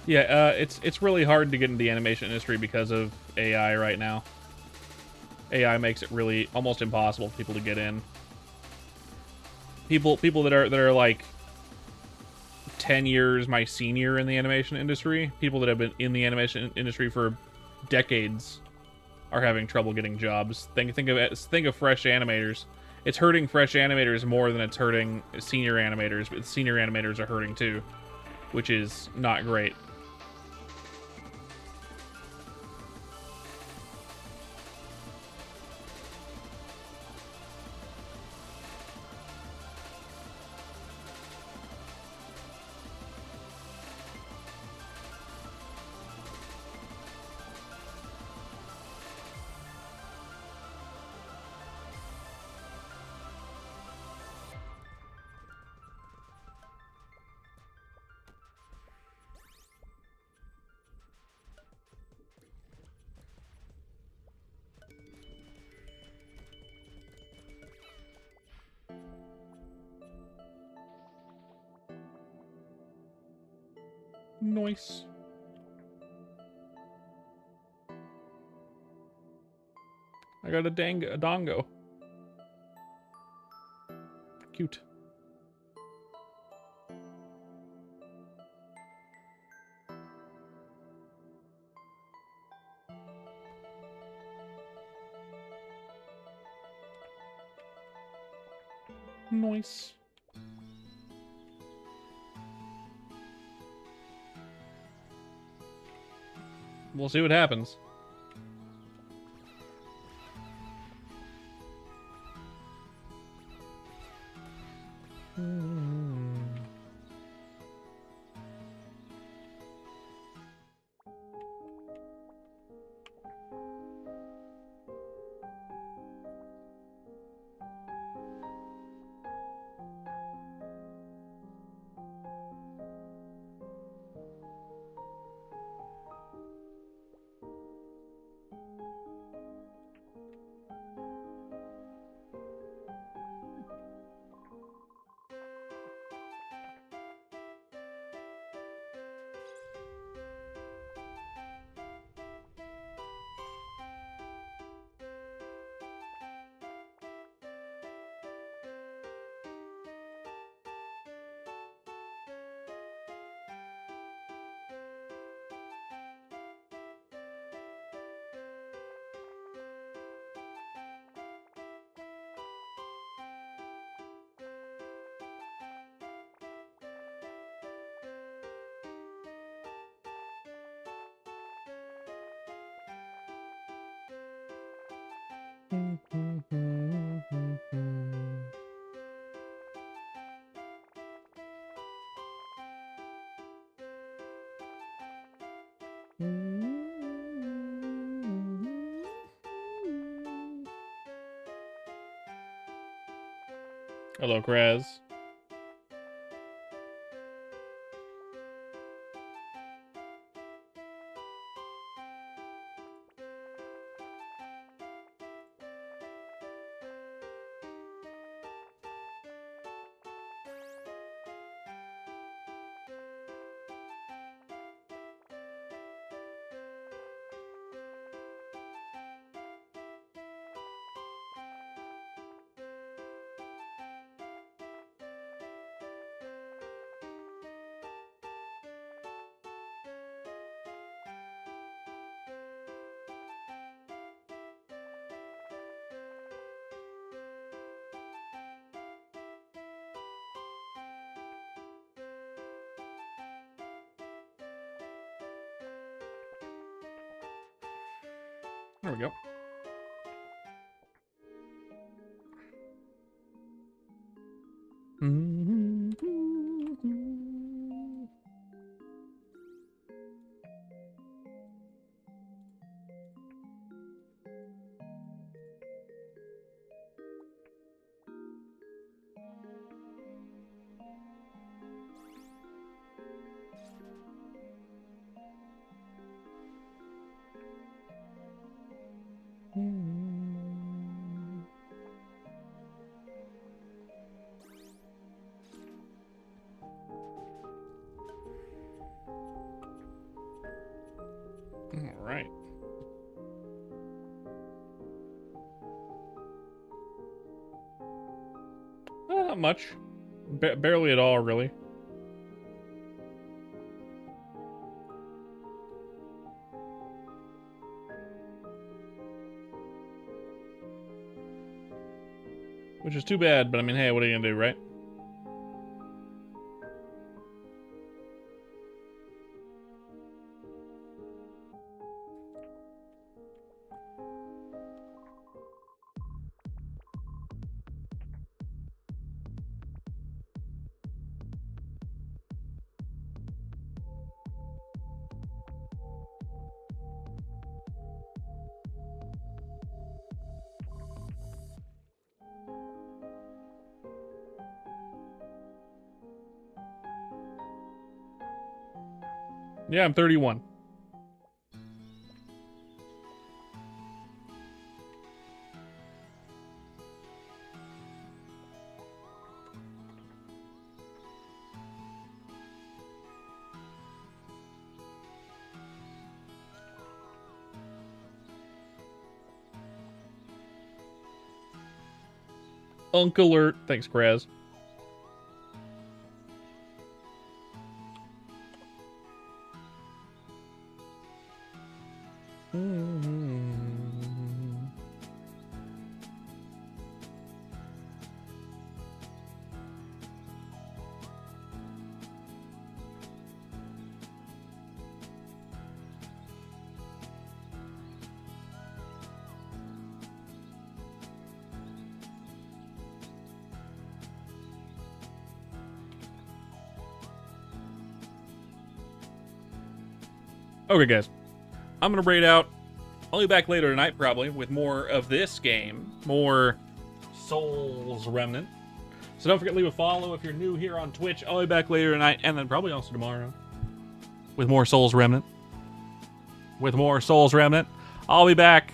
Yeah, it's really hard to get into the animation industry because of AI right now. AI makes it really almost impossible for people to get in. People that are like 10 years my senior in the animation industry, people that have been in the animation industry for decades are having trouble getting jobs. Think of fresh animators. It's hurting fresh animators more than it's hurting senior animators, but senior animators are hurting too, which is not great. Nice. I got a dongo. Cute. Nice. We'll see what happens. Hello, Kraz. There we go. All right. Not much. Barely at all, really. Which is too bad, but I mean, hey, what are you gonna do, right? Yeah, I'm 31. Unk alert. Thanks, Kraz. Okay, guys. I'm going to raid out. I'll be back later tonight, probably, with more of this game. More Souls Remnant. So don't forget to leave a follow if you're new here on Twitch. I'll be back later tonight, and then probably also tomorrow. With more Souls Remnant. With more Souls Remnant. I'll be back